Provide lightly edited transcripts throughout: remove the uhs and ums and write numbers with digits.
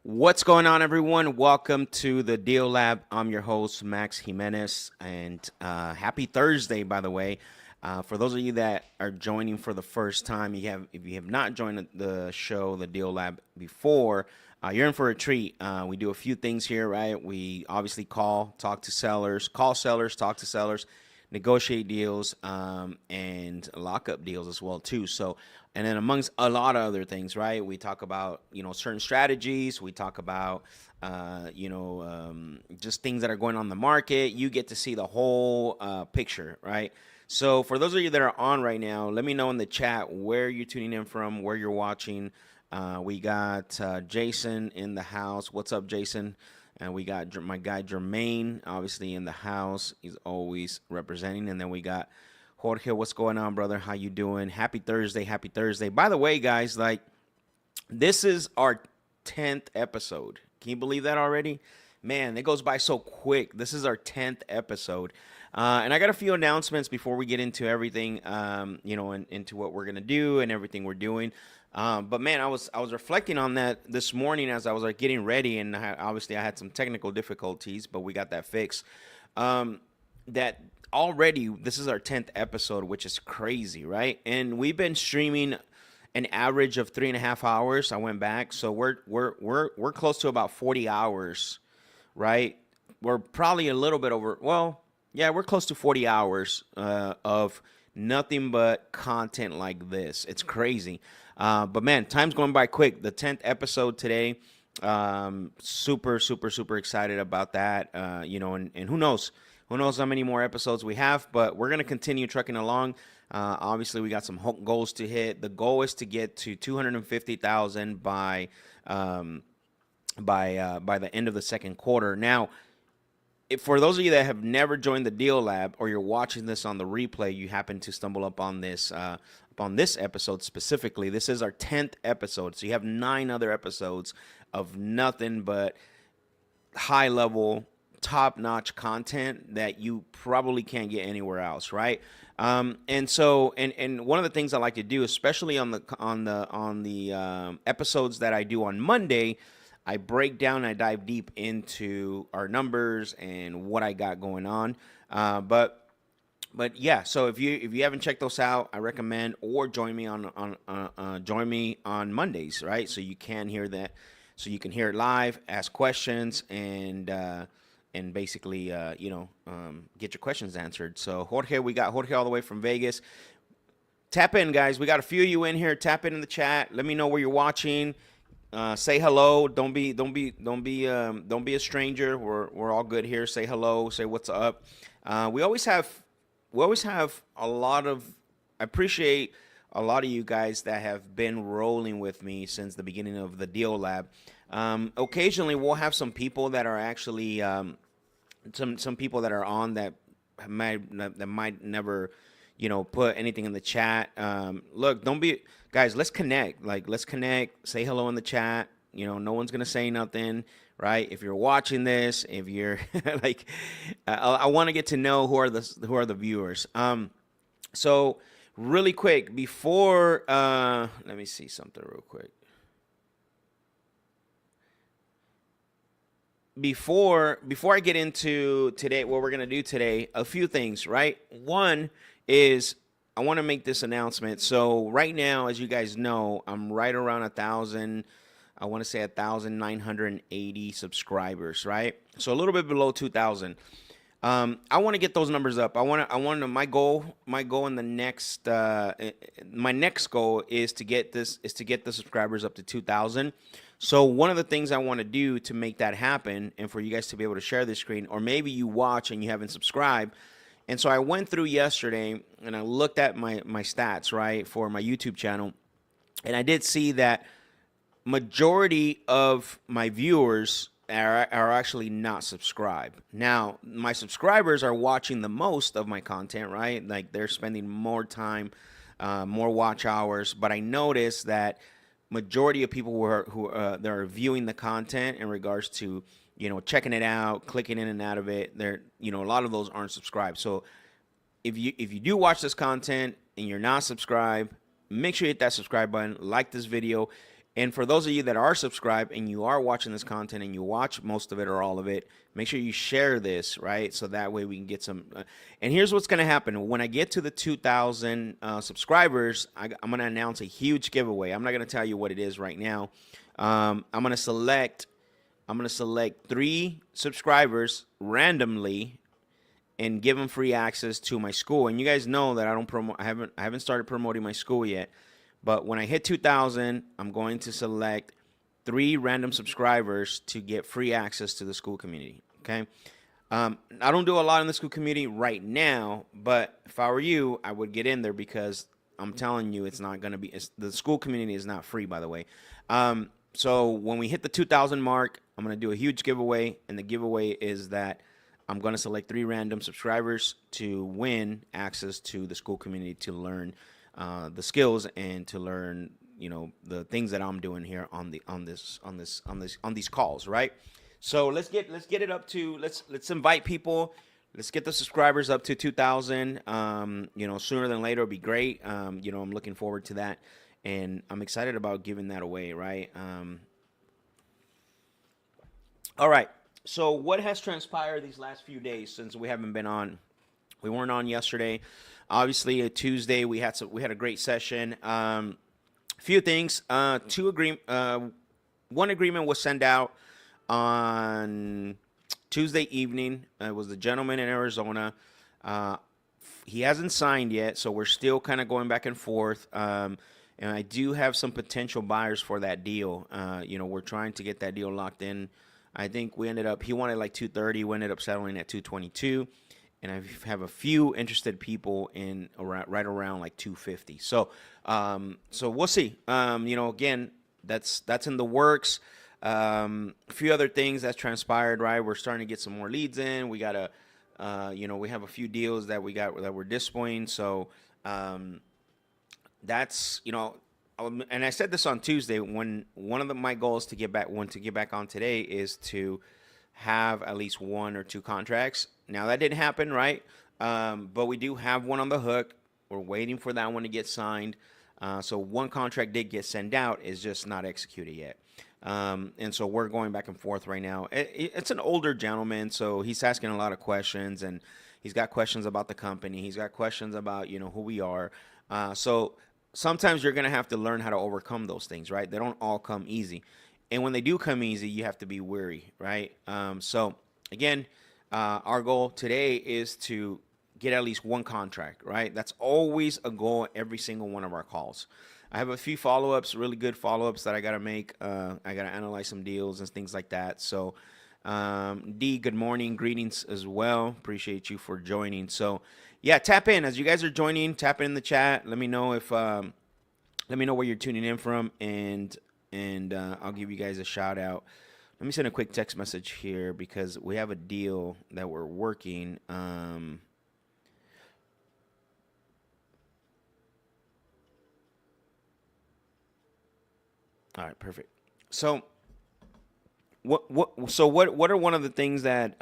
What's going on, everyone? Welcome to the Deal Lab. I'm your host, Max Jimenez, and happy Thursday, by the way. For those of you that are joining for the first time, if you have not joined the show, the Deal Lab, before, you're in for a treat. We do a few things here, right? We obviously call sellers, talk to sellers, negotiate deals, and lock up deals as well too. So, and then amongst a lot of other things, right? We talk about certain strategies. We talk about just things that are going on in the market. You get to see the whole picture, right? So for those of you that are on right now, let me know in the chat where you're tuning in from, where you're watching. We got Jason in the house. What's up, Jason? And we got my guy Jermaine, obviously, in the house. He's always representing. And then we got Jorge. What's going on, brother? How you doing? Happy Thursday. Happy Thursday. By the way, guys, this is our 10th episode. Can you believe that already? Man, it goes by so quick. This is our 10th episode. And I got a few announcements before we get into everything, into what we're going to do and everything we're doing. But man, I was reflecting on that this morning as I was getting ready, and obviously I had some technical difficulties, but we got that fixed. That already this is our 10th episode, which is crazy, right? And we've been streaming an average of 3.5 hours. I went back, so we're close to about 40 hours, right? We're probably a little bit over. Well, yeah, we're close to 40 hours of nothing but content like this. It's crazy. But man, time's going by quick. The 10th episode today. Super excited about that. And who knows how many more episodes we have, but we're going to continue trucking along. Obviously we got some goals to hit. The goal is to get to 250,000 by the end of the second quarter. Now, for those of you that have never joined the Deal Lab, or you're watching this on the replay, you happen to stumble upon this episode specifically. This is our 10th episode, so you have 9 other episodes of nothing but high-level, top-notch content that you probably can't get anywhere else, right? And one of the things I like to do, especially on the episodes that I do on Monday, I break down, I dive deep into our numbers and what I got going on. But yeah, so if you haven't checked those out, I recommend, or join me on Mondays, right? So you can hear that, so you can hear it live, ask questions, and basically get your questions answered. So Jorge, we got Jorge all the way from Vegas. Tap in, guys. We got a few of you in here. Tap in the chat. Let me know where you're watching. Say hello. Don't be a stranger. We're all good here. Say hello. Say what's up. We always have a lot of. I appreciate a lot of you guys that have been rolling with me since the beginning of the Deal Lab. Occasionally, we'll have some people that are actually some people that are on that might never put anything in the chat. Look, don't be guys. Let's connect. Like, let's connect. Say hello in the chat. No one's gonna say nothing, right? If you're watching this, if you're like, I want to get to know who are the viewers. So really quick before, let me see something real quick. Before I get into today, what we're gonna do today, a few things, right? One is I want to make this announcement. So right now, as you guys know, I'm right around 1,000. I want to say 1,980 subscribers, right? So a little bit below 2,000. I want to get those numbers up. My goal in the next, my next goal is to get the subscribers up to 2,000. So one of the things I want to do to make that happen, and for you guys to be able to share this screen, or maybe you watch and you haven't subscribed. And so I went through yesterday and I looked at my stats, right, for my YouTube channel, and I did see that majority of my viewers are actually not subscribed. Now, my subscribers are watching the most of my content, right? Like, they're spending more time, more watch hours. But I noticed that majority of people who are viewing the content in regards to checking it out, clicking in and out of it, they're a lot of those aren't subscribed. So if you do watch this content and you're not subscribed, make sure you hit that subscribe button, like this video. And for those of you that are subscribed and you are watching this content and you watch most of it or all of it, make sure you share this, right? So that way we can get some. And here's what's going to happen. When I get to the 2,000 subscribers, I'm going to announce a huge giveaway. I'm not going to tell you what it is right now. I'm going to select 3 subscribers randomly and give them free access to my school. And you guys know that I haven't started promoting my school yet. But when I hit 2,000, I'm going to select 3 random subscribers to get free access to the school community, okay? I don't do a lot in the school community right now, but if I were you, I would get in there because I'm telling you it's not going to be – the school community is not free, by the way. So when we hit the 2,000 mark, I'm going to do a huge giveaway, and the giveaway is that I'm going to select 3 random subscribers to win access to the school community to learn – the skills and to learn, the things that I'm doing here on these calls, right? So let's get it up to let's invite people. Let's get the subscribers up to 2,000. Sooner than later would be great. I'm looking forward to that, and I'm excited about giving that away, right? All right. So what has transpired these last few days since we haven't been on? We weren't on yesterday. Obviously, a Tuesday we had a great session. Few things. One agreement was sent out on Tuesday evening. It was the gentleman in Arizona. He hasn't signed yet, so we're still kind of going back and forth. And I do have some potential buyers for that deal. We're trying to get that deal locked in. I think he wanted like 230. We ended up settling at 222. And I have a few interested people in right around like 250. So we'll see. Again, that's in the works. A few other things that's transpired, right? We're starting to get some more leads in. We got we have a few deals that we're displaying. So that's, and I said this on Tuesday when one of my goals to get back on today is to have at least 1 or 2 contracts. Now, that didn't happen, right? But we do have one on the hook. We're waiting for that one to get signed. So one contract did get sent out. It's just not executed yet. And so we're going back and forth right now. It's an older gentleman, so he's asking a lot of questions. And he's got questions about the company. He's got questions about, who we are. So sometimes you're going to have to learn how to overcome those things, right? They don't all come easy. And when they do come easy, you have to be wary, right? So, again, our goal today is to get at least 1 contract, right? That's always a goal every single one of our calls. I have a few follow-ups, really good follow-ups that I got to make. I got to analyze some deals and things like that. So, D, good morning. Greetings as well. Appreciate you for joining. So, yeah, tap in. As you guys are joining, tap in the chat. Let me know let me know where you're tuning in from, and I'll give you guys a shout out. Let me send a quick text message here because we have a deal that we're working. All right, perfect. So what are one of the things that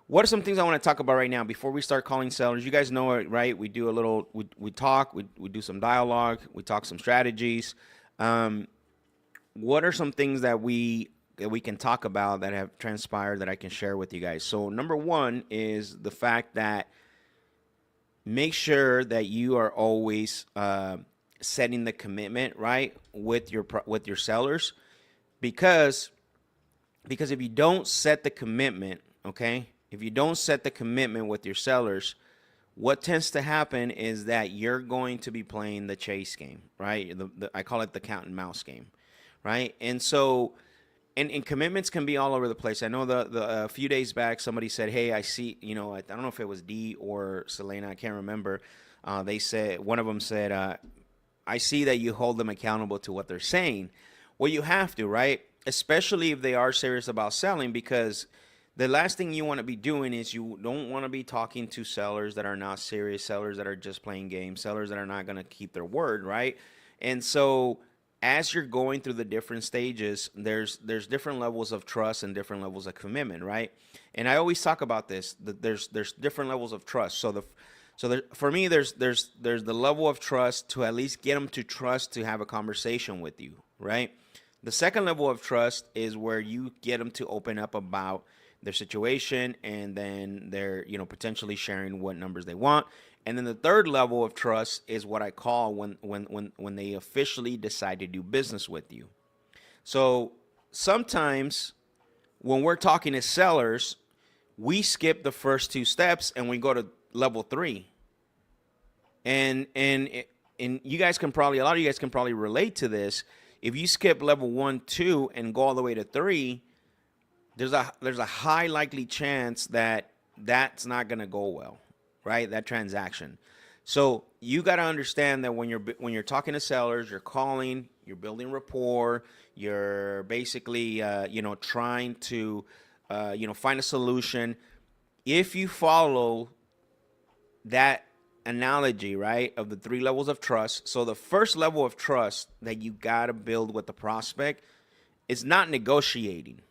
what are some things I want to talk about right now before we start calling sellers? You guys know it, right? We do a little, we talk, we do some dialogue, we talk some strategies. What are some things that we can talk about that have transpired that I can share with you guys? So number one is the fact that make sure that you are always setting the commitment right with your sellers, because if you don't set the commitment, okay, if you don't set the commitment with your sellers, what tends to happen is that you're going to be playing the chase game, right? I call it the cat and mouse game, right? And so, and commitments can be all over the place. I know a few days back, somebody said, hey, I see, I don't know if it was Dee or Selena, I can't remember. They said, one of them said, I see that you hold them accountable to what they're saying. Well, you have to, right? Especially if they are serious about selling, because the last thing you want to be doing is you don't want to be talking to sellers that are not serious, sellers that are just playing games, sellers that are not going to keep their word, right? And so as you're going through the different stages, there's different levels of trust and different levels of commitment, right? And I always talk about this, that there's different levels of trust. For me, there's the level of trust to at least get them to trust to have a conversation with you, right? The second level of trust is where you get them to open up about their situation, and then they're potentially sharing what numbers they want. And then the third level of trust is what I call when they officially decide to do business with you. So sometimes when we're talking to sellers, we skip the first two steps and we go to level 3. And you guys can probably, a lot of you guys can probably relate to this. If you skip level 1, 2, and go all the way to 3, there's a high likely chance that that's not going to go well, right? That transaction. So you got to understand that when you're talking to sellers, you're calling, you're building rapport, you're basically trying to find a solution. If you follow that analogy, right, of the 3 levels of trust. So the first level of trust that you got to build with the prospect is not negotiating,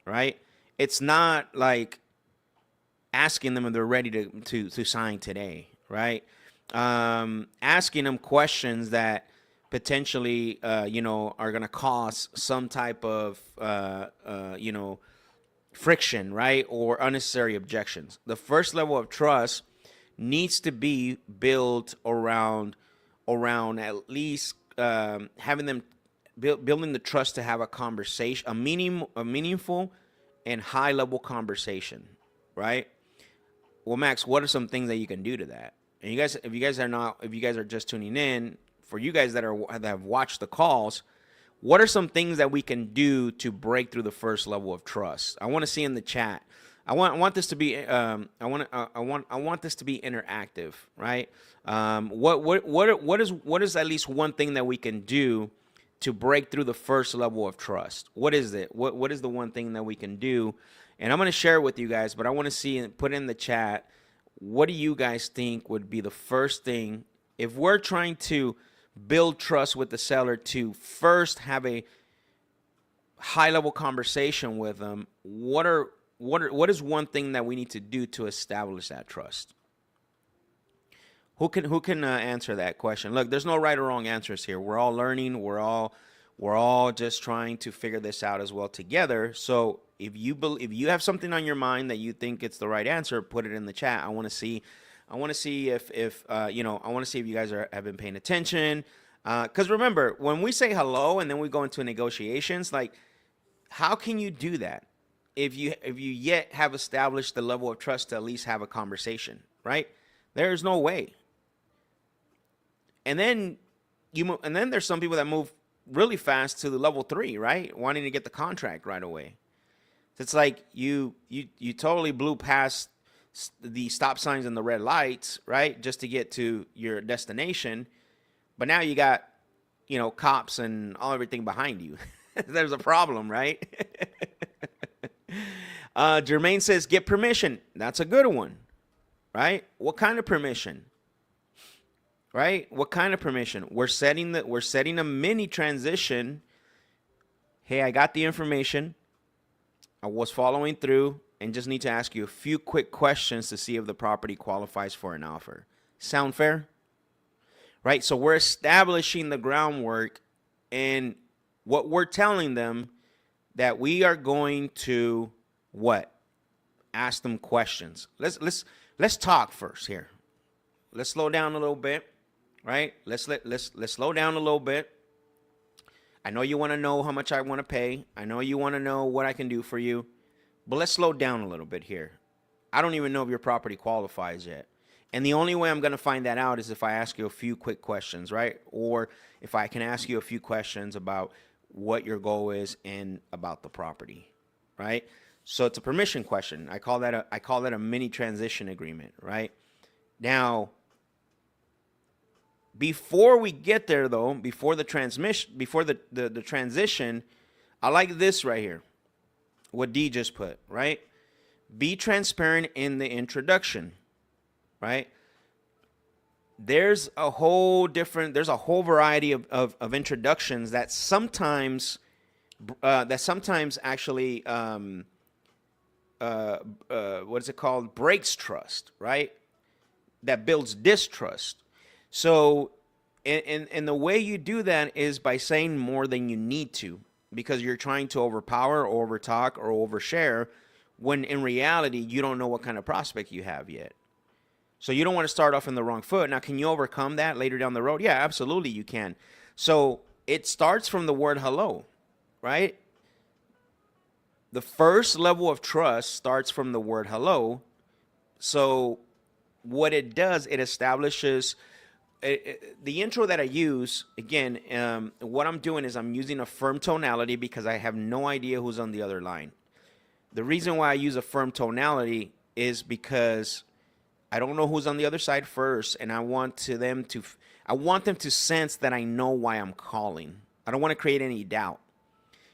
right? It's not like asking them if they're ready to sign today, right? Asking them questions that potentially, are going to cause some type of, friction, right? Or unnecessary objections. The first level of trust needs to be built around at least having them building the trust to have a conversation, a meaningful and high level conversation, right? Well, Max, what are some things that you can do to that? And if you guys are just tuning in, for you guys that have watched the calls, what are some things that we can do to break through the first level of trust? I want to see in the chat. I want this to be I want this to be interactive, right? What is at least one thing that we can do to break through the first level of trust? What is it? What is the one thing that we can do? And I'm going to share it with you guys, but I want to see, put in the chat, what do you guys think would be the first thing if we're trying to build trust with the seller, to first have a high level conversation with them? What is one thing that we need to do to establish that trust? Who can answer that question? Look, there's no right or wrong answers here. We're all learning. We're all just trying to figure this out as well together. So if you have something on your mind that you think it's the right answer, put it in the chat. I want to see if you guys have been paying attention. Because remember, when we say hello and then we go into negotiations, like, how can you do that if you yet have established the level of trust to at least have a conversation, right? There's no way. And then there's some people that move really fast to the level 3, right? Wanting to get the contract right away. So it's like you totally blew past the stop signs and the red lights, right? Just to get to your destination. But now you got, cops and everything behind you. There's a problem, right? Jermaine says, get permission. That's a good one, right? What kind of permission? right? What kind of permission? We're setting a mini transition. Hey, I got the information. I was following through and just need to ask you a few quick questions to see if the property qualifies for an offer. Sound fair? Right? So we're establishing the groundwork, and what we're telling them that we are going to what? Ask them questions. Let's talk first here. Let's slow down a little bit, right? Let's slow down a little bit. I know you want to know how much I want to pay. I know you want to know what I can do for you. But let's slow down a little bit here. I don't even know if your property qualifies yet. And the only way I'm going to find that out is if I ask you a few quick questions, right? Or if I can ask you a few questions about what your goal is and about the property, right? So it's a permission question. I call that a mini transition agreement, right? Now, before we get there, though, before the transition, I like this right here, what D just put, right? Be transparent in the introduction, right? There's a whole variety of introductions that sometimes actually what is it called? Breaks trust, right? That builds distrust. So, and the way you do that is by saying more than you need to, because you're trying to overpower or overtalk or overshare, when in reality, you don't know what kind of prospect you have yet. So you don't want to start off in the wrong foot. Now, can you overcome that later down the road? Yeah, absolutely you can. So it starts from the word hello, right? The first level of trust starts from the word hello. So what it does, it establishes the intro that I use. Again, what I'm doing is I'm using a firm tonality because I have no idea who's on the other line. The reason why I use a firm tonality is because I don't know who's on the other side first, and I want them to sense that I know why I'm calling. I don't want to create any doubt,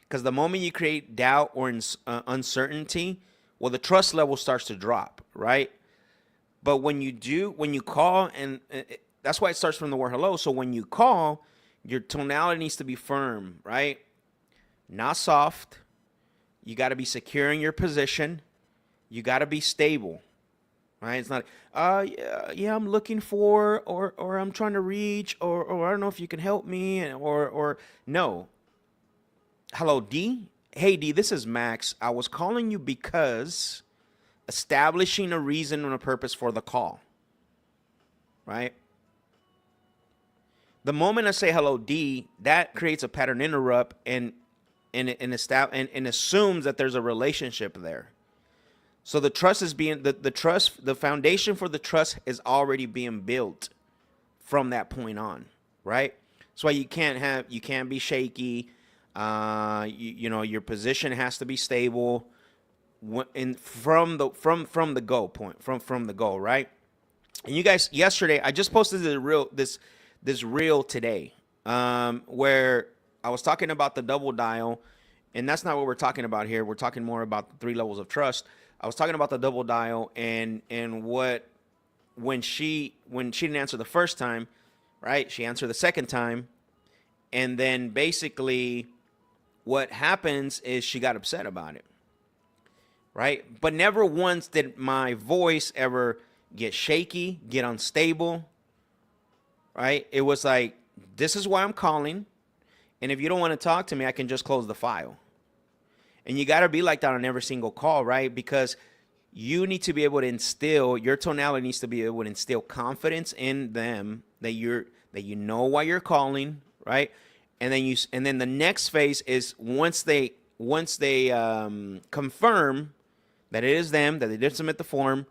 because the moment you create doubt or uncertainty, well, the trust level starts to drop, right? But when you call, and that's why it starts from the word hello. So when you call, your tonality needs to be firm, right? Not soft. You got to be secure in your position. You got to be stable, right? It's not, yeah, I'm looking for, or I'm trying to reach, or I don't know if you can help me, or no. Hello, D. Hey, D, this is Max. I was calling you because establishing a reason and a purpose for the call, right? The moment I say hello, D, that creates a pattern interrupt and assumes that there's a relationship there. So the trust is being the foundation for the trust is already being built from that point on, right? That's why you can't be shaky. You know, your position has to be stable from the goal point, from the goal, right? And you guys, yesterday I just posted this reel today, where I was talking about the double dial, and that's not what we're talking about here. We're talking more about the 3 levels of trust. I was talking about the double dial and when she didn't answer the first time, right? She answered the second time, and then basically what happens is she got upset about it, right? But never once did my voice ever get shaky, get unstable, right? It was like, this is why I'm calling, and if you don't want to talk to me, I can just close the file. And you got to be like that on every single call, right? Because you need to be able to instill, your tonality needs to be able to instill confidence in them that you know why you're calling, right? And then the next phase is once they confirm that it is them, that they did submit the form,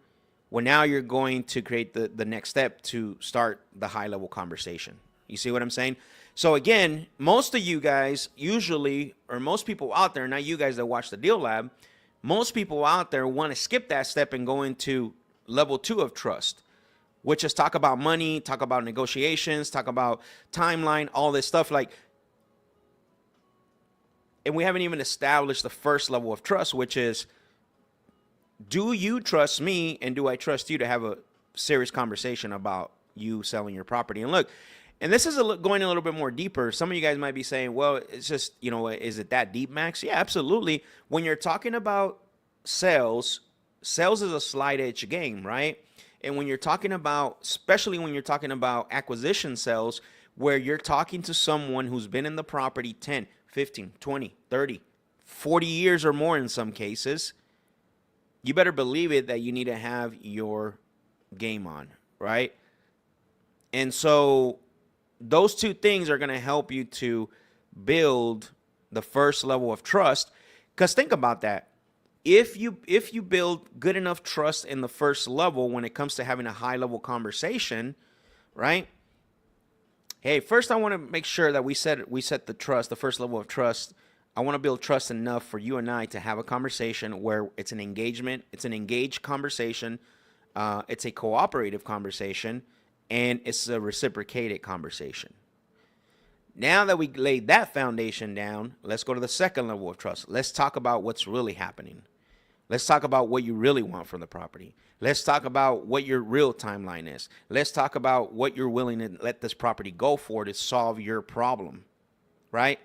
well, now you're going to create the next step to start the high level conversation. You see what I'm saying? So again, most of you guys usually, or most people out there, not you guys that watch the Deal Lab, most people out there want to skip that step and go into level 2 of trust, which is talk about money, talk about negotiations, talk about timeline, all this stuff. And we haven't even established the first level of trust, which is, do you trust me and do I trust you to have a serious conversation about you selling your property. And look, and this is going a little bit more deeper. Some of you guys might be saying, well, it's just, is it that deep, Max? Yeah, absolutely. When you're talking about sales is a slight edge game, right? And when you're talking about, especially when you're talking about acquisition sales, where you're talking to someone who's been in the property 10, 15, 20, 30, 40 years or more in some cases, you better believe it that you need to have your game on, right? And so those two things are going to help you to build the first level of trust. Because think about that. If you build good enough trust in the first level when it comes to having a high level conversation, right? Hey, first I want to make sure that we set the trust, the first level of trust. I want to build trust enough for you and I to have a conversation where it's an engagement, it's an engaged conversation, it's a cooperative conversation, and it's a reciprocated conversation. Now that we laid that foundation down, let's go to the second level of trust. Let's talk about what's really happening. Let's talk about what you really want from the property. Let's talk about what your real timeline is. Let's talk about what you're willing to let this property go for to solve your problem, right?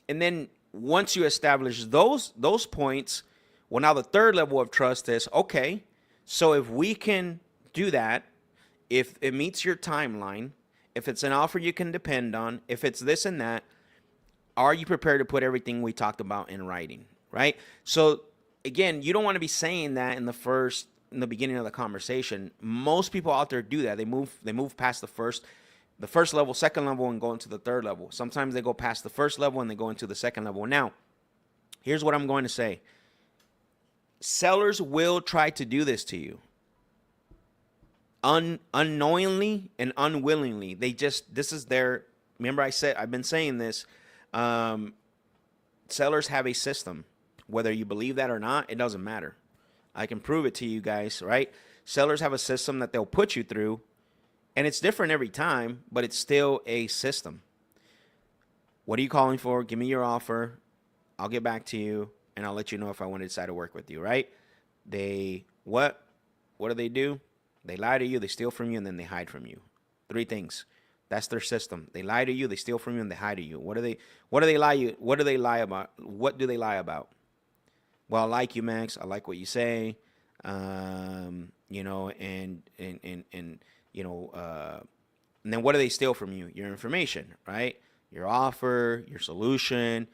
And then once you establish those points, well, now the third level of trust is, okay, so if we can do that, if it meets your timeline, if it's an offer you can depend on, if it's this and that, are you prepared to put everything we talked about in writing, right? So again, you don't want to be saying that in the beginning of the conversation. Most people out there do that. They move past the first level, second level, and go into the third level. Sometimes they go past the first level and they go into the second level. Now, here's what I'm going to say. Sellers will try to do this to you. Unknowingly and unwillingly. Remember I've been saying this, sellers have a system. Whether you believe that or not, it doesn't matter. I can prove it to you guys, right? Sellers have a system that they'll put you through, and it's different every time, but it's still a system. What are you calling for? Give me your offer. I'll get back to you, and I'll let you know if I want to decide to work with you, right? What do? They lie to you, they steal from you, and then they hide from you. 3 things. That's their system. They lie to you, they steal from you, and they hide to you. What do they lie about? What do they lie about? Well, I like you, Max. I like what you say. And then what do they steal from you? Your information, right? Your offer, your solution,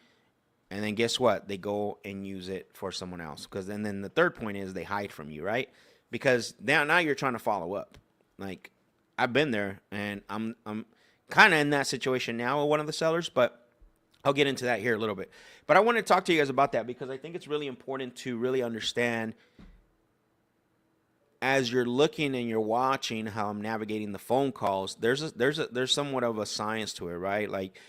and then guess what? They go and use it for someone else. Because then the third point is they hide from you, right? Because now you're trying to follow up. Like, I've been there, and I'm kind of in that situation now with one of the sellers, but I'll get into that here a little bit. But I want to talk to you guys about that because I think it's really important to really understand as you're looking and you're watching how I'm navigating the phone calls. There's somewhat of a science to it, right? Like,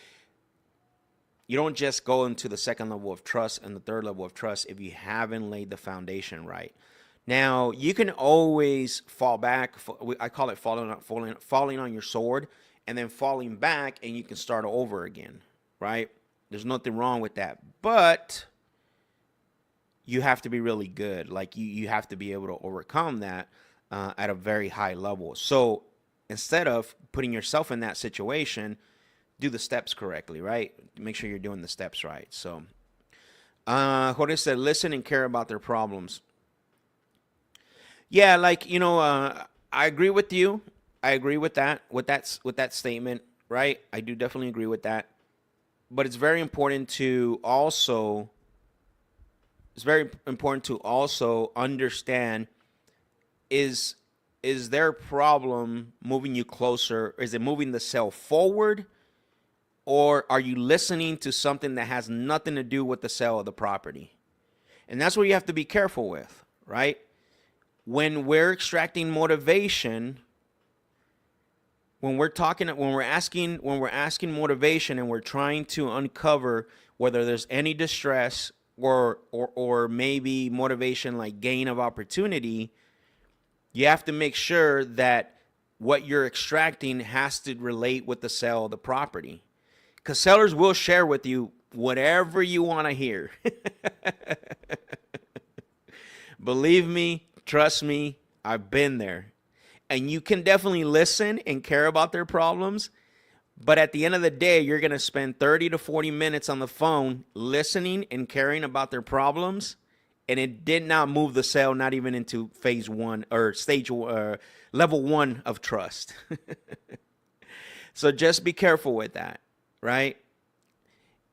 you don't just go into the second level of trust and the third level of trust if you haven't laid the foundation right. Now, you can always fall back. I call it falling on your sword and then falling back, and you can start over again, right? There's nothing wrong with that. But you have to be really good. Like, you have to be able to overcome that at a very high level. So instead of putting yourself in that situation, do the steps correctly, right? Make sure you're doing the steps right. So Jorge said, listen and care about their problems. Yeah, like, I agree with you. I agree with that statement, right? I do definitely agree with that. But it's very important to also understand, is their problem moving you closer? Is it moving the sale forward? Or are you listening to something that has nothing to do with the sale of the property? And that's what you have to be careful with, right? When we're extracting motivation, when we're asking motivation and we're trying to uncover whether there's any distress or maybe motivation like gain of opportunity, you have to make sure that what you're extracting has to relate with the sale of the property. Because sellers will share with you whatever you want to hear. Believe me, trust me, I've been there. And you can definitely listen and care about their problems. But at the end of the day, you're going to spend 30 to 40 minutes on the phone listening and caring about their problems. And it did not move the sale, not even into phase one or level one of trust. So just be careful with that, right?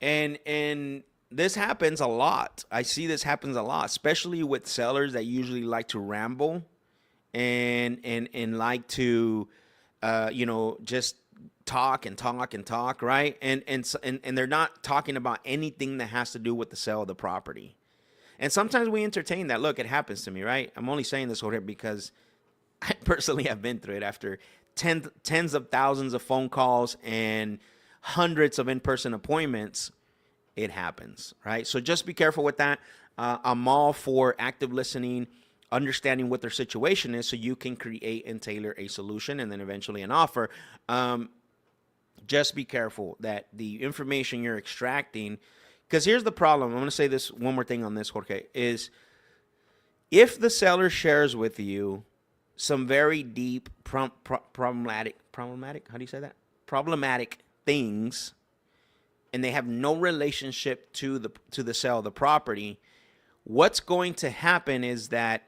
And this happens a lot. I see this happens a lot, especially with sellers that usually like to ramble and like to just talk and talk and talk, right? And they're not talking about anything that has to do with the sale of the property. And sometimes we entertain that. Look, it happens to me, right? I'm only saying this over because I personally have been through it after tens of thousands of phone calls and hundreds of in-person appointments. It happens, right? So just be careful with that. I'm all for active listening, understanding what their situation is so you can create and tailor a solution and then eventually an offer. Just be careful that the information you're extracting, because here's the problem. I'm going to say this one more thing on this, Jorge, is if the seller shares with you some very deep problematic, how do you say that? Problematic things, and they have no relationship to the sale of the property, what's going to happen is that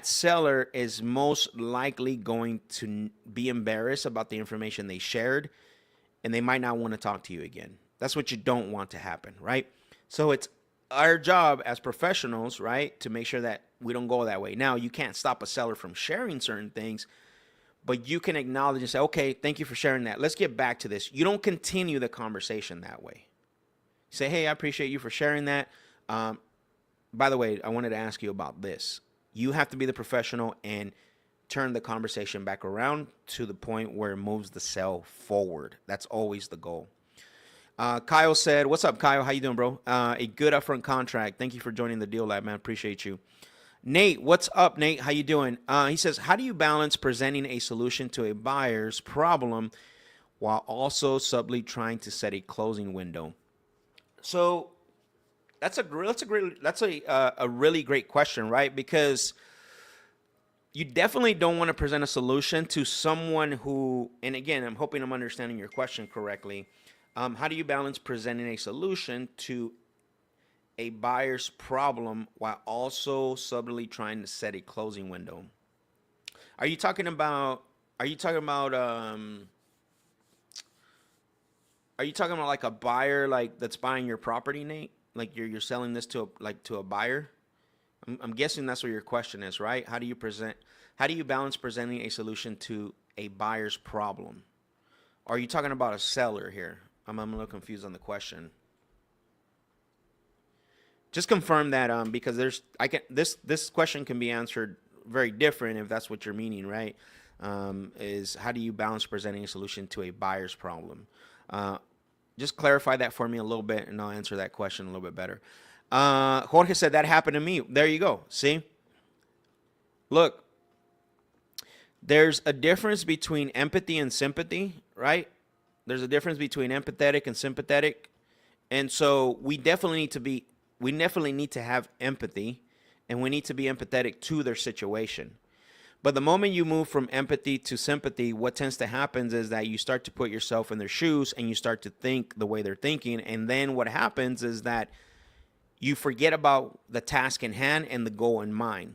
seller is most likely going to be embarrassed about the information they shared, and they might not want to talk to you again. That's what you don't want to happen, right? So it's our job as professionals, right, to make sure that we don't go that way. Now, you can't stop a seller from sharing certain things, but you can acknowledge and say, okay, thank you for sharing that. Let's get back to this. You don't continue the conversation that way. Say, hey, I appreciate you for sharing that. By the way, I wanted to ask you about this. You have to be the professional and turn the conversation back around to the point where it moves the sale forward. That's always the goal. Kyle said, what's up, Kyle? How you doing, bro? A good upfront contract. Thank you for joining the Deal Lab, man. Appreciate you. Nate, what's up, Nate? How you doing? He says, how do you balance presenting a solution to a buyer's problem while also subtly trying to set a closing window? So that's a really great question, right? Because you definitely don't want to present a solution to someone who, and again, I'm hoping I'm understanding your question correctly. How do you balance presenting a solution to a buyer's problem while also subtly trying to set a closing window? Are you talking about like a buyer like that's buying your property, Nate? Like you're selling this to a buyer? I'm guessing that's what your question is, right? How do you balance presenting a solution to a buyer's problem? Or are you talking about a seller here? I'm a little confused on the question. Just confirm that because this question can be answered very different if that's what you're meaning, right? Is how do you balance presenting a solution to a buyer's problem? Just clarify that for me a little bit, and I'll answer that question a little bit better. Jorge said that happened to me. There you go. See? Look, there's a difference between empathy and sympathy, right? There's a difference between empathetic and sympathetic. And so we definitely need to have empathy, and we need to be empathetic to their situation. But the moment you move from empathy to sympathy, what tends to happen is that you start to put yourself in their shoes and you start to think the way they're thinking. And then what happens is that you forget about the task in hand and the goal in mind.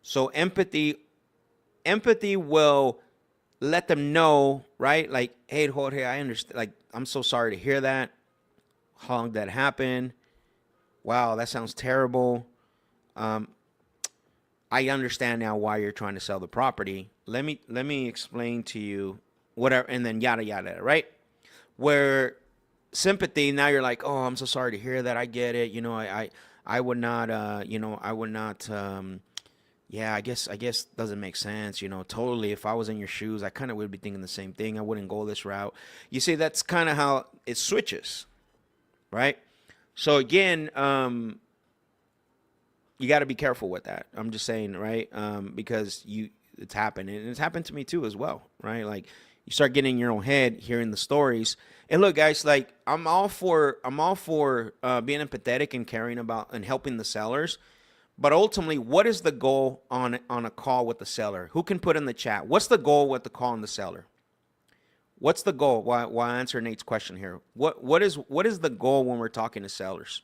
So empathy will let them know, right? Like, hey, Jorge, I understand. Like, I'm so sorry to hear that. How long did that happen? Wow, that sounds terrible. I understand now why you're trying to sell the property. Let me explain to you whatever, and then yada yada, right? Where sympathy, now you're like, oh, I'm so sorry to hear that. I get it. You know, I would not, I would not. Yeah, I guess doesn't make sense. You know, totally. If I was in your shoes, I kind of would be thinking the same thing. I wouldn't go this route. You see, that's kind of how it switches, right? So again, you got to be careful with that. I'm just saying, right? Because it's happened, and it's happened to me too as well, right? Like you start getting in your own head, hearing the stories. And look, guys, like I'm all for being empathetic and caring about and helping the sellers. But ultimately, what is the goal on a call with the seller? Who can put in the chat? What's the goal with the call on the seller? What's the goal? While I answer Nate's question here, what is the goal when we're talking to sellers?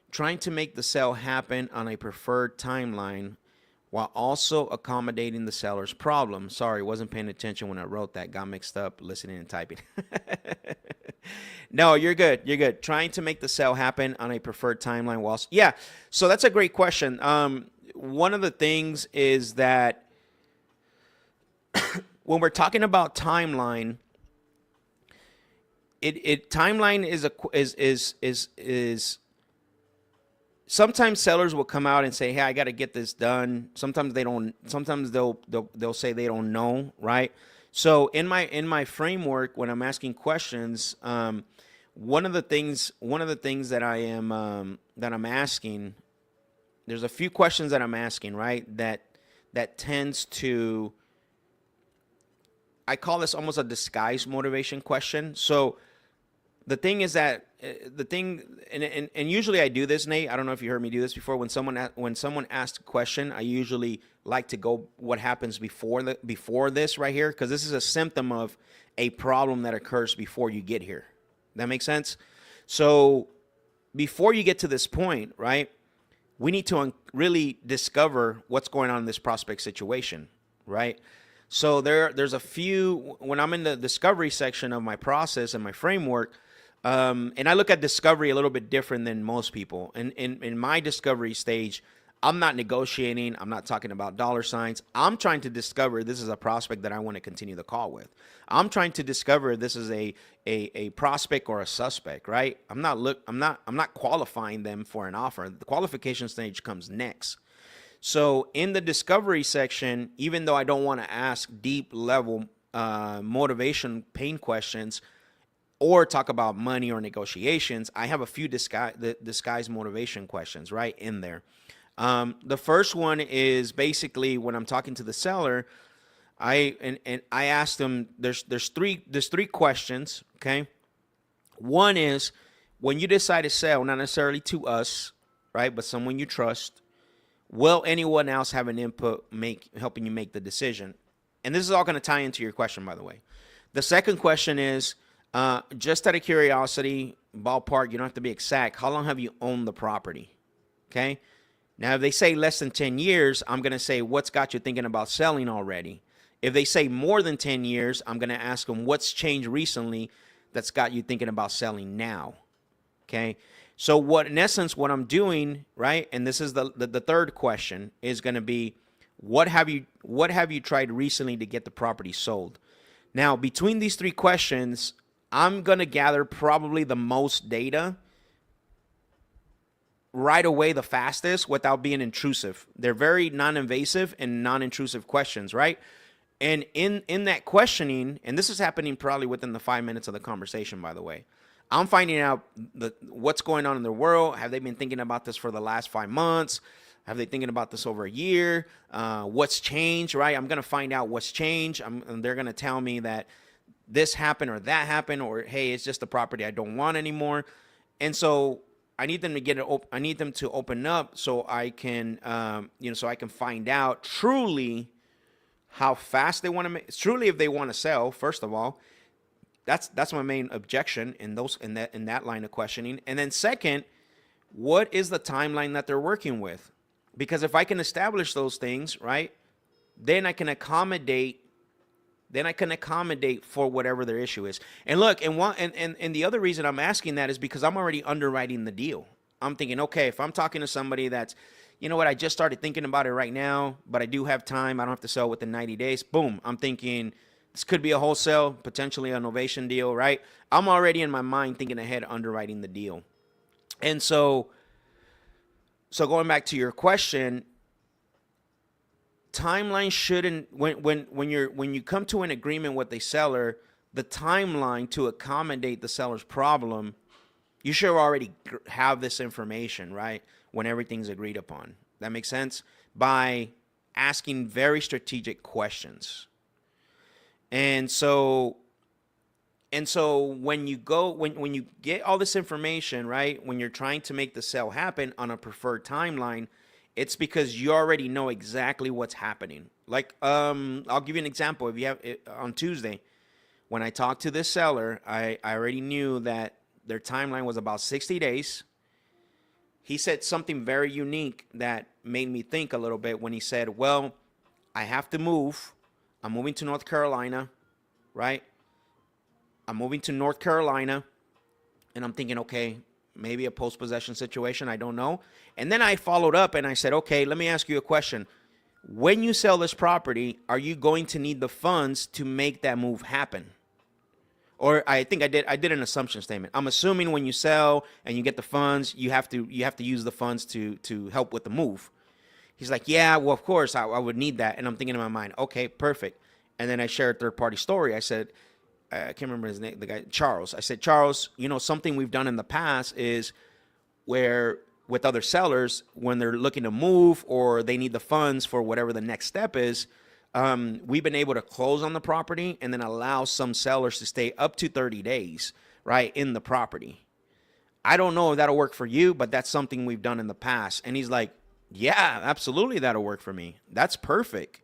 Trying to make the sale happen on a preferred timeline while also accommodating the seller's problem. Sorry, wasn't paying attention when I wrote that. Got mixed up listening and typing. No, you're good. You're good. Trying to make the sale happen on a preferred timeline whilst, yeah. So that's a great question. One of the things is that when we're talking about timeline, timeline is sometimes sellers will come out and say, "Hey, I got to get this done." Sometimes they don't. Sometimes they'll say they don't know, right? So in my framework, when I'm asking questions, one of the things that I'm asking, there's a few questions that I'm asking, right? That tends to, I call this almost a disguised motivation question. So the thing is that and usually I do this, Nate. I don't know if you heard me do this before. When someone asks a question, I usually like to go what happens before this right here, because this is a symptom of a problem that occurs before you get here. That makes sense? So before you get to this point, right, we need to really discover what's going on in this prospect situation, right? So there's a few, when I'm in the discovery section of my process and my framework, and I look at discovery a little bit different than most people. And in my discovery stage, I'm not negotiating. I'm not talking about dollar signs. I'm trying to discover this is a prospect that I want to continue the call with. I'm trying to discover this is a prospect or a suspect, right? I'm not qualifying them for an offer. The qualification stage comes next. So in the discovery section, even though I don't want to ask deep level motivation pain questions or talk about money or negotiations, I have a few disguised motivation questions right in there. The first one is basically when I'm talking to the seller, I asked them, there's three questions, okay? One is, when you decide to sell, not necessarily to us, right, but someone you trust, will anyone else have an input helping you make the decision? And this is all going to tie into your question, by the way. The second question is, just out of curiosity, ballpark, you don't have to be exact, how long have you owned the property? Okay? Now, if they say less than 10 years, I'm going to say, what's got you thinking about selling already? If they say more than 10 years, I'm going to ask them, what's changed recently that's got you thinking about selling now? Okay? So in essence, what I'm doing, right, and this is the third question, is going to be, what have you tried recently to get the property sold? Now, between these three questions, I'm going to gather probably the most data right away, the fastest, without being intrusive. They're very non-invasive and non-intrusive questions, right? And in that questioning, and this is happening probably within the 5 minutes of the conversation, by the way, I'm finding out what's going on in their world. Have they been thinking about this for the last 5 months? Have they thinking about this over a year? What's changed, right? I'm going to find out what's changed. And they're going to tell me that this happened or that happened, or, hey, it's just a property I don't want anymore. And so I need them to I need them to open up so I can, so I can find out truly how fast they want to make, truly if they want to sell, first of all. That's my main objection in that line of questioning. And then second, what is the timeline that they're working with? Because if I can establish those things, right, then I can accommodate for whatever their issue is. And look, and the other reason I'm asking that is because I'm already underwriting the deal. I'm thinking, okay, if I'm talking to somebody that's, you know what, I just started thinking about it right now, but I do have time, I don't have to sell within 90 days, boom, I'm thinking this could be a wholesale, potentially a novation deal, right? I'm already in my mind thinking ahead, underwriting the deal. And so going back to your question, timeline shouldn't, when you come to an agreement with a seller, the timeline to accommodate the seller's problem, you should already have this information, right? When everything's agreed upon. That makes sense? By asking very strategic questions. And And so when you get all this information, right, when you're trying to make the sale happen on a preferred timeline, it's because you already know exactly what's happening. Like, I'll give you an example. If you have on Tuesday, when I talked to this seller, I already knew that their timeline was about 60 days. He said something very unique that made me think a little bit when he said, well, I have to move. I'm moving to North Carolina, right? I'm moving to North Carolina, and I'm thinking, okay, maybe a post-possession situation. I don't know. And then I followed up and I said, okay, let me ask you a question. When you sell this property, are you going to need the funds to make that move happen? Or I think I did an assumption statement. I'm assuming when you sell and you get the funds, you have to use the funds to help with the move. He's like, yeah, well, of course I would need that. And I'm thinking in my mind, okay, perfect. And then I shared a third-party story. I said, I can't remember his name, the guy, Charles. I said, Charles, something we've done in the past is where with other sellers, when they're looking to move or they need the funds for whatever the next step is, we've been able to close on the property and then allow some sellers to stay up to 30 days, right, in the property. I don't know if that'll work for you, but that's something we've done in the past. And he's like, yeah, absolutely, that'll work for me. That's perfect.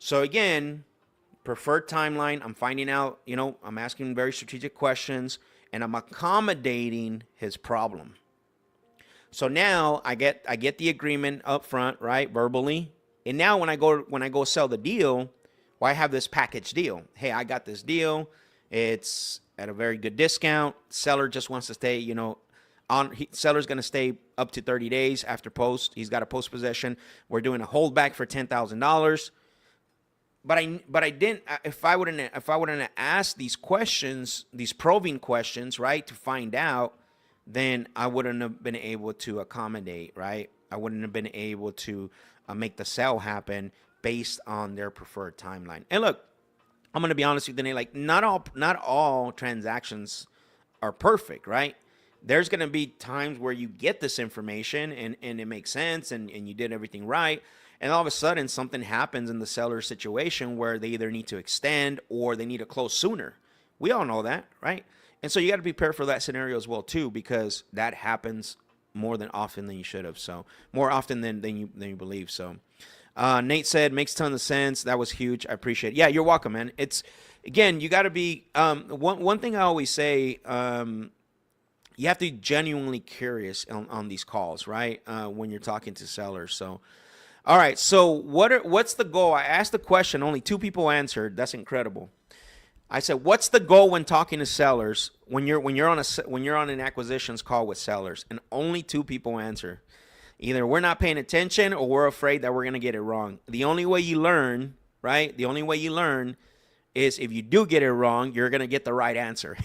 So again, preferred timeline. I'm finding out, I'm asking very strategic questions and I'm accommodating his problem. So now I get the agreement up front, right, verbally. And now when I go sell the deal, well, I have this package deal. Hey, I got this deal. It's at a very good discount. Seller just wants to stay, seller's going to stay up to 30 days after post. He's got a post possession. We're doing a holdback for $10,000. But I didn't. If I wouldn't have asked these questions, these probing questions, right, to find out, then I wouldn't have been able to accommodate, right? I wouldn't have been able to make the sale happen based on their preferred timeline. And look, I'm gonna be honest with you, like not all transactions are perfect, right? There's gonna be times where you get this information and it makes sense and you did everything right. And all of a sudden something happens in the seller situation where they either need to extend or they need to close sooner. We all know that, right? And so you got to be prepared for that scenario as well too, because that happens more than often than you should have. So more often than you believe. So Nate said, makes tons of sense. That was huge. I appreciate it. Yeah, you're welcome, man. It's, again, you got to be, one thing I always say, you have to be genuinely curious on these calls, right? When you're talking to sellers. So, all right. So what's the goal? I asked the question. Only 2 people answered. That's incredible. I said, what's the goal when talking to sellers when you're on an acquisitions call with sellers? And only 2 people answer. Either we're not paying attention or we're afraid that we're going to get it wrong. The only way you learn, right? The only way you learn is if you do get it wrong, you're going to get the right answer.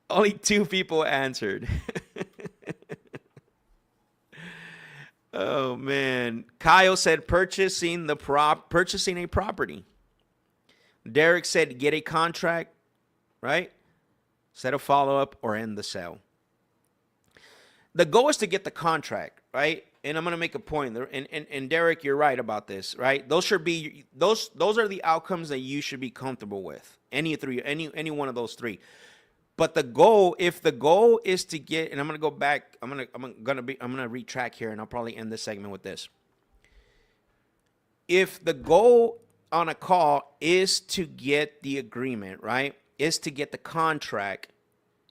Only 2 people answered. Oh man. Kyle said purchasing a property. Derek said get a contract, right? Set a follow-up or end the sale. The goal is to get the contract, right? And I'm going to make a point there. And Derek, you're right about this, right? Those are the outcomes that you should be comfortable with. Any one of those 3. But the goal, if the goal is to get, and I'm going to go back, I'm going to retrack here, and I'll probably end this segment with this. If the goal on a call is to get the agreement, right, is to get the contract,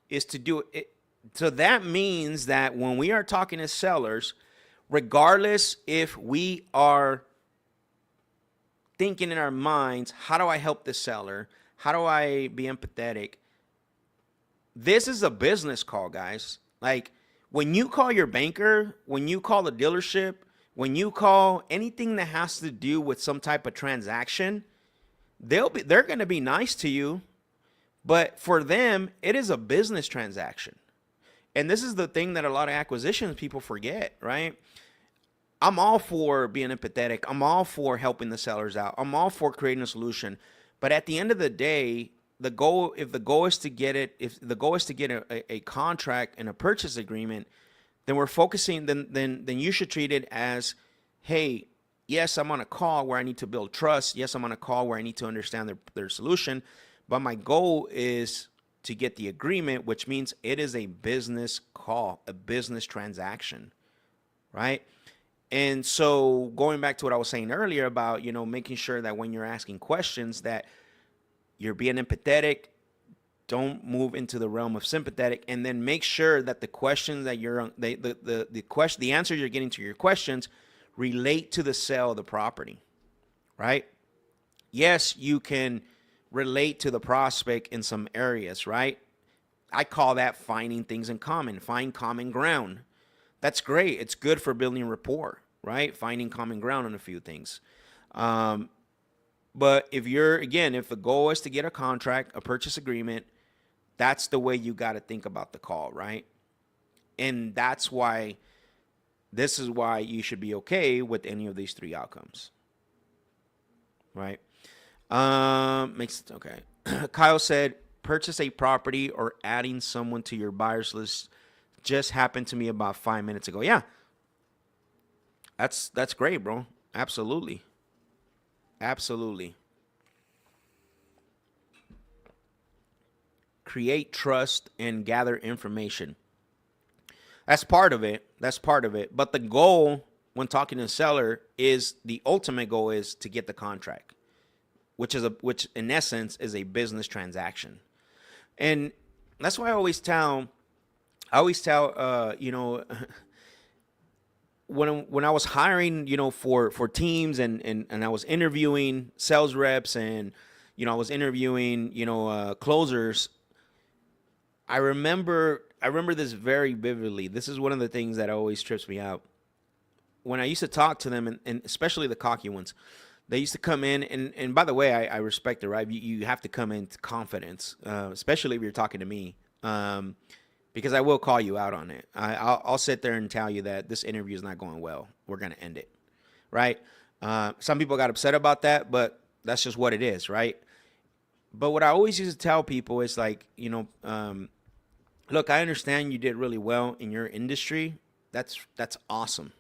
is to do it. So that means that when we are talking to sellers, regardless if we are thinking in our minds, how do I help the seller? How do I be empathetic? This is a business call, guys. Like when you call your banker, when you call the dealership, when you call anything that has to do with some type of transaction, they're going to be nice to you, but for them, it is a business transaction. And this is the thing that a lot of acquisitions people forget, right? I'm all for being empathetic. I'm all for helping the sellers out. I'm all for creating a solution. But at the end of the day, if the goal is to get a contract and a purchase agreement, then we're focusing, then you should treat it as, hey, Yes, I'm on a call where I need to build trust. Yes, I'm on a call where I need to understand their solution. But my goal is to get the agreement, which means it is a business call, a business transaction, right? And so going back to what I was saying earlier about, making sure that when you're asking questions that you're being empathetic, don't move into the realm of sympathetic, and then make sure that the questions that the answers you're getting to your questions relate to the sale of the property, right? Yes, you can relate to the prospect in some areas, right? I call that finding things in common, find common ground. That's great. It's good for building rapport, right? Finding common ground on a few things. But if the goal is to get a contract, a purchase agreement, that's the way you got to think about the call, right? And this is why you should be okay with any of these three outcomes, right? Okay. Kyle said, purchase a property or adding someone to your buyers list just happened to me about 5 minutes ago. Yeah. That's great, bro. Absolutely. Absolutely. Create trust and gather information. That's part of it. But the goal when talking to the seller is the ultimate goal is to get the contract, which in essence is a business transaction. And that's why I always tell, when I was hiring, for teams and I was interviewing sales reps and, I was interviewing, closers. I remember this very vividly. This is one of the things that always trips me out. When I used to talk to them, and especially the cocky ones, they used to come in, and by the way, I respect it, right? You have to come in confidence, especially if you're talking to me, because I will call you out on it. I'll sit there and tell you that this interview is not going well. We're going to end it, right? Some people got upset about that, but that's just what it is, right? But what I always used to tell people is like, look, I understand you did really well in your industry. That's awesome.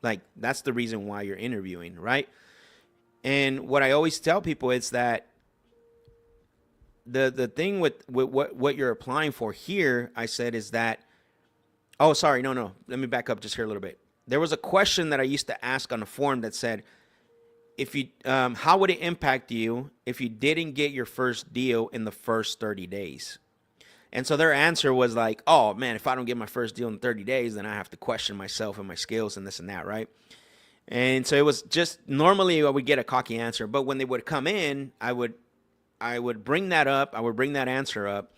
Like, that's the reason why you're interviewing, right? And what I always tell people is that the thing with what you're applying for here, I said, is that, oh, sorry, no. Let me back up just here a little bit. There was a question that I used to ask on the form that said, how would it impact you if you didn't get your first deal in the first 30 days? And so their answer was like, oh, man, if I don't get my first deal in 30 days, then I have to question myself and my skills and this and that, right? And so it was just normally I would get a cocky answer. But when they would come in, I would bring that up. I would bring that answer up,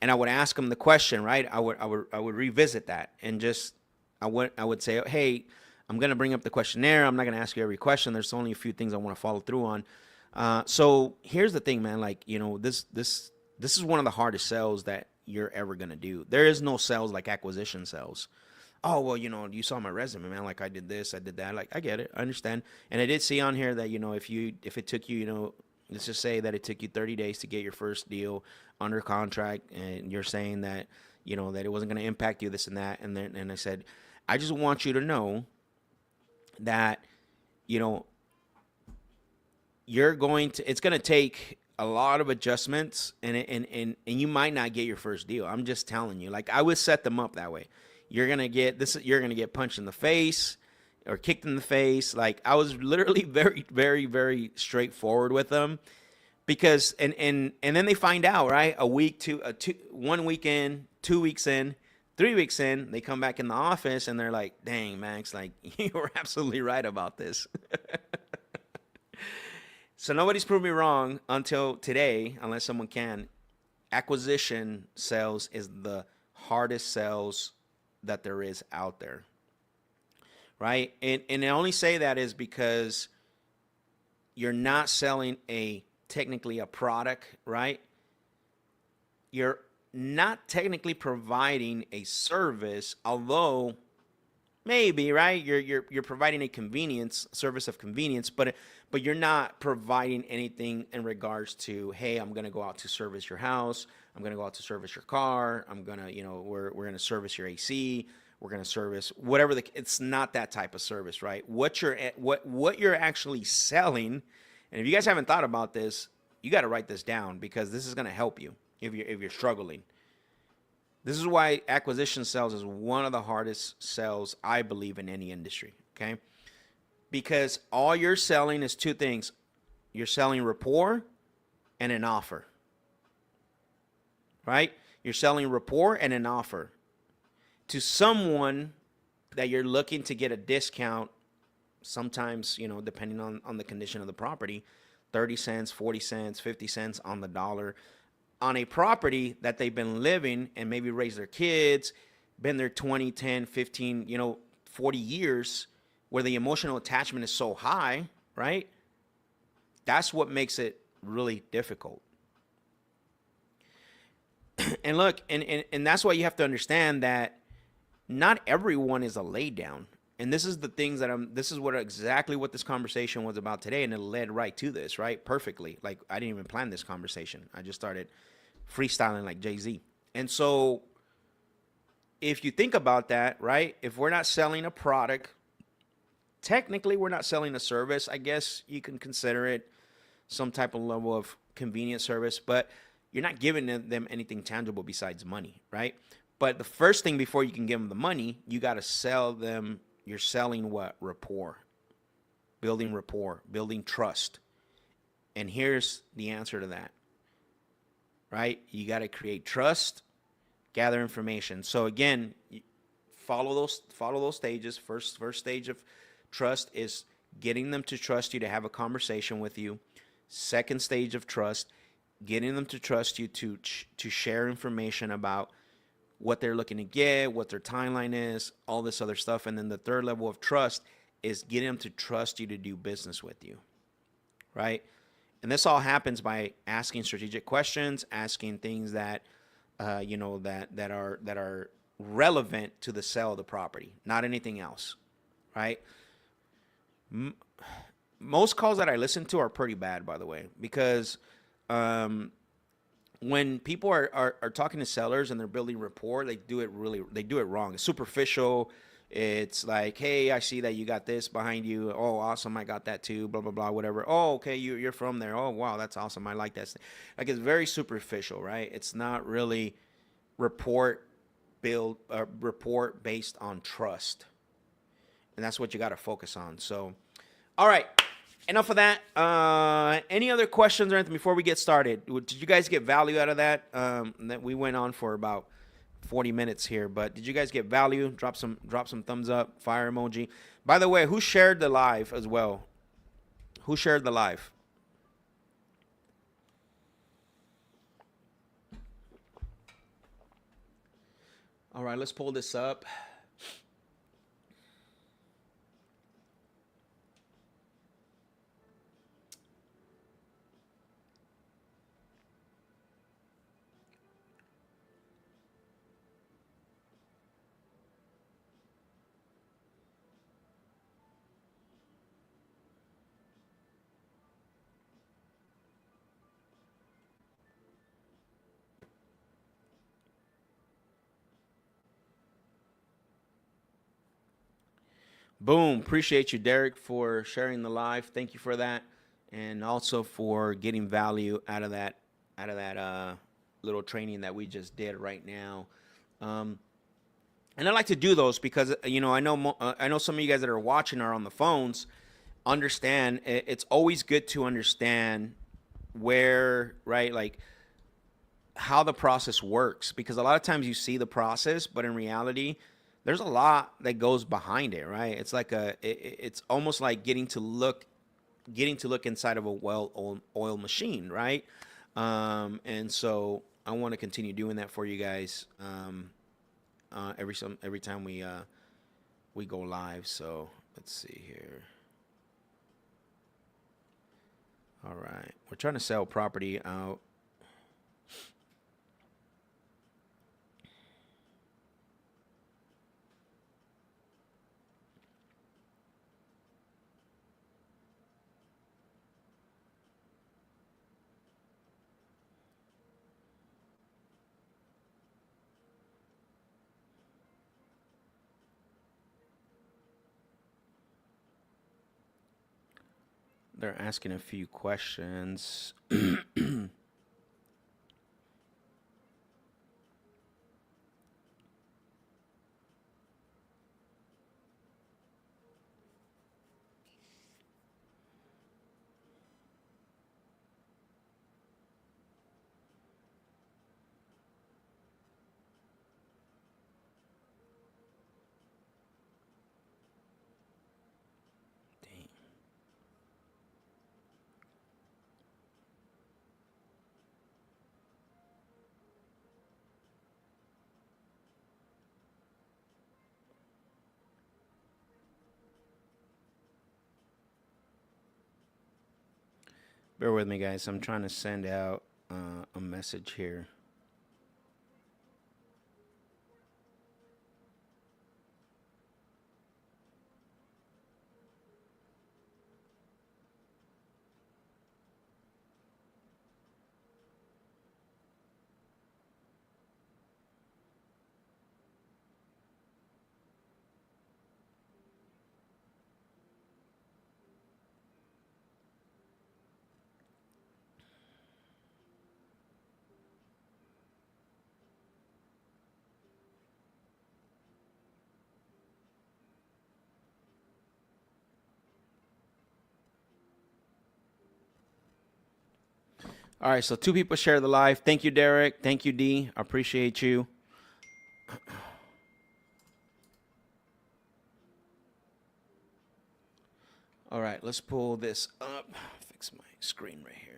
and I would ask them the question, right? I would revisit that and just I would say, hey, I'm going to bring up the questionnaire. I'm not going to ask you every question. There's only a few things I want to follow through on. So here's the thing, man. Like, this is one of the hardest sales that you're ever going to do. There is no sales like acquisition sales. Oh, well, you saw my resume, man. Like, I did this, I did that. Like, I get it. I understand. And I did see on here that, if it took you, let's just say that it took you 30 days to get your first deal under contract, and you're saying that, that it wasn't going to impact you, this and that. And I said, I just want you to know that, it's going to take a lot of adjustments, and you might not get your first deal. I'm just telling you. Like, I would set them up that way. You're going to get punched in the face or kicked in the face. Like, I was literally very, very, very straightforward with them, because and then they find out, right? 1 week in, 2 weeks in, 3 weeks in, they come back in the office and they're like, dang, Max, like, you were absolutely right about this. So nobody's proved me wrong until today, unless someone can. Acquisition sales is the hardest sales that there is out there, right? And I only say that is because you're not selling technically a product, right? You're not technically providing a service, although maybe, right? You're providing a service of convenience, but you're not providing anything in regards to, hey, I'm going to go out to service your house. I'm going to go out to service your car. I'm going to, we're going to service your AC. we're going to service whatever it's not that type of service, right? What you're actually selling, and if you guys haven't thought about this, you got to write this down because this is going to help you if you're struggling. This is why acquisition sales is one of the hardest sales, I believe, in any industry, okay? Because all you're selling is two things. You're selling rapport and an offer, right? You're selling rapport and an offer to someone that you're looking to get a discount, sometimes, depending on the condition of the property, 30 cents, 40 cents, 50 cents on the dollar, on a property that they've been living and maybe raised their kids, been there 20, 10, 15, 40 years, where the emotional attachment is so high, right? That's what makes it really difficult. And look, and that's why you have to understand that not everyone is a lay down. And this is the things this is exactly what this conversation was about today. And it led right to this, right? Perfectly. Like, I didn't even plan this conversation. I just started freestyling like Jay-Z. And so if you think about that, right? If we're not selling a product, technically we're not selling a service. I guess you can consider it some type of level of convenience service, but you're not giving them anything tangible besides money, right? But the first thing before you can give them the money, you got to sell them. You're selling what? Rapport. Building trust. And here's the answer to that, right? You got to create trust, gather information. So again, follow those stages. First stage of trust is getting them to trust you to have a conversation with you. Second stage of trust, getting them to trust you to share information about what they're looking to get, what their timeline is, all this other stuff. And then the third level of trust is getting them to trust you to do business with you, right? And this all happens by asking strategic questions, asking things that, that are relevant to the sale of the property, not anything else, right? Most calls that I listen to are pretty bad, by the way, because when people are talking to sellers and they're building rapport, they do it wrong. It's superficial. It's like, hey, I see that you got this behind you. Oh, awesome. I got that too. Blah, blah, blah, whatever. Oh, okay. You're from there. Oh, wow. That's awesome. I like that. Like, it's very superficial, right? It's not really rapport based on trust. And that's what you got to focus on. So, all right. Enough of that. Any other questions or anything before we get started? Did you guys get value out of that? That we went on for about 40 minutes here, but did you guys get value? Drop some thumbs up, fire emoji. By the way, who shared the live as well? Who shared the live? All right, let's pull this up. Boom. Appreciate you, Derek, for sharing the live. Thank you for that. And also for getting value out of that little training that we just did right now. And I like to do those because, I know some of you guys that are watching are on the phones. Understand, it's always good to understand where, right, like how the process works, because a lot of times you see the process, but in reality, there's a lot that goes behind it, right? It's like it's almost like getting to look inside of a well-oiled machine, right? And so I want to continue doing that for you guys every time we go live. So let's see here. All right, we're trying to sell property out. they're asking a few questions. Bear with me, guys. I'm trying to send out a message here. All right, so 2 people share the live. Thank you, Derek. Thank you, D. I appreciate you. All right, let's pull this up. Fix my screen right here.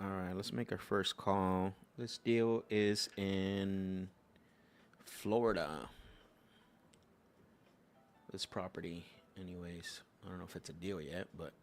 All right, let's make our first call. This deal is in Florida. This property, anyways. I don't know if it's a deal yet, but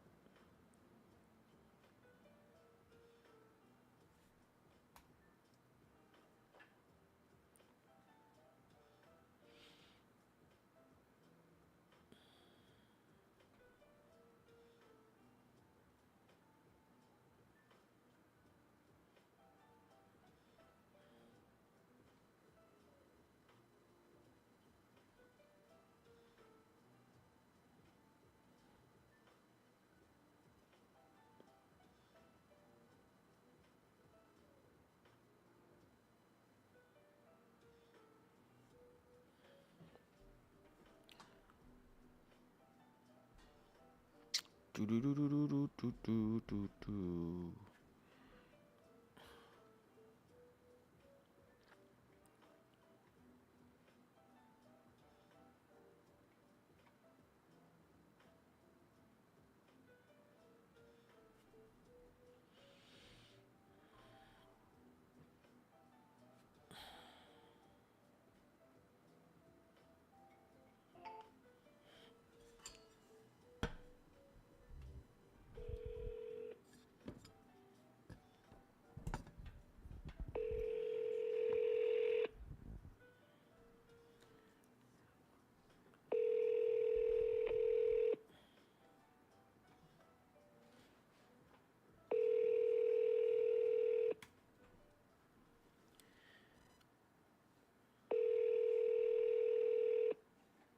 do do do do do do do do do.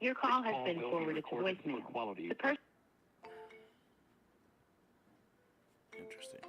Your call has been forwarded to voicemail. The person. Interesting.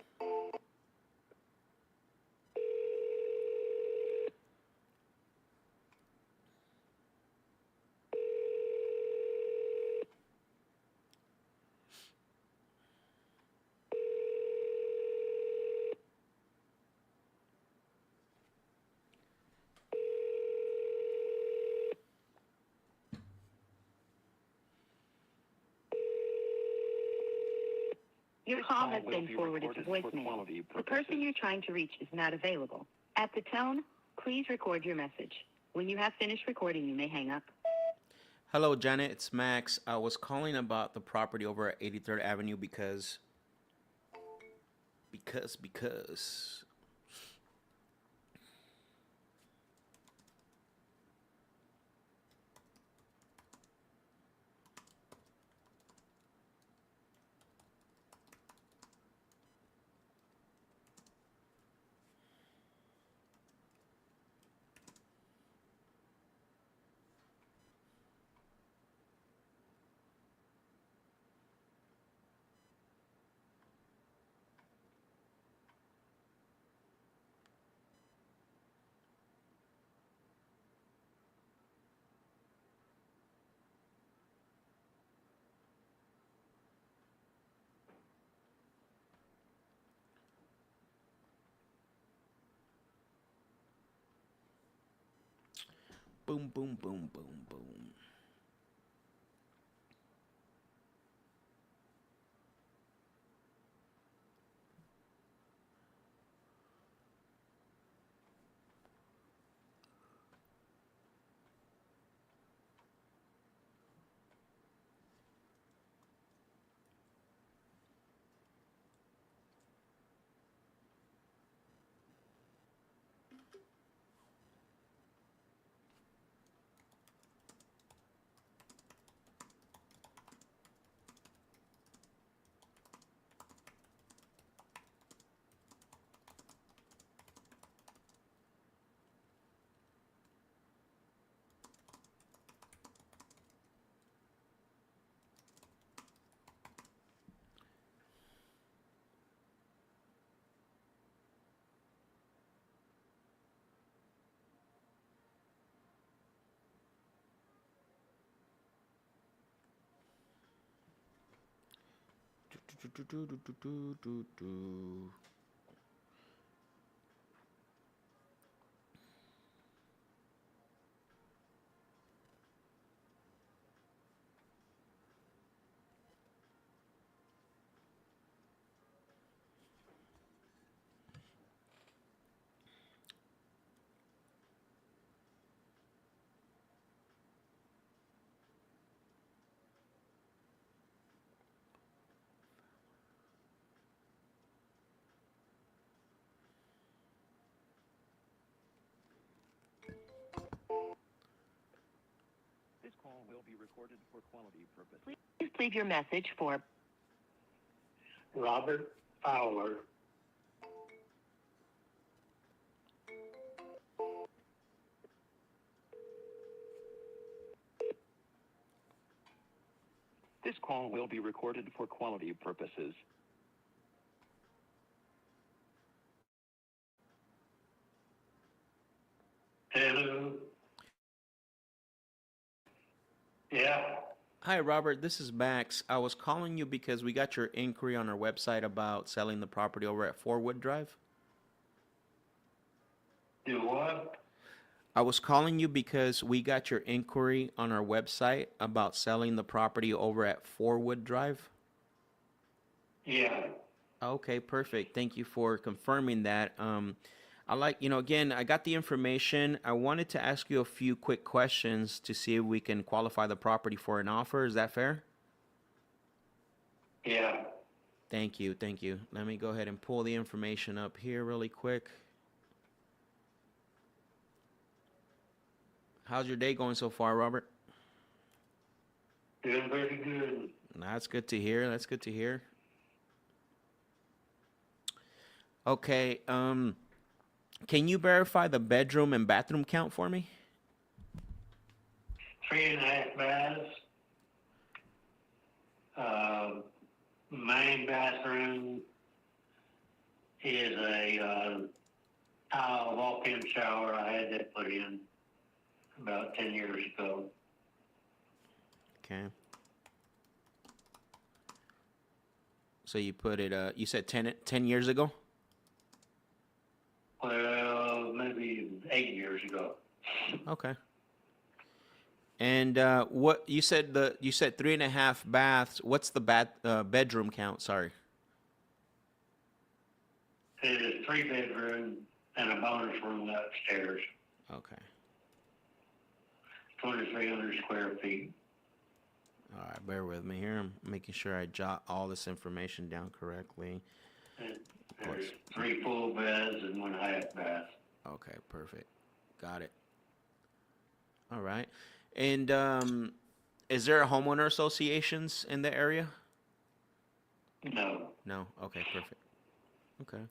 Your call has been forwarded to voicemail. The person you're trying to reach is not available. At the tone, please record your message. When you have finished recording, you may hang up. Hello, Janet. It's Max. I was calling about the property over at 83rd Avenue because. Boom, boom, boom, boom, boom. This call will be recorded for quality purposes. Please leave your message for Robert Fowler. This call will be recorded for quality purposes. Hello. Yeah. Hi, Robert. This is Max. I was calling you because we got your inquiry on our website about selling the property over at Forwood Drive. Do what? I was calling you because we got your inquiry on our website about selling the property over at Forwood Drive. Yeah. Okay, perfect. Thank you for confirming that. Again, I got the information. I wanted to ask you a few quick questions to see if we can qualify the property for an offer. Is that fair? Yeah. Thank you. Thank you. Let me go ahead and pull the information up here really quick. How's your day going so far, Robert? Doing very good. That's good to hear. That's good to hear. Okay, can you verify the bedroom and bathroom count for me? 3.5 baths. Main bathroom is a tile walk-in shower. I had that put in about 10 years ago. Okay. So you put it, you said 10 years ago? Well, maybe 8 years ago. Okay. And what you said 3.5 baths. What's the bedroom count? Sorry. It is 3 bedroom and a bonus room upstairs. Okay. 2,300 square feet. All right, bear with me here. I'm making sure I jot all this information down correctly. And there's 3 full beds and 1 half bath. Okay, perfect. Got it. All right. And is there homeowner associations in the area? No. No. Okay, perfect. Okay.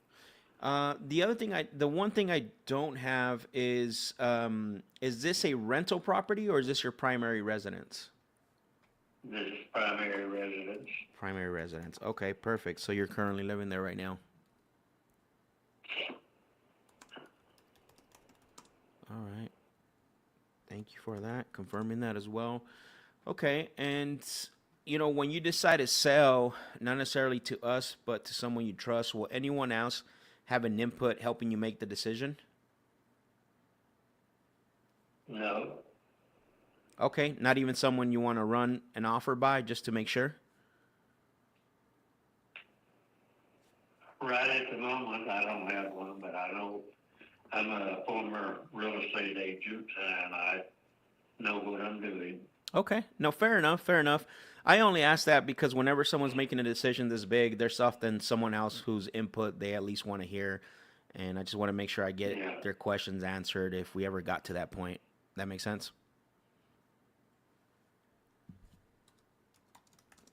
The one thing I don't have is this a rental property or is this your primary residence? This is primary residence. Primary residence. Okay, perfect. So you're currently living there right now. All right. Thank you for that, confirming that as well. Okay, and when you decide to sell, not necessarily to us, but to someone you trust, will anyone else have an input helping you make the decision? No. Okay, not even someone you want to run an offer by just to make sure? Right at the moment, I don't have one, but I know I'm a former real estate agent, and I know what I'm doing. Okay, no, fair enough, fair enough. I only ask that because whenever someone's making a decision this big, there's often someone else whose input they at least want to hear, and I just want to make sure I get their questions answered if we ever got to that point. That makes sense?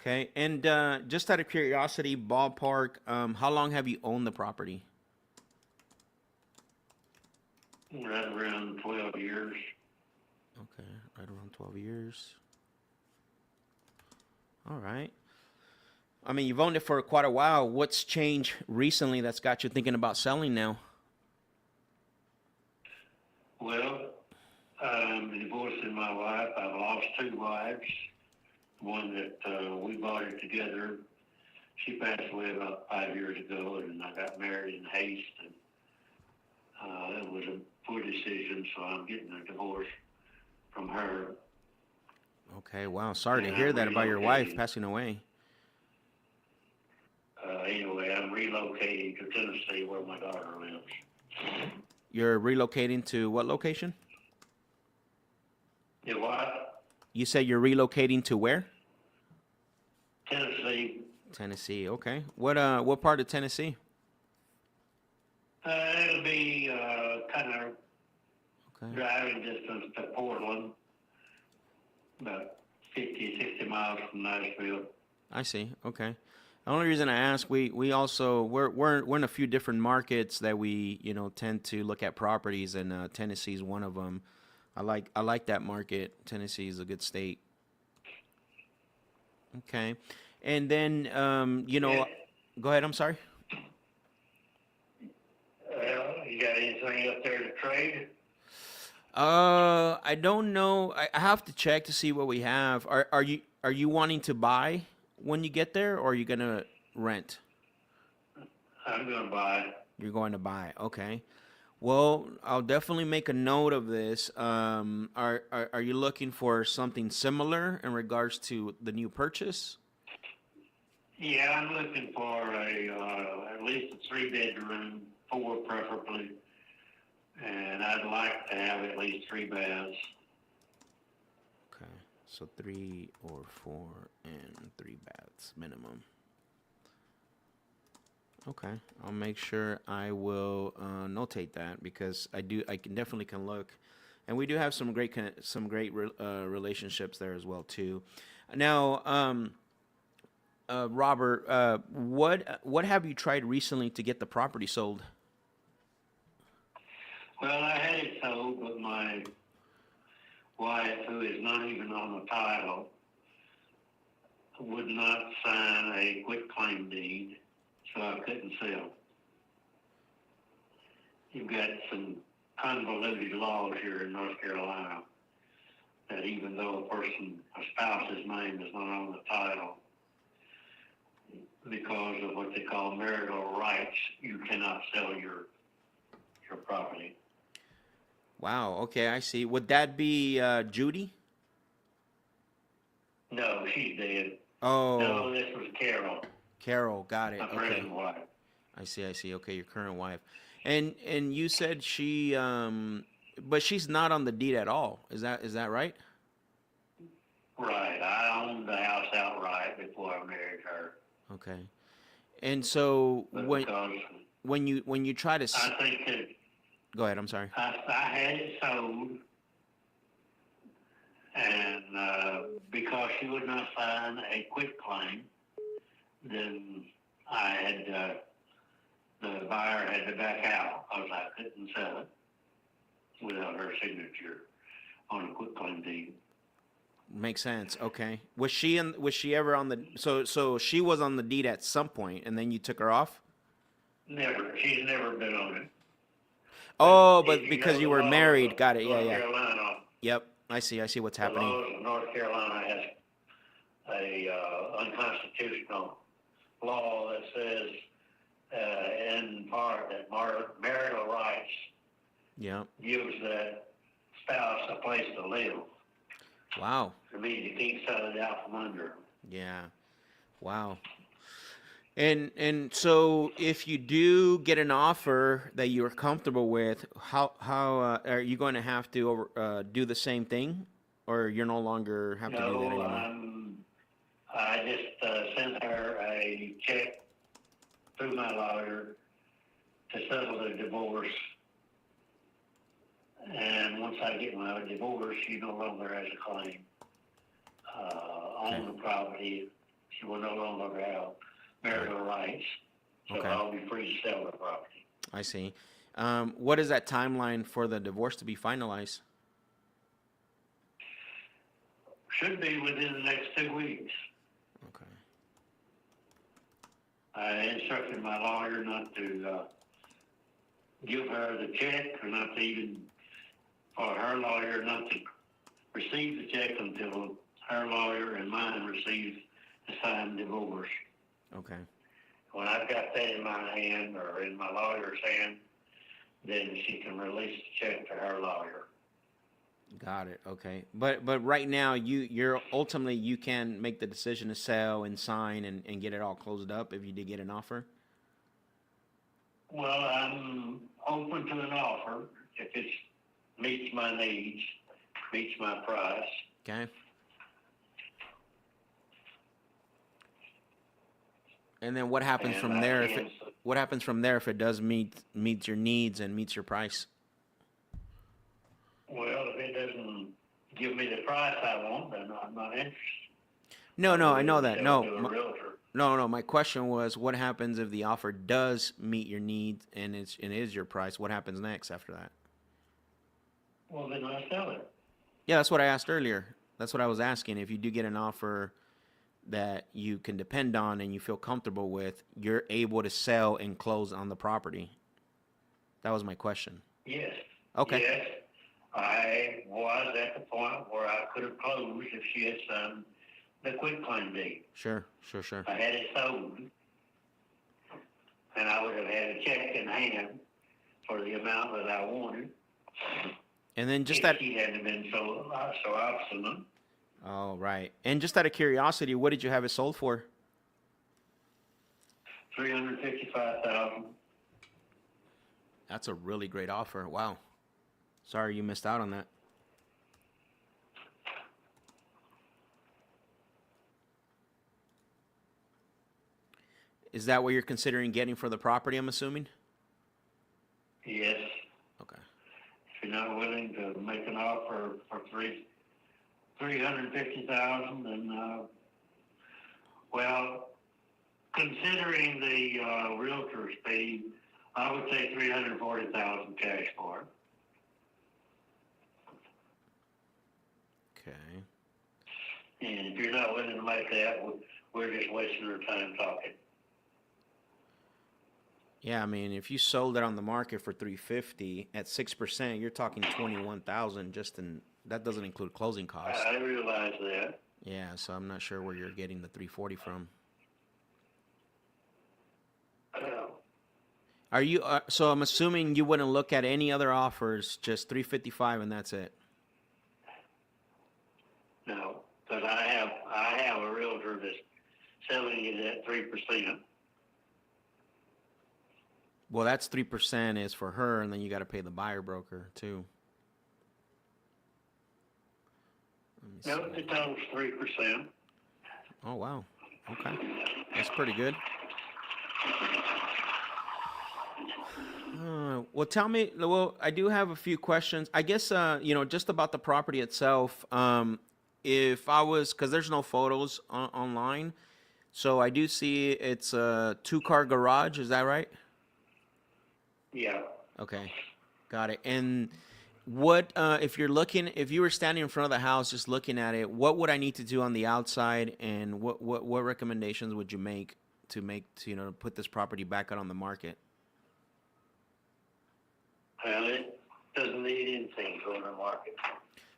Okay, and just out of curiosity, ballpark, how long have you owned the property? Right around 12 years. Okay, right around 12 years. All right. I mean, you've owned it for quite a while. What's changed recently that's got you thinking about selling now? Well, I'm divorcing my wife. I've lost 2 wives. One that we bought it together. She passed away about 5 years ago, and I got married in haste. And it was a poor decision, so I'm getting a divorce from her. Okay, wow. Sorry to hear that about your wife passing away. Anyway, I'm relocating to Tennessee where my daughter lives. You're relocating to what location? You what? You said you're relocating to where? Tennessee. Tennessee, okay. What part of Tennessee? It'll be kind of driving distance to Portland, about 50, 60 miles from Nashville. I see. Okay. The only reason I ask, we also we're in a few different markets that we tend to look at properties, and Tennessee is one of them. I like that market. Tennessee is a good state. Okay, and then go ahead. I'm sorry. Well, you got anything up there to trade? I don't know. I have to check to see what we have. Are you wanting to buy when you get there, or are you gonna rent? I'm going to buy. You're going to buy. Okay. Well, I'll definitely make a note of this. Are you looking for something similar in regards to the new purchase? Yeah, I'm looking for at least a 3-bedroom, 4 preferably, and I'd like to have at least 3 baths. Okay, so 3 or 4 and 3 baths minimum. Okay, I'll make sure I will notate that because I can definitely look, and we do have some great relationships there as well too. Now, Robert, what have you tried recently to get the property sold? Well, I had it sold, but my wife, who is not even person on the title would not sign a quitclaim deed, so I couldn't sell. You've got some convoluted laws here in North Carolina that even though a spouse's name is not on the title, because of what they call marital rights, you cannot sell your property. Wow. Okay, I see. Would that be Judy? No, she's dead. Oh, No, this was Carol, Carol. Got it. my Okay. present wife. I see. I see. Okay, your current wife. And you said she but she's not on the deed at all. Is that right? Right. I owned the house outright before I married her. Okay. And so But because when you try to I think that go ahead, I'm sorry. I had it sold, and because she would not sign a quitclaim, then I had the buyer had to back out because I couldn't sell it without her signature on a quitclaim deed. Makes sense. Okay. Was she ever on the so she was on the deed at some point and then you took her off? Never. She's never been on it. Oh, but If you because know you the were laws married. of Got it. Yeah, North yeah. Carolina, Yep. I see what's the happening. laws of North Carolina has a unconstitutional law that says in part that marital rights Yeah. gives that spouse a place to live. Wow. It means you can't sell it out from under them. Yeah. Wow. And so if you do get an offer that you're comfortable with, how are you going to have to do the same thing, or you're no longer have to do that No, anymore? I just sent her a check through my lawyer to settle the divorce. And once I get my divorce, she no longer has a claim on the property. She will no longer have marital rights. So Okay. I'll be free to sell the property. I see. What is that timeline for the divorce to be finalized? Should be within the next 2 weeks. Okay. I instructed my lawyer not to give her the check, or not to even, for her lawyer not to receive the check until her lawyer and mine receive the signed divorce. Okay. When I've got that in my hand or in my lawyer's hand, then she can release the check to her lawyer. Got it. Okay. But right now you're ultimately you can make the decision to sell and sign and get it all closed up if you did get an offer. Well, I'm open to an offer if it meets my needs, meets my price. Okay. And then what happens And from I there can- what happens from there if it does meet your needs and meets your price? Well, if it doesn't give me the price I want, then I'm not interested. No, I know that. Sell No. to a realtor. No. My question was, what happens if the offer does meet your needs and it is your price? What happens next after that? Well, then I sell it. Yeah, that's what I asked earlier. That's what I was asking. If you do get an offer that you can depend on and you feel comfortable with, you're able to sell and close on the property. That was my question. Yes. Okay. Yes, I was at the point where I could have closed if she had signed the quitclaim deed. Sure. I had it sold, and I would have had a check in hand for the amount that I wanted. And then just if that. she hadn't been so obstinate. Oh, right. And just out of curiosity, what did you have it sold for? $355,000. That's a really great offer. Wow. Sorry you missed out on that. Is that what you're considering getting for the property, I'm assuming? Yes. Okay. If you're not willing to make an offer for $350,000, then well, considering the realtor's fee, I would say $340,000 cash for it. Okay. And if you're not willing to make that, we're just wasting our time talking. Yeah, I mean, if you sold it on the market for 350 at 6%, you're talking 21,000 just in that doesn't include closing costs. I realize that. Yeah, so I'm not sure where you're getting the 340 from. Are you so I'm assuming you wouldn't look at any other offers, just 355 and that's it. No, because I have a realtor that's selling it at 3%. Well, that's 3% is for her, and then you got to pay the buyer broker too. Nope, the total's 3%. Oh wow, okay, that's pretty good. Well, tell me. Well, I do have a few questions. I guess just about the property itself. If I was, because there's no photos online, so I do see it's a 2-car garage. Is that right? Yeah. Okay, got it. And what if you were standing in front of the house just looking at it, what would I need to do on the outside, and what recommendations would you make to put this property back out on the market? Well, it doesn't need anything going on the market.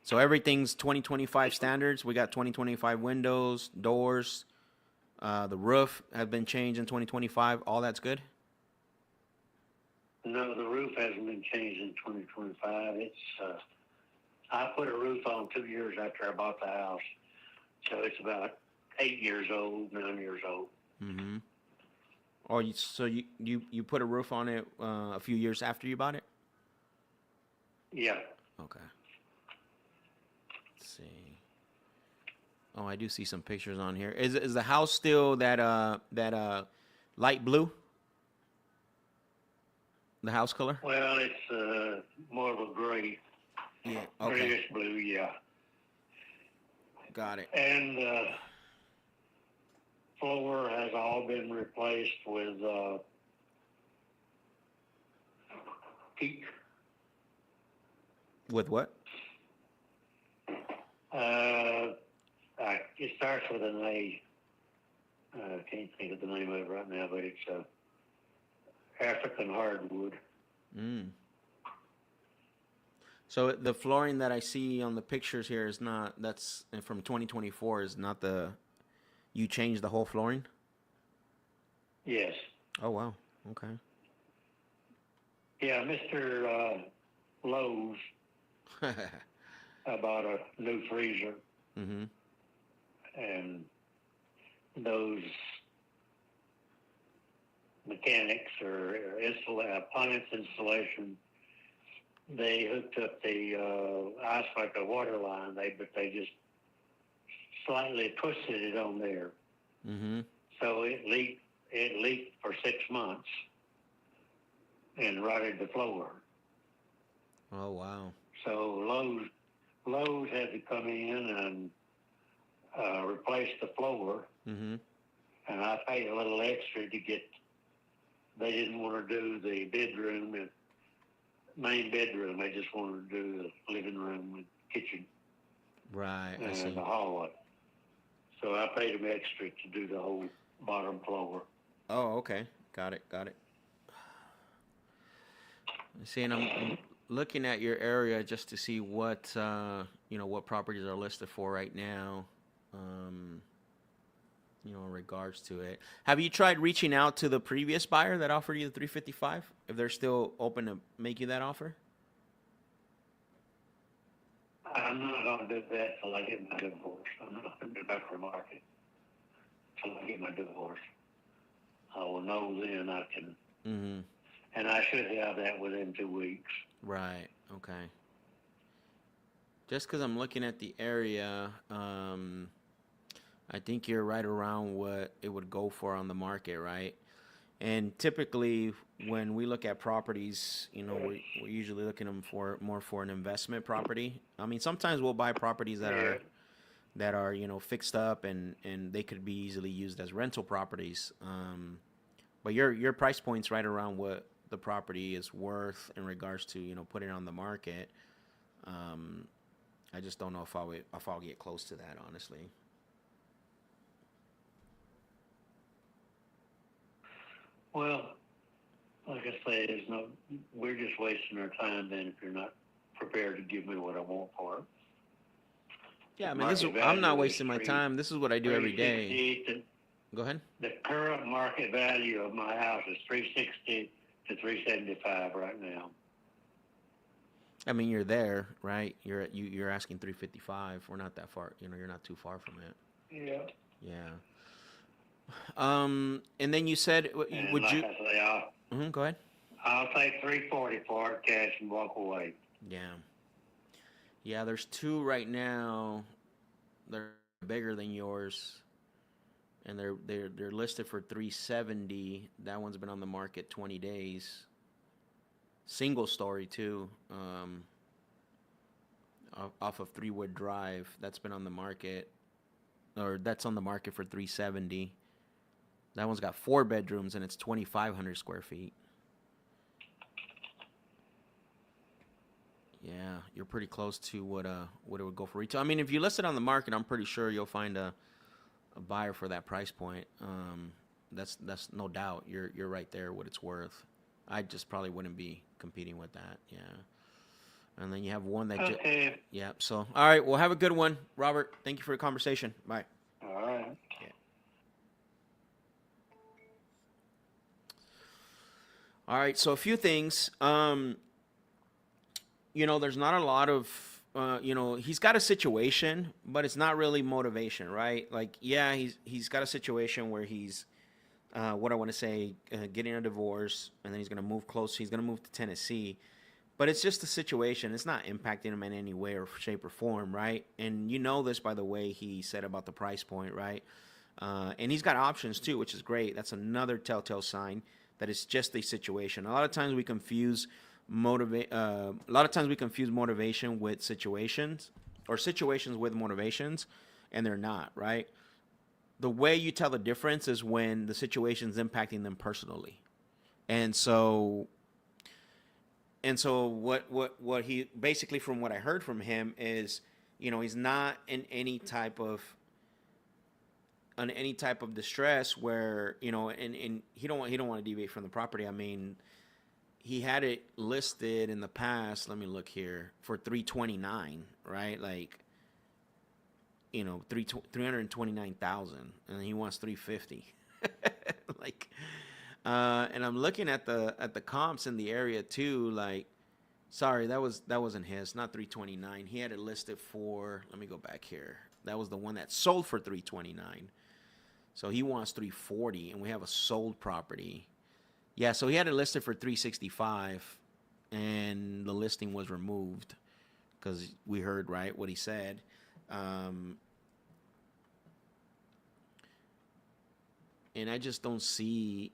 So everything's 2025 standards. We got 2025 windows, doors, the roof have been changed in 2025. All that's good? No, the roof hasn't been changed in 2025. I put a roof on 2 years after I bought the house. So it's about 8 years old, 9 years old. Mm-hmm. Oh, so you put a roof on it a few years after you bought it? Yeah. Okay. Let's see. Oh, I do see some pictures on here. Is the house still that light blue? The house color? Well, it's more of a gray. Yeah. Okay. Grayish blue, yeah. Got it. And floor has all been replaced with teak. With what? It starts with an A. I can't think of the name of it right now, but it's African hardwood. Mm. So the flooring that I see on the pictures here is not, that's from 2024, is not you changed the whole flooring? Yes. Oh, wow. Okay. Yeah, Mr. Lowe's bought a new freezer. Mm-hmm. And those mechanics or appliance installation, they hooked up the ice like a water line, but they just slightly twisted it on there. Mm-hmm. So it leaked for 6 months and rotted the floor. Oh, wow. So Lowe's had to come in and replace the floor. Mm-hmm. And I paid a little extra to get. They didn't want to do the bedroom and main bedroom. They just wanted to do the living room and kitchen. Right. I see. And the hallway. So I paid them extra to do the whole bottom floor. Oh, okay. Got it. See, and I'm looking at your area just to see what what properties are listed for right now. In regards to it. Have you tried reaching out to the previous buyer that offered you the 355? If they're still open to make you that offer? I'm not going to do that till I get my divorce. I'm not going to go back to the market till I get my divorce. I will know then I can. Mm-hmm. And I should have that within 2 weeks. Right. Okay. Just because I'm looking at the area, I think you're right around what it would go for on the market, right? And typically, when we look at properties, we're usually looking them for an investment property. I mean, sometimes we'll buy properties that are fixed up and they could be easily used as rental properties. But your price point's right around what the property is worth in regards to putting it on the market. I just don't know if I'll get close to that, honestly. Well, like I say, we're just wasting our time then if you're not prepared to give me what I want for it. Yeah, I mean, Market I'm not value is wasting my time. This is what I do every day. 360. Go ahead. The current market value of my house is 360 to 375 right now. I mean, you're there, right? You're asking 355. We're not that far. You're not too far from it. Yeah. Yeah. And then you said, And would like you? I say, Go ahead. I'll take 340 for it, cash, and walk away. Yeah. Yeah. There's two right now. They're bigger than yours, and they're listed for 370. That one's been on the market 20 days. Single story too. Off of Three Wood Drive. That's been on the market, or that's on the market for 370. That one's got 4 bedrooms and it's 2,500 square feet. Yeah, you're pretty close to what it would go for retail. I mean, if you list it on the market, I'm pretty sure you'll find a buyer for that price point. That's no doubt. You're right there what it's worth. I just probably wouldn't be competing with that. Yeah. And then you have one that Okay. yeah. So, all right, well, have a good one, Robert. Thank you for the conversation. Bye. All right. Yeah. All right, so a few things. There's not a lot of, he's got a situation, but it's not really motivation, right? Like, yeah, he's got a situation where he's, what I want to say, getting a divorce, and then he's going to move close. He's going to move to Tennessee. But it's just a situation. It's not impacting him in any way or shape or form, right? And you know this by the way he said about the price point, right? And he's got options too, which is great. That's another telltale sign that it's just a situation. A lot of times we confuse motivation with situations, or situations with motivations, and they're not, right? The way you tell the difference is when the situation's impacting them personally. And so what he basically, from what I heard from him, is, he's not in any type of distress where, and he don't want to deviate from the property. I mean, he had it listed in the past, let me look here, for 329, right? Like, 329,000, and he wants 350. Like, and I'm looking at the comps in the area too. Like, sorry, that wasn't his, not 329. He had it listed for, let me go back here. That was the one that sold for 329. So he wants 340, and we have a sold property. Yeah, so he had it listed for 365, and the listing was removed because we heard, right, what he said. And I just don't see,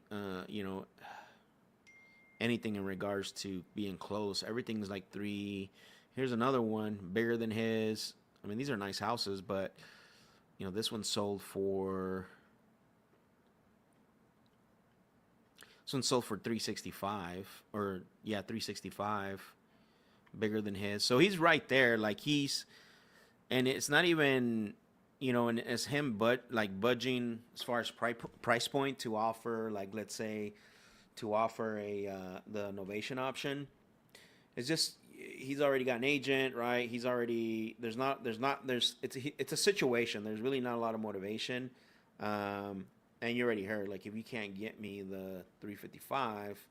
anything in regards to being close. Everything's like 3. Here's another one bigger than his. I mean, these are nice houses, but this one sold for 365, or 365, bigger than his. So he's right there. Like, and it's not even, and it's him, but like budging as far as price point to offer, like, let's say, to offer the novation option. It's just, he's already got an agent, right? He's already, it's a situation. There's really not a lot of motivation. And you already heard, like, if you can't get me the 355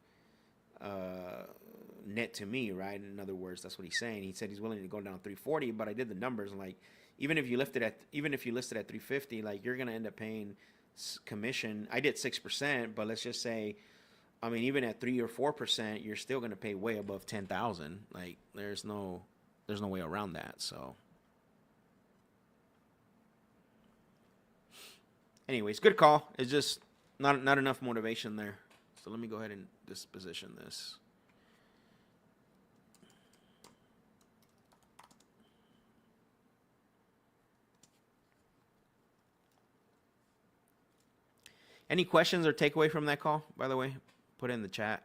net to me, right? In other words, that's what he's saying. He said he's willing to go down 340, but I did the numbers, and like, even if you listed at 350, like, you're gonna end up paying commission. I did 6%, but let's just say, I mean, even at 3 or 4%, you're still gonna pay way above 10,000. Like, there's no way around that. So, anyways, good call. It's just not enough motivation there. So let me go ahead and disposition this. Any questions or takeaway from that call, by the way? Put it in the chat.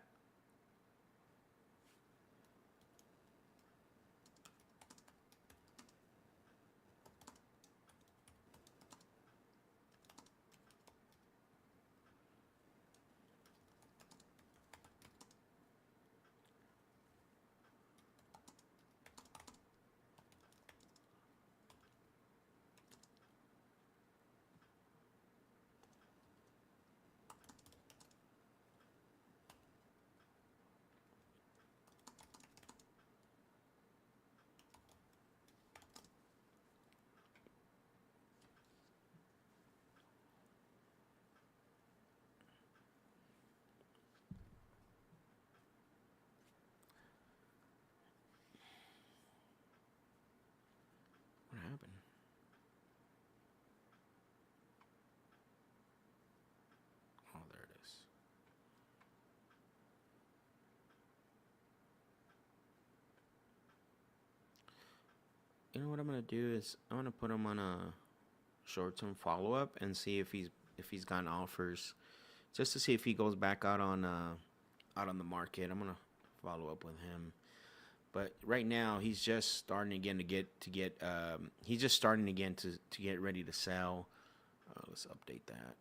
You know what I'm gonna do is I'm gonna put him on a short-term follow-up and see if he's gotten offers, just to see if he goes back out on the market. I'm gonna follow up with him. But right now he's just starting again he's just starting again to get ready to sell. Let's update that.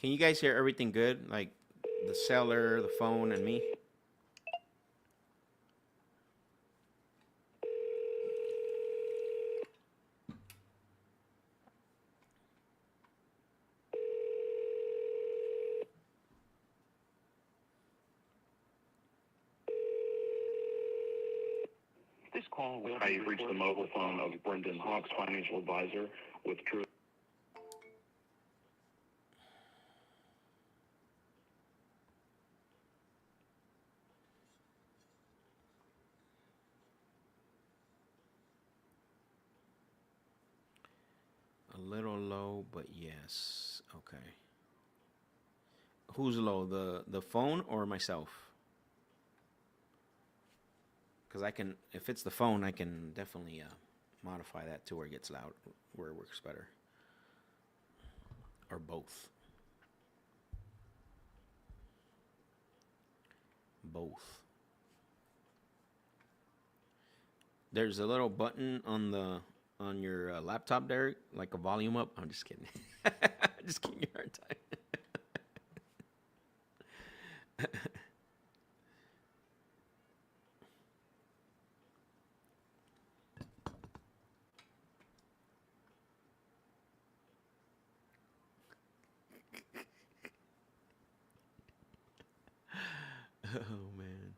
Can you guys hear everything good? Like the seller, the phone, and me? This call will be reached the mobile phone of Brendan Hawks, financial advisor with True. A little low, but yes. Okay. Who's low? The phone or myself? Because I can, if it's the phone, I can definitely modify that to where it gets loud, where it works better, or both. Both. There's a little button on your laptop there, like a volume up. I'm just kidding. Just giving you a hard time. Oh man.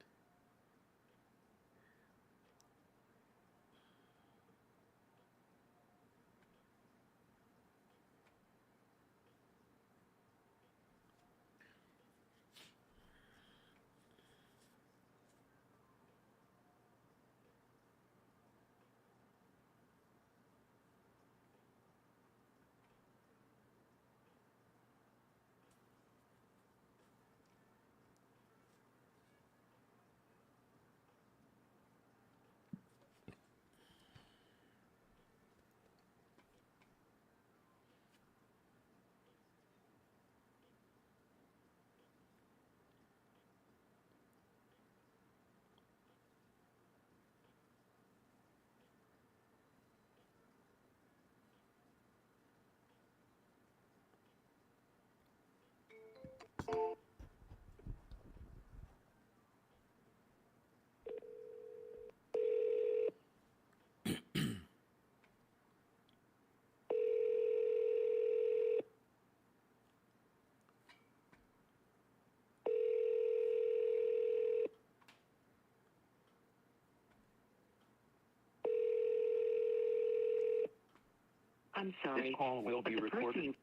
I'm sorry. This call will but be the person recorded. you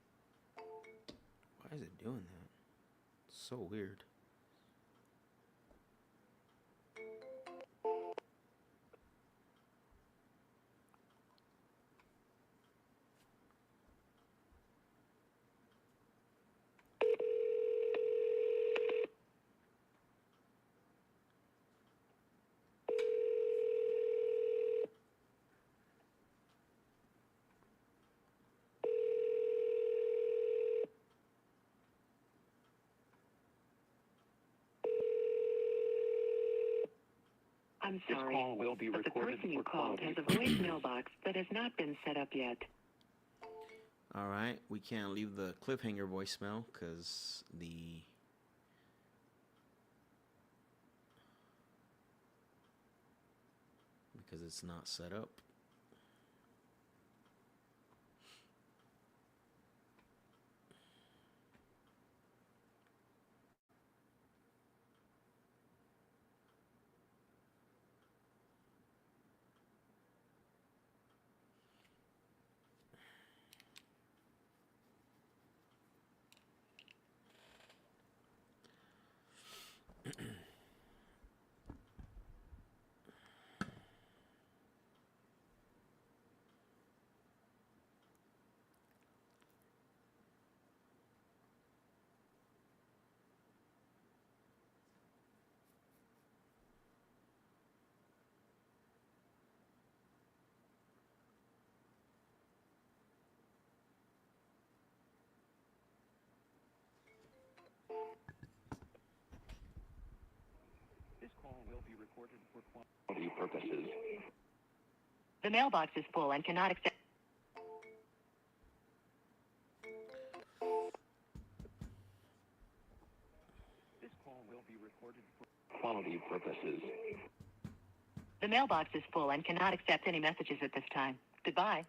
Why is it doing that? It's so weird. I'm This sorry, call will be but the recorded person you for called quality has a voicemail box that has not been set up yet. All right, we can't leave the cliffhanger voicemail because it's not set up. This call will be recorded for quality purposes. The mailbox is full and cannot accept. This call will be recorded for quality purposes. The mailbox is full and cannot accept any messages at this time. Goodbye.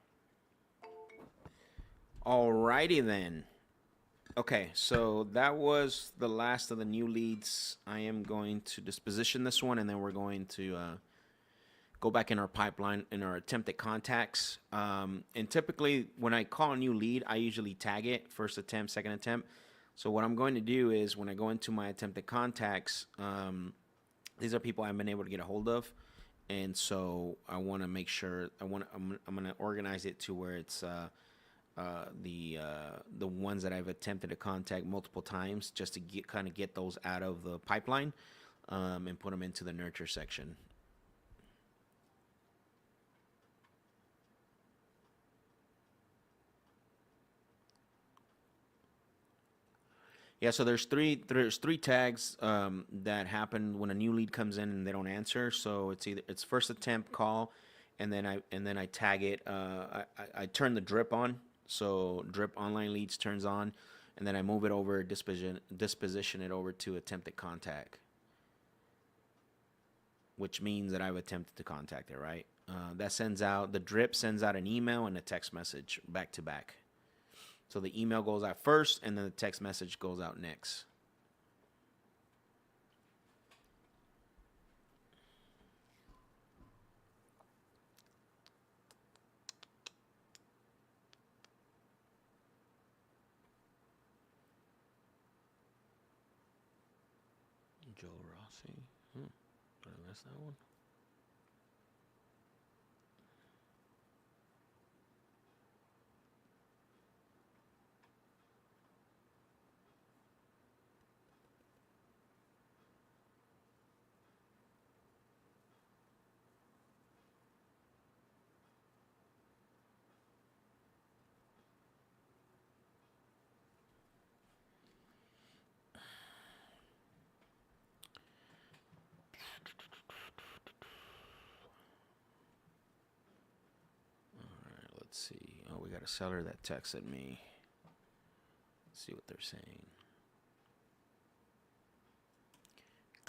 Alrighty then. Okay, so that was the last of the new leads. I am going to disposition this one, and then we're going to go back in our pipeline in our attempted contacts. And typically, when I call a new lead, I usually tag it first attempt, second attempt. So what I'm going to do is when I go into my attempted contacts, these are people I've been able to get a hold of, and so I want to make sure I'm going to organize it to where it's the ones that I've attempted to contact multiple times, just to get those out of the pipeline, and put them into the nurture section. Yeah, so there's three tags that happen when a new lead comes in and they don't answer. So it's first attempt call, and then I tag it. I turn the drip on, so drip online leads turns on, and then I move it over, disposition it over to attempted contact, which means that I've attempted to contact it. Right. The drip sends out an email and a text message back to back. So the email goes out first, and then the text message goes out next. Joe Rossi. Did I miss that one? Let's see. Oh, we got a seller that texted me. Let's see what they're saying.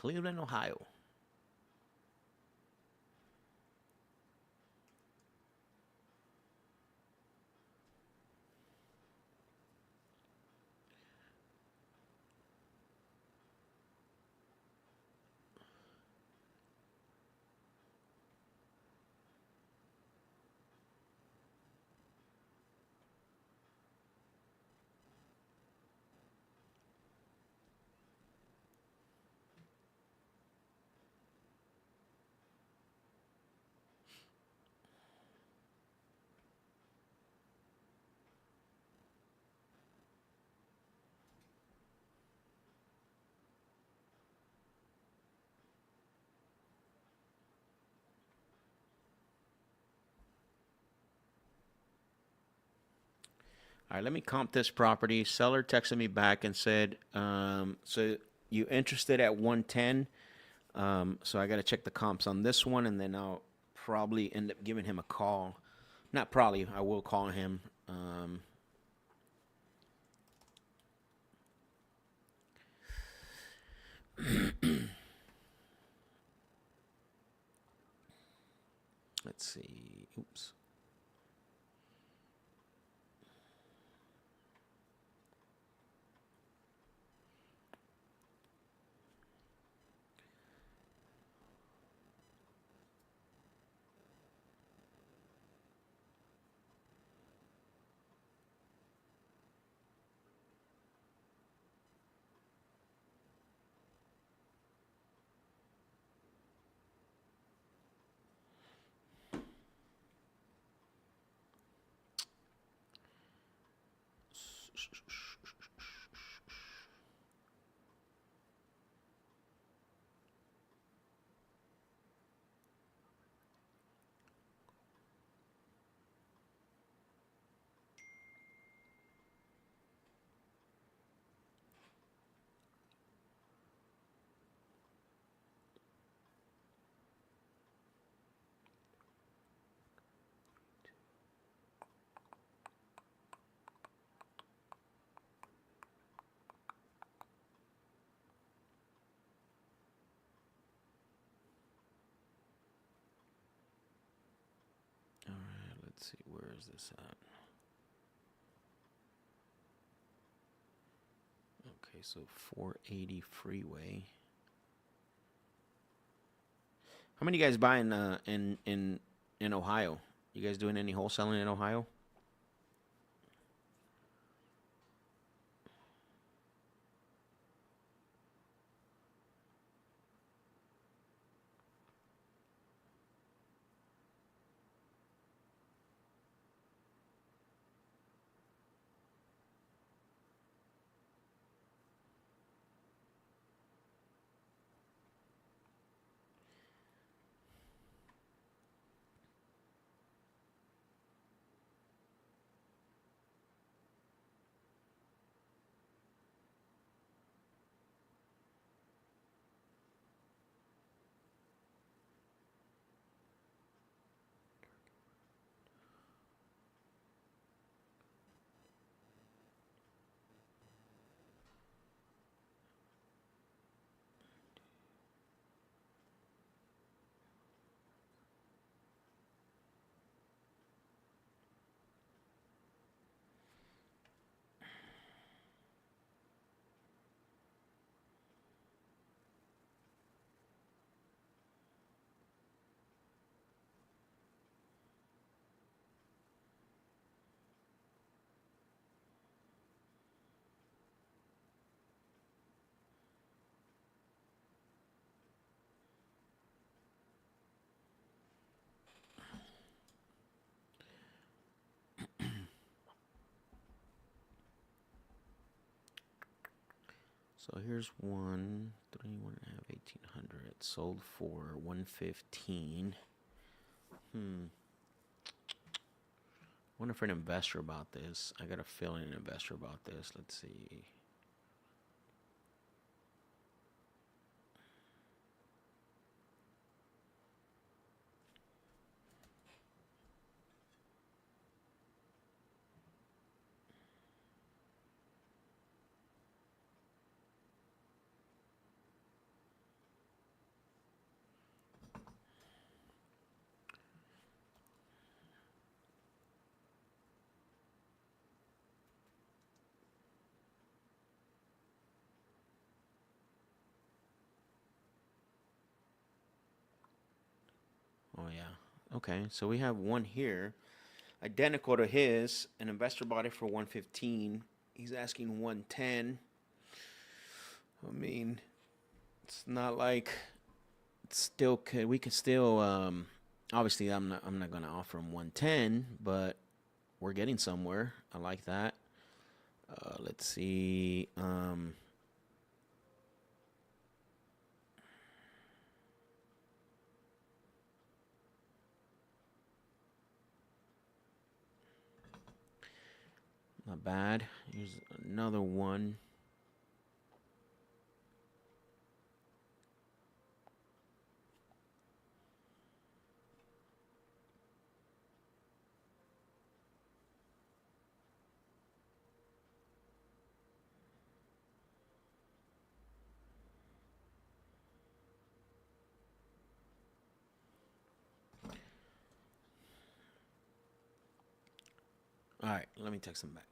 Cleveland, Ohio. All right, let me comp this property. Seller texted me back and said, so you interested at 110? So I got to check the comps on this one, and then I'll probably end up giving him a call. Not probably, I will call him. Let's see. Oops. All right, let's see. Where is this at? Okay, so 480 freeway. How many you guys buying in Ohio? You guys doing any wholesaling in Ohio? So here's 1.5, 1,800. Sold for 115. Wonder for an investor about this. I got a feeling an investor about this. Let's see. Okay, so we have one here, identical to his. An investor bought it for 115. He's asking 110. I mean, it's not like it's still could we could still obviously I'm not gonna offer him 110, but we're getting somewhere. I like that. Let's see. Not bad. Here's another one. All right, let me text him back.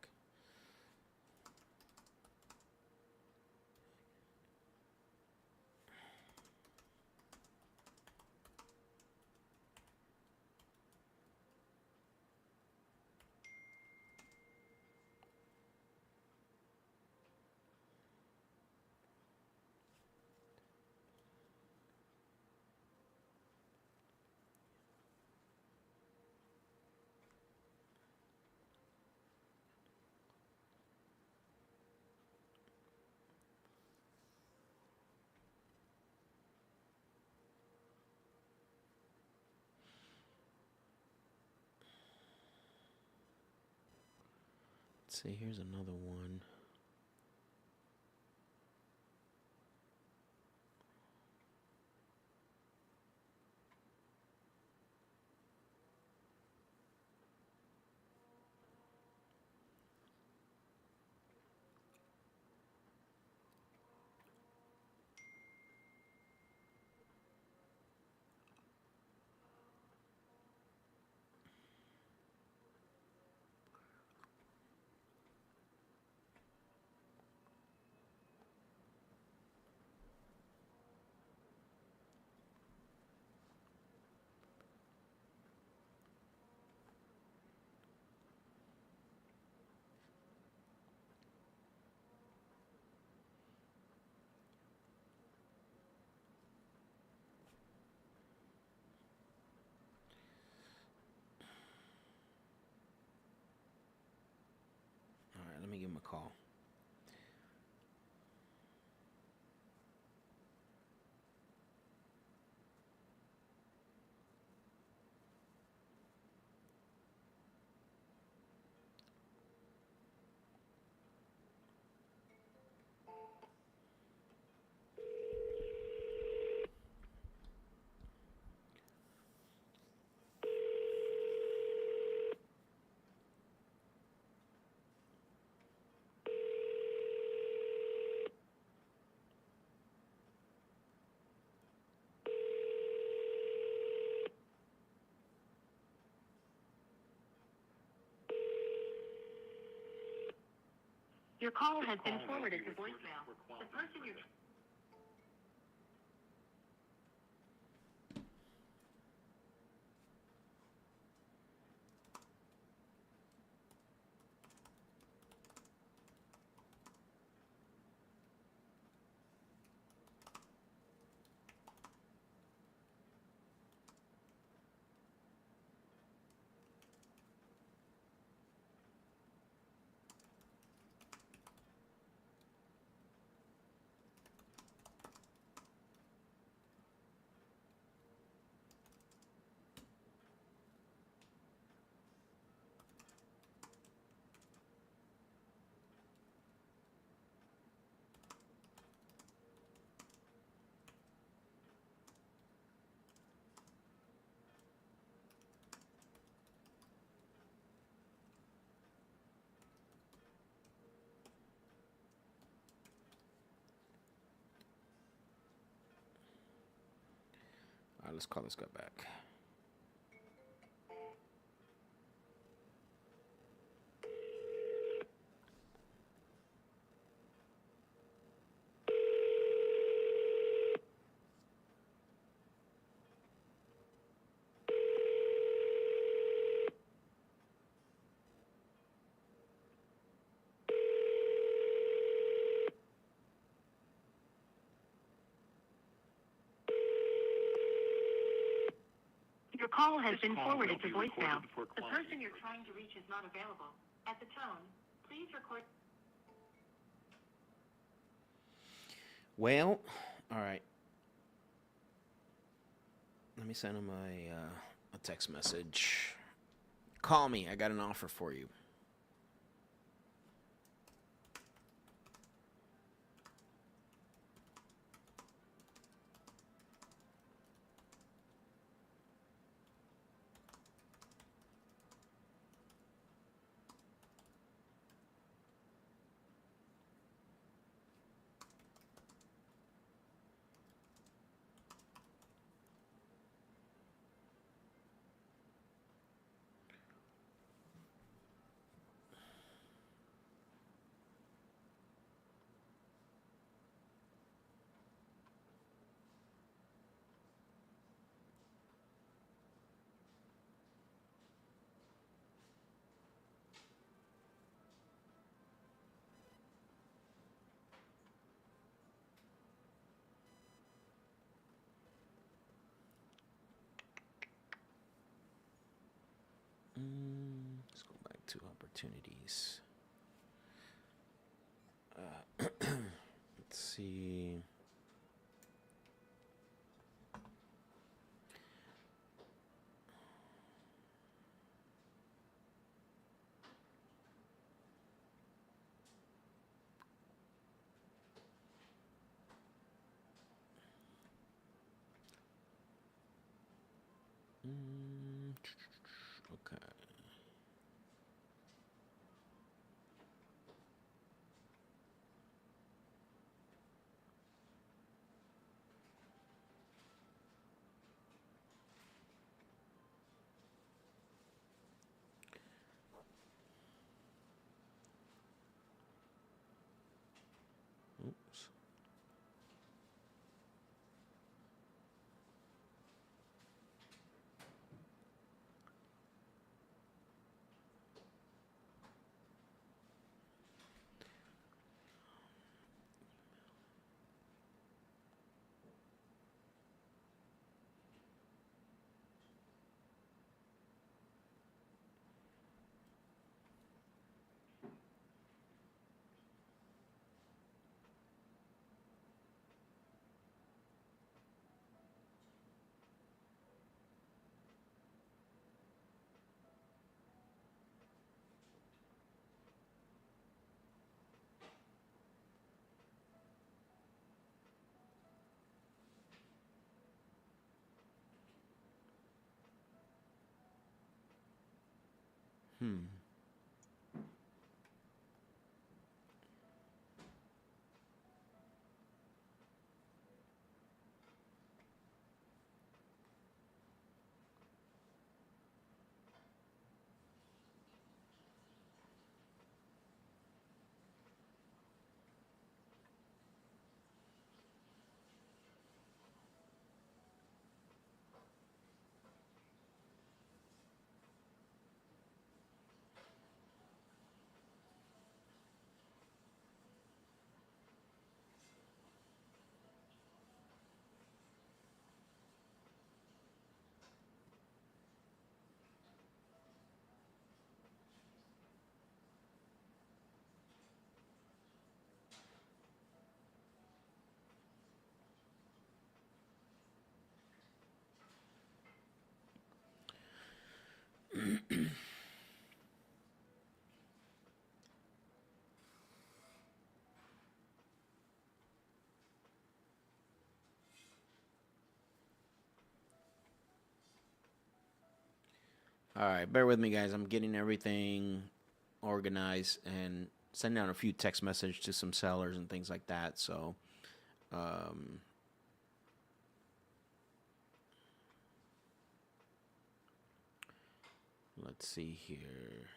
Let's see, here's another one. All right, let me give him a call. Your call has been forwarded to voicemail. The person you're All right, let's call this guy back. call has been forwarded to voicemail. The person you're trying to reach is not available. At the tone, please record. Well, all right. Let me send him a text message. Call me. I got an offer for you. Let's go back to opportunities. Let's see. Okay. Oops. All right, bear with me, guys. I'm getting everything organized and sending out a few text messages to some sellers and things like that. So, let's see here.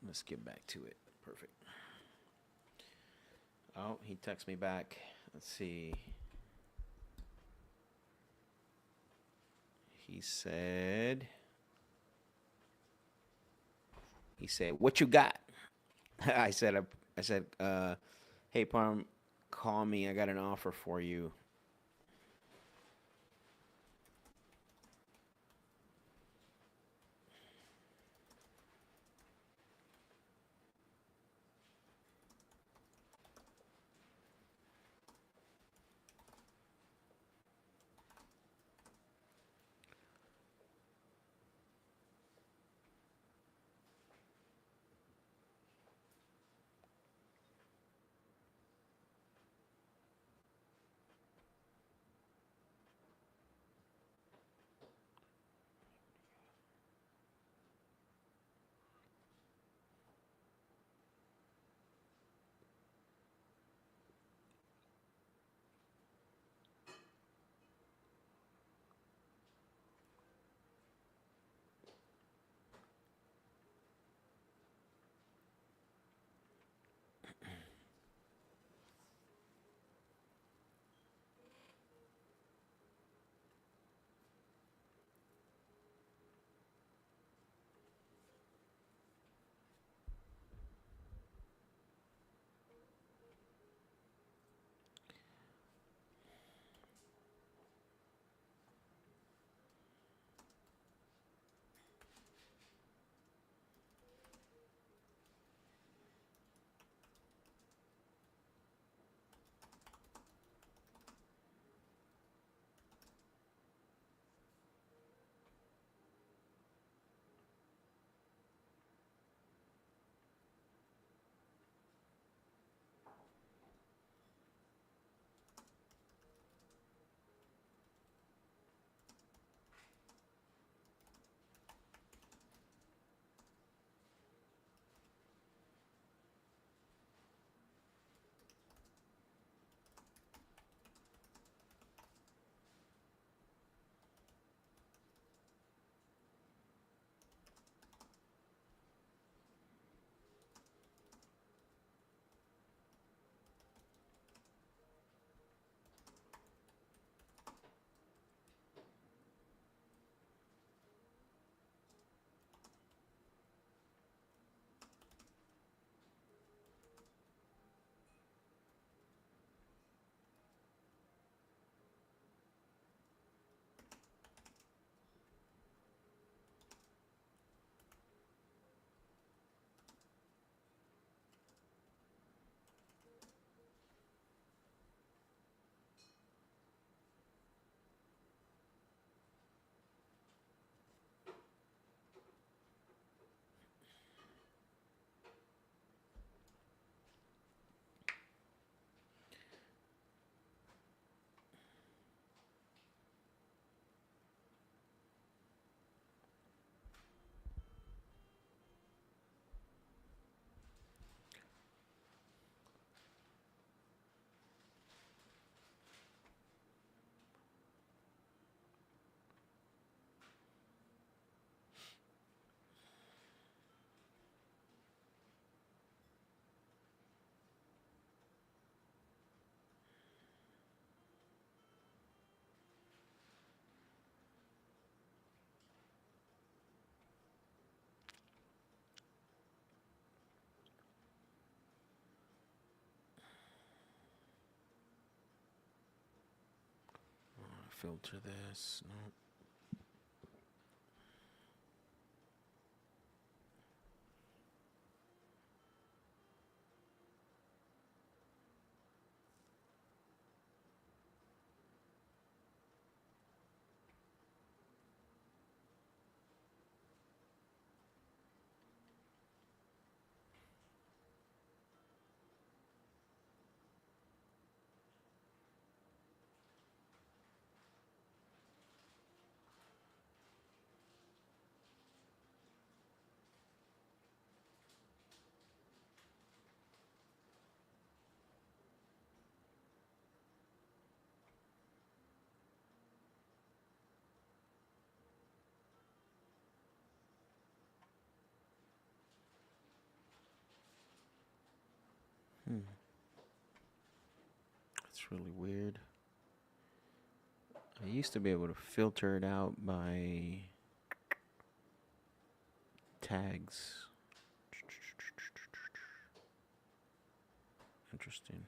Let's get back to it. Perfect. Oh, he texts me back. Let's see. He said, "What you got?" I said, hey, Parm, call me. I got an offer for you. Filter this. No. That's really weird. I used to be able to filter it out by tags. Interesting.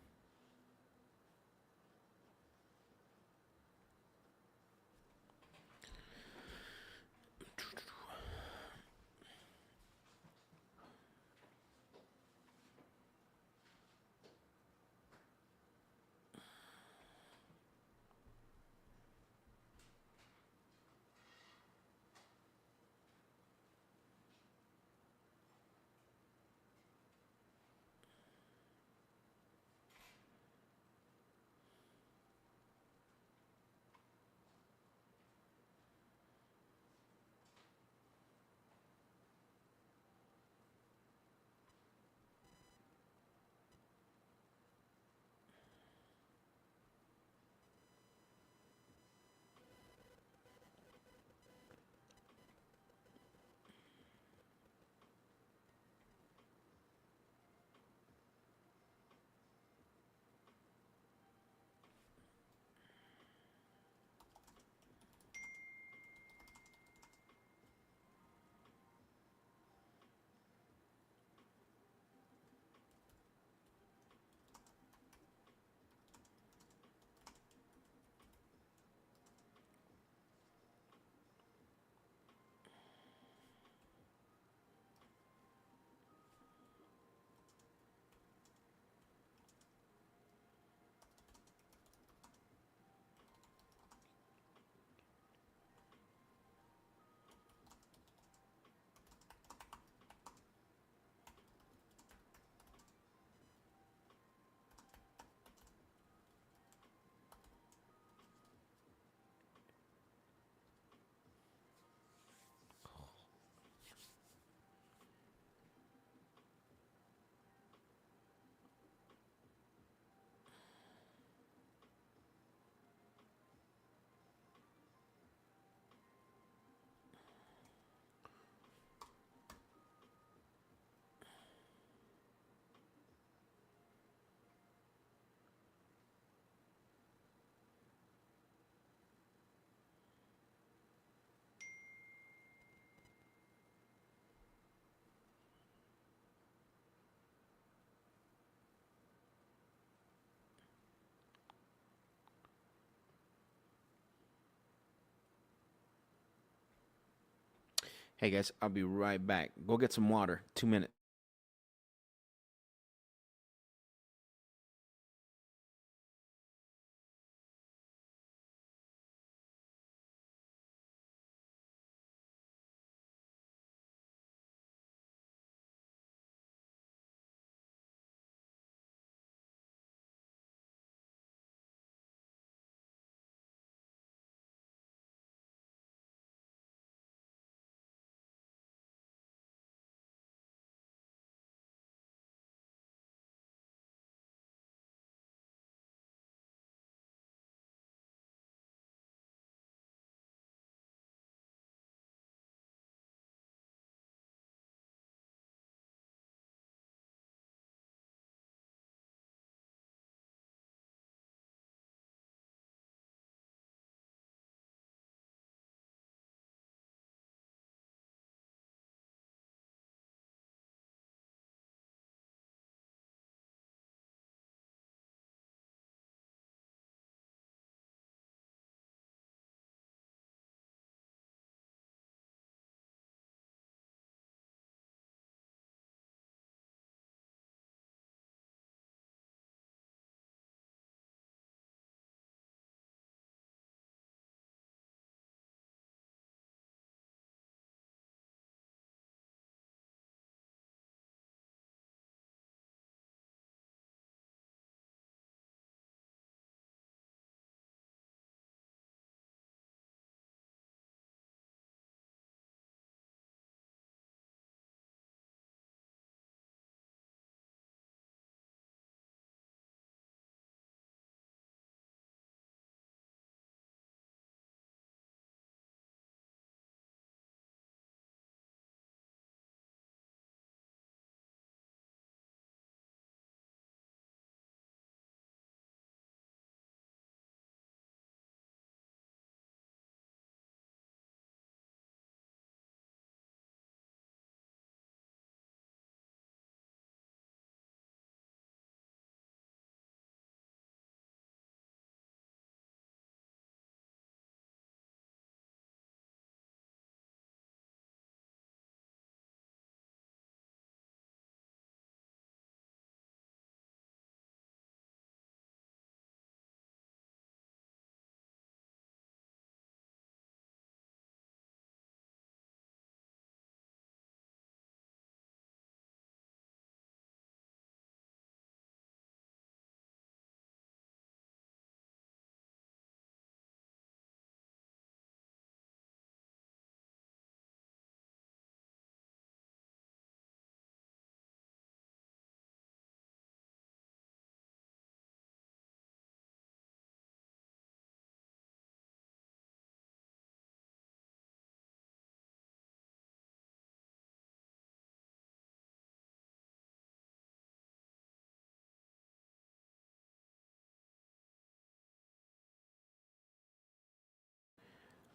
Hey guys, I'll be right back. Go get some water. 2 minutes.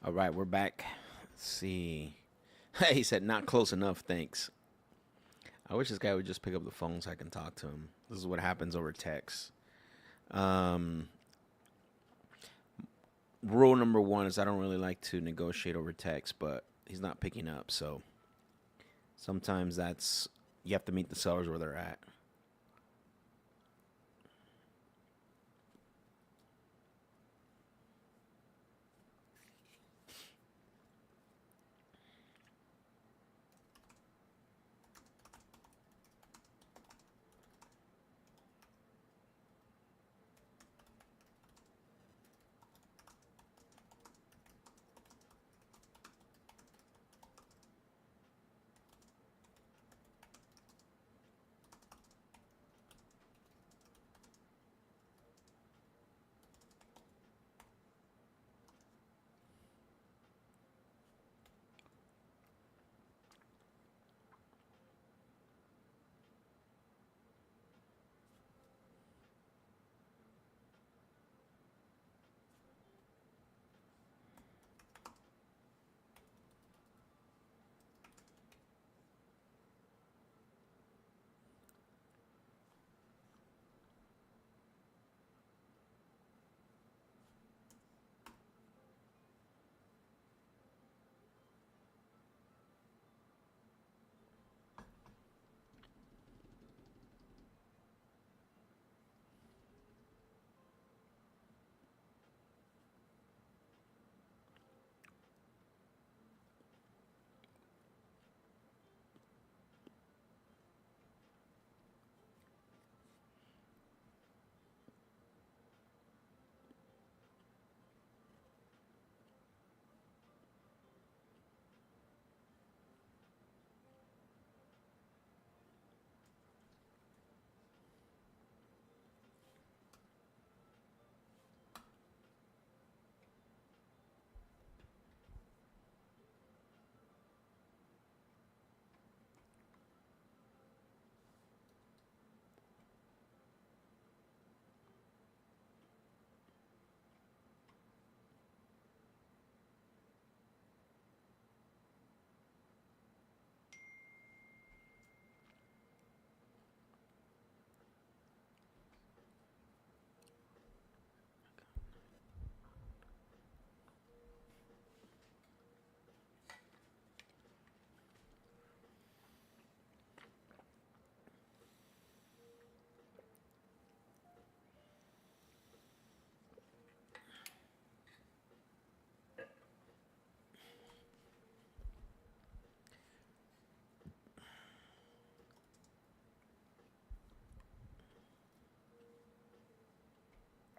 All right, we're back. Let's see. He said, not close enough, thanks. I wish this guy would just pick up the phone so I can talk to him. This is what happens over text. Rule number one is I don't really like to negotiate over text, but he's not picking up. So sometimes you have to meet the sellers where they're at.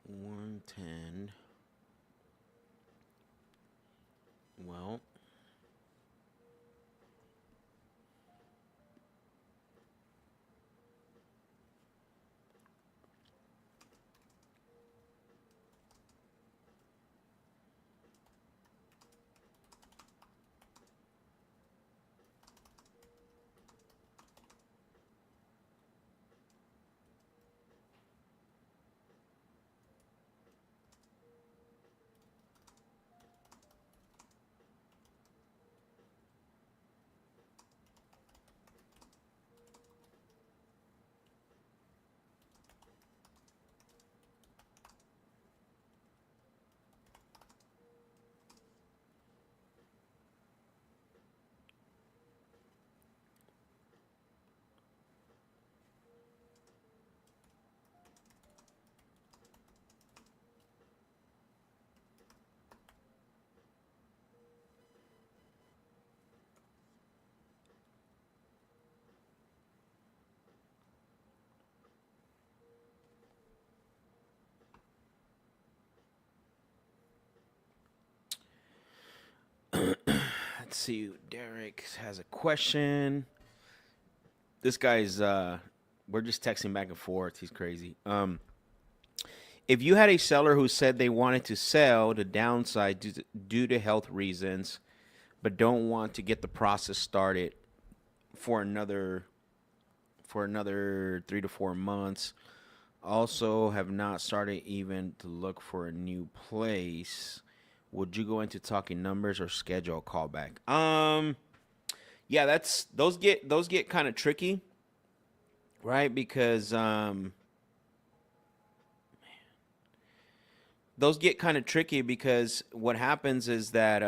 $110. Well, let's see. Derek has a question. This guy's we're just texting back and forth. He's crazy. If you had a seller who said they wanted to sell the downside due to health reasons, but don't want to get the process started for another 3 to 4 months, also have not started even to look for a new place, Would you go into talking numbers or schedule a callback? Yeah, those get kind of tricky, right? Because those get kind of tricky because what happens is that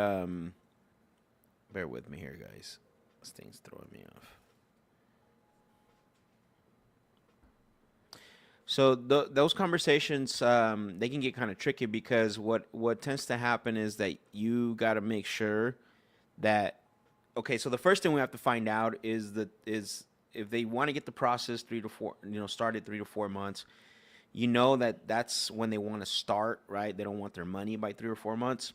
bear with me here, guys. This thing's throwing me off. So those conversations, they can get kind of tricky because what tends to happen is that you got to make sure that, okay, so the first thing we have to find out is if they want to get the process 3 to 4, started 3 to 4 months, that's when they want to start, right? They don't want their money by 3 or 4 months.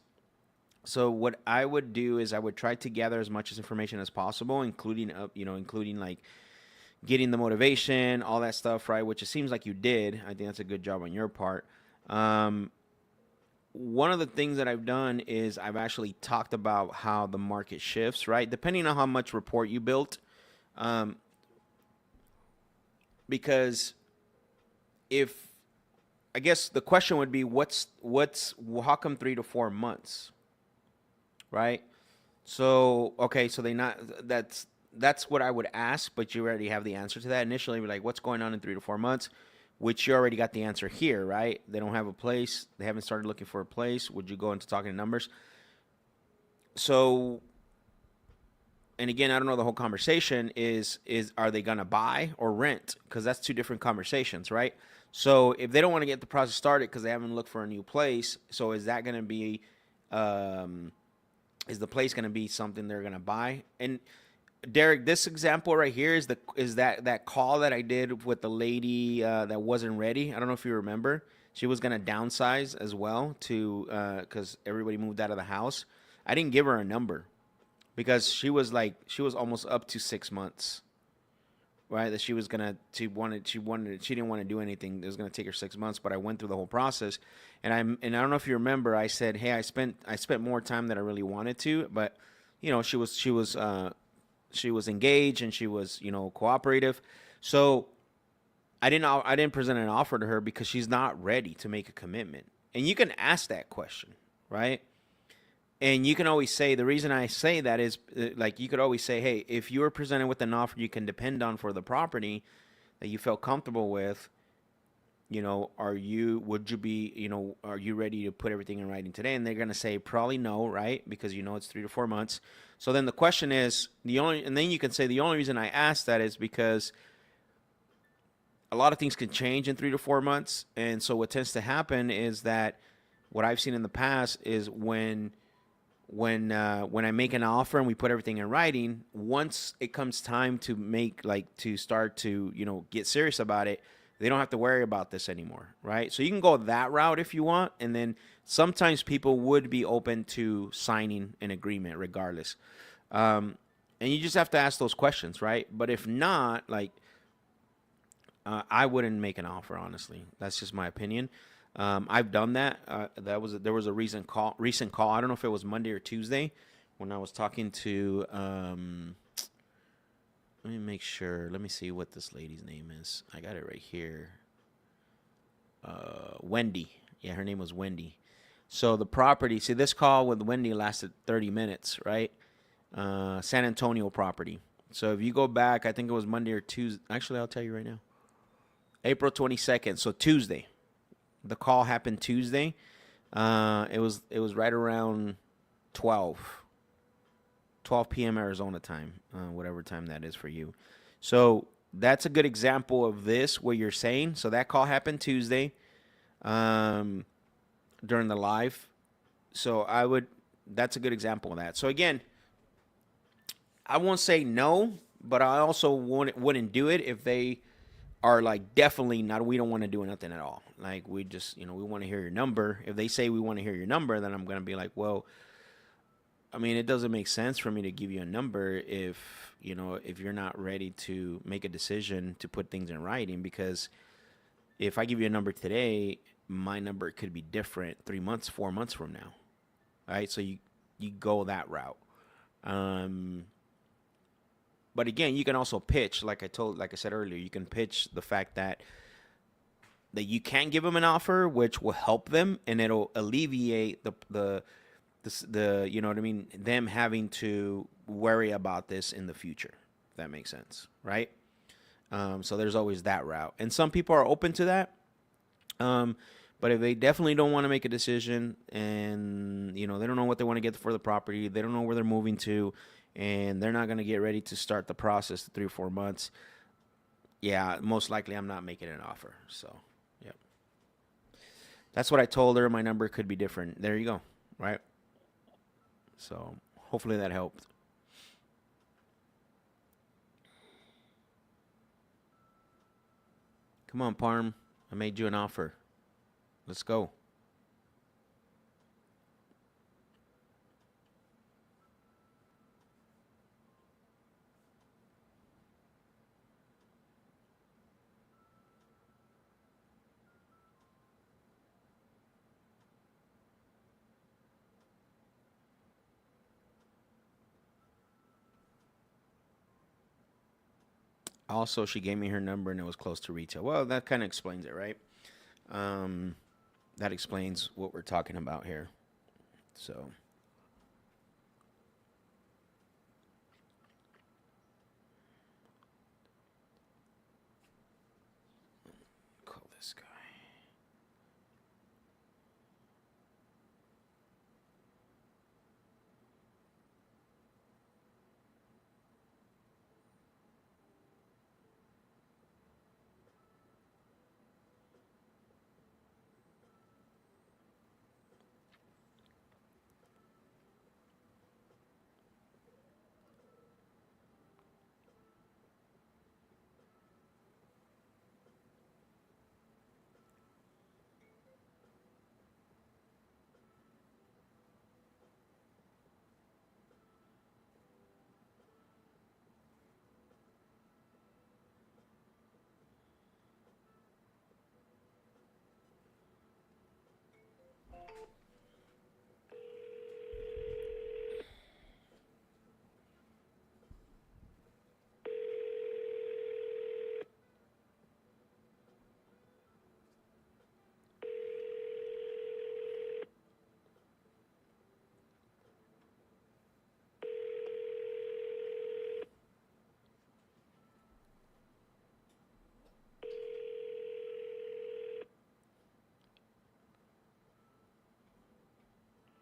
So what I would do is I would try to gather as much information as possible, including like getting the motivation, all that stuff, right? Which it seems like you did. I think that's a good job on your part. One of the things that I've done is I've actually talked about how the market shifts, right? Depending on how much rapport you built. Because I guess the question would be, how come 3 to 4 months, right? So, okay, so that's what I would ask, but you already have the answer to that. Initially, we're like, what's going on in 3 to 4 months? Which you already got the answer here, right? They don't have a place. They haven't started looking for a place. Would you go into talking numbers? So, and again, I don't know the whole conversation is are they going to buy or rent? Because that's two different conversations, right? So if they don't want to get the process started because they haven't looked for a new place, so is that going to be, is the place going to be something they're going to buy? And Derek, this example right here is that call that I did with the lady that wasn't ready. I don't know if you remember. She was gonna downsize as well because everybody moved out of the house. I didn't give her a number because she was almost up to 6 months, right? That she didn't want to do anything. It was gonna take her 6 months, but I went through the whole process, and I don't know if you remember. I said, hey, I spent more time than I really wanted to, but she was engaged and she was, cooperative. So I didn't present an offer to her because she's not ready to make a commitment. And you can ask that question, right? And you can always say, the reason I say that is like, you could always say, hey, if you were presented with an offer you can depend on for the property that you felt comfortable with, are you ready to put everything in writing today? And they're going to say probably no, right? Because it's 3 to 4 months. So then the question is and then you can say the only reason I asked that is because a lot of things can change in 3 to 4 months. And so what tends to happen is that what I've seen in the past is when I make an offer and we put everything in writing, once it comes time to start to, get serious about it, they don't have to worry about this anymore, right? So you can go that route if you want, and then sometimes people would be open to signing an agreement regardless. And you just have to ask those questions, right? But if not, I wouldn't make an offer, honestly. That's just my opinion. I've done that. There was a recent call. I don't know if it was Monday or Tuesday when I was talking to. Let me make sure. Let me see what this lady's name is. I got it right here. Wendy. Yeah, her name was Wendy. So the property. See, this call with Wendy lasted 30 minutes, right? San Antonio property. So if you go back, I think it was Monday or Tuesday. Actually, I'll tell you right now. April 22nd. So Tuesday. The call happened Tuesday. It was right around 12 p.m. Arizona time, whatever time that is for you. So that's a good example of this, what you're saying. So that call happened Tuesday during the live. So that's a good example of that. So again, I won't say no, but I also wouldn't do it if they are like, definitely not, we don't want to do nothing at all. Like, we just, we want to hear your number. If they say we want to hear your number, then I'm going to be like, well, I mean, it doesn't make sense for me to give you a number if you're not ready to make a decision to put things in writing, because if I give you a number today, my number could be different 3 months, 4 months from now. All right. So you go that route. But again, you can also pitch, like I said earlier, you can pitch the fact that you can give them an offer, which will help them, and it'll alleviate the you know what I mean, them having to worry about this in the future, if that makes sense, right? So there's always that route, and some people are open to that. But if they definitely don't want to make a decision, and you know they don't know what they want to get for the property, they don't know where they're moving to, and they're not going to get ready to start the process 3 or 4 months, yeah, most likely I'm not making an offer. So, yep. That's what I told her. My number could be different. There you go. Right? So, hopefully that helped. Come on, Parm. I made you an offer. Let's go. Also, she gave me her number and it was close to retail. Well, that kind of explains it, right? Um, that explains what we're talking about here. So, call this guy.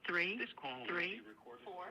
Three, three, four, four.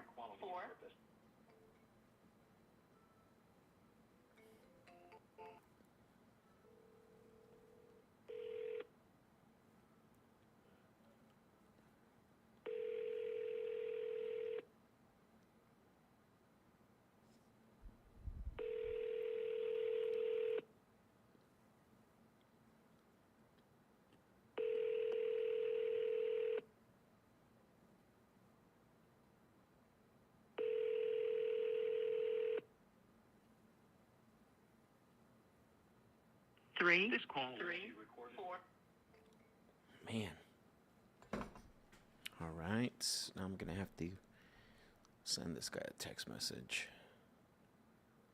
Three, three, four. Man. All right. Now I'm going to have to send this guy a text message.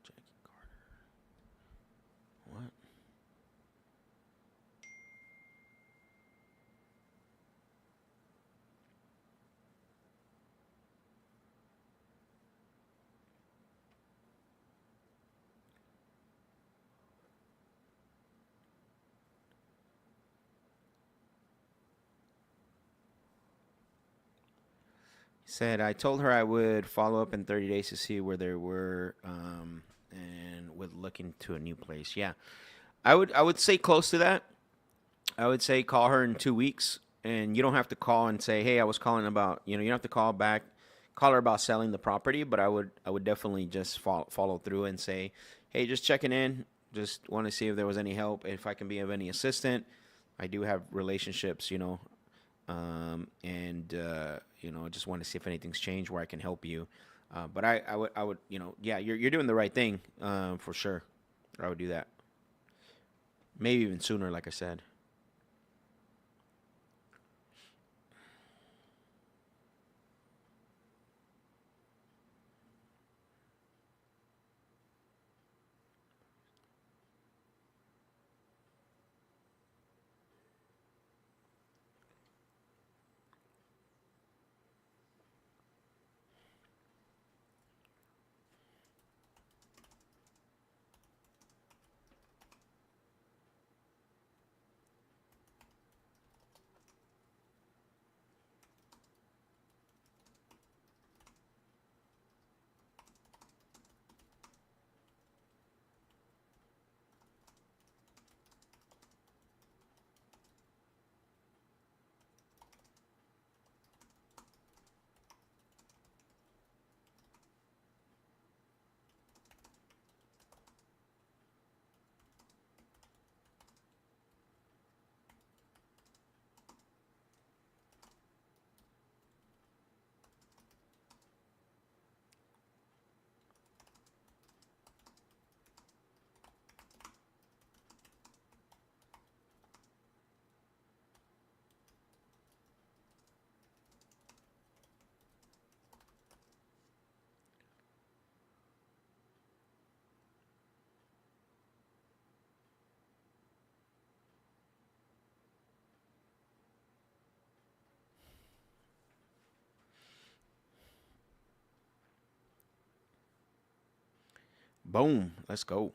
Jackie Carter. What? He said, I told her I would follow up in 30 days to see where they were and would look into a new place. Yeah. I would say close to that. I would say call her in 2 weeks, and you don't have to call and say, "Hey, I was calling about." You know, you don't have to call back, call her about selling the property. But I would definitely just follow through and say, "Hey, just checking in. Just want to see if there was any help, if I can be of any assistance. I do have relationships, and you know, just want to see if anything's changed where I can help you." But I would, yeah, you're doing the right thing, for sure. I would do that. Maybe even sooner, like I said. Boom. Let's go.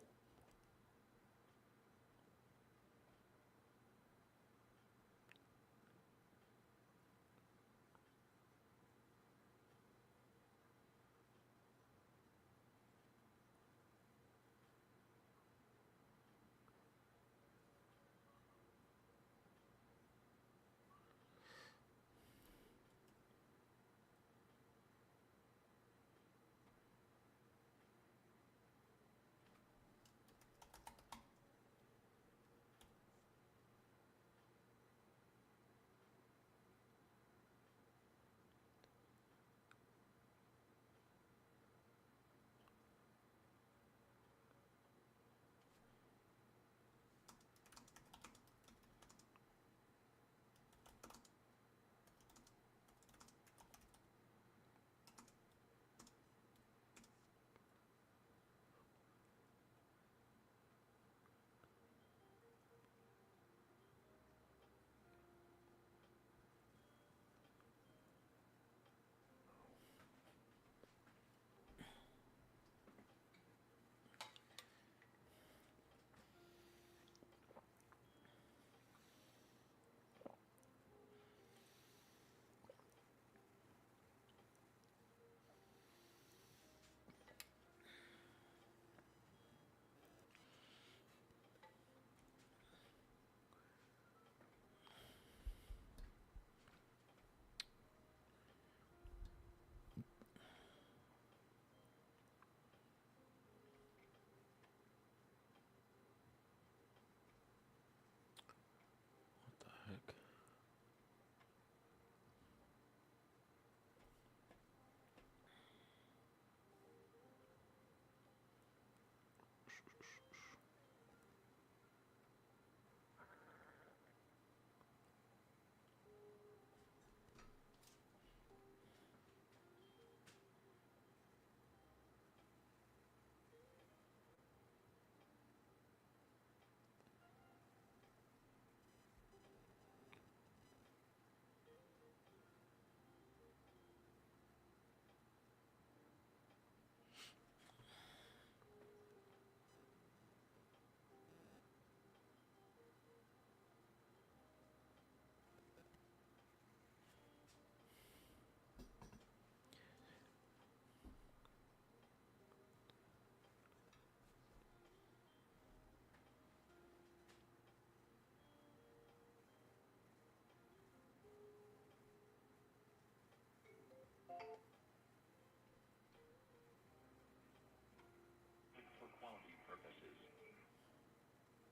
Heck.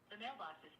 The mailbox is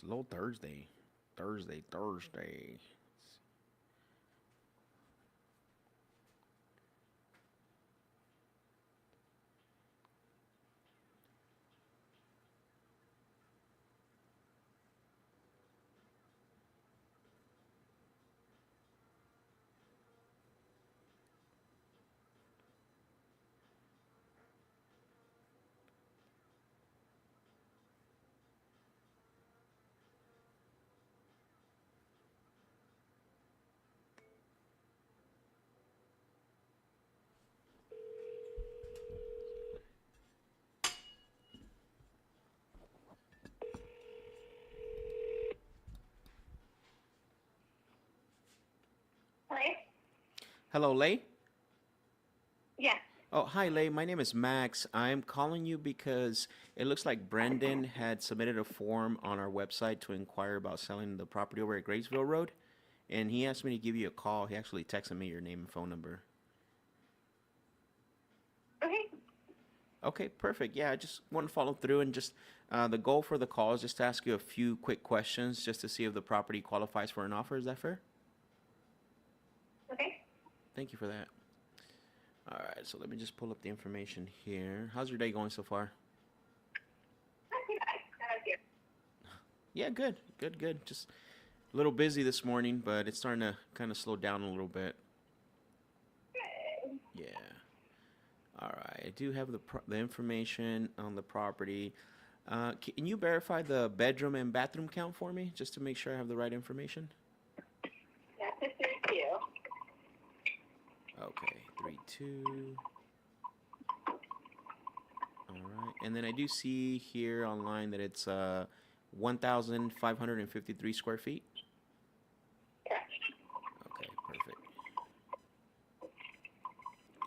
Slow Thursday. Thursday. Hello? Hello, Lay. Yes. Oh, hi, Lay. My name is Max. I'm calling you because it looks like Brendan had submitted a form on our website to inquire about selling the property over at Graysville Road, and he asked me to give you a call. He actually texted me your name and phone number. Okay. Okay, perfect. Yeah, I just want to follow through and just the goal for the call is just to ask you a few quick questions just to see if the property qualifies for an offer. Is that fair? Okay. Thank you for that. All right, so let me just pull up the information here. How's your day going so far? Not too bad. How about you? Yeah, good. Just a little busy this morning, but it's starting to kind of slow down a little bit. Good. Yeah. All right, I do have the information on the property. Can you verify the bedroom and bathroom count for me, just to make sure I have the right information? That's a 3-2. Okay, 3-2. All right, and then I do see here online that it's 1,553 square feet. Correct. Okay, perfect.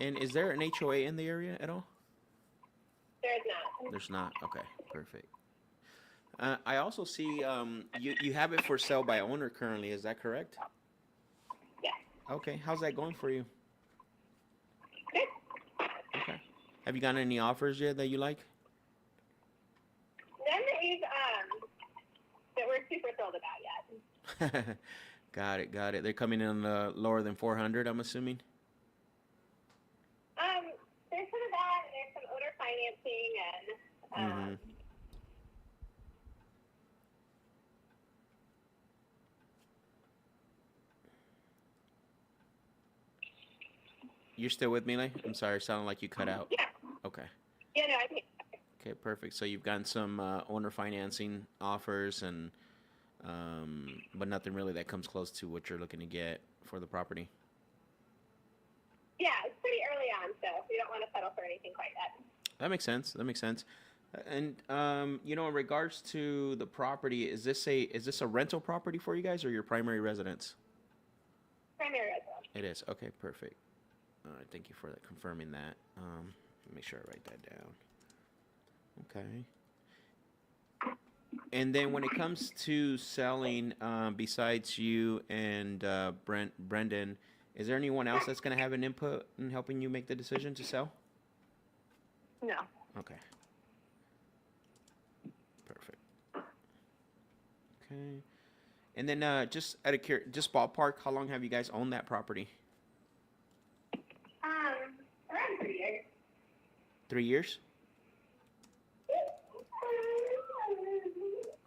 And is there an HOA in the area at all? There is not. There's not. Okay, perfect. I also see you have it for sale by owner currently. Is that correct? Yes. Okay. How's that going for you? Good. Okay. Have you gotten any offers yet that you like? None that we're super thrilled about yet. Got it. They're coming in lower than 400, I'm assuming. There's some of that, and there's some owner financing, and You're still with me, Lay? I'm sorry, it sounded like you cut out. yeah. Okay. Yeah, no, I think Okay, perfect. So you've gotten some owner financing offers, and but nothing really that comes close to what you're looking to get for the property. yeah, it's pretty early on, so we don't want to settle for anything quite yet. That makes sense. And in regards to the property, is this a rental property for you guys or your primary residence? Primary residence. It is. Okay, perfect. All right, thank you for that, confirming that. Make sure I write that down. Okay. And then when it comes to selling, besides you and Brendan, is there anyone else that's going to have an input in helping you make the decision to sell? No. Okay. Perfect. Okay. And then just just ballpark, how long have you guys owned that property? Around 3 years. 3 years?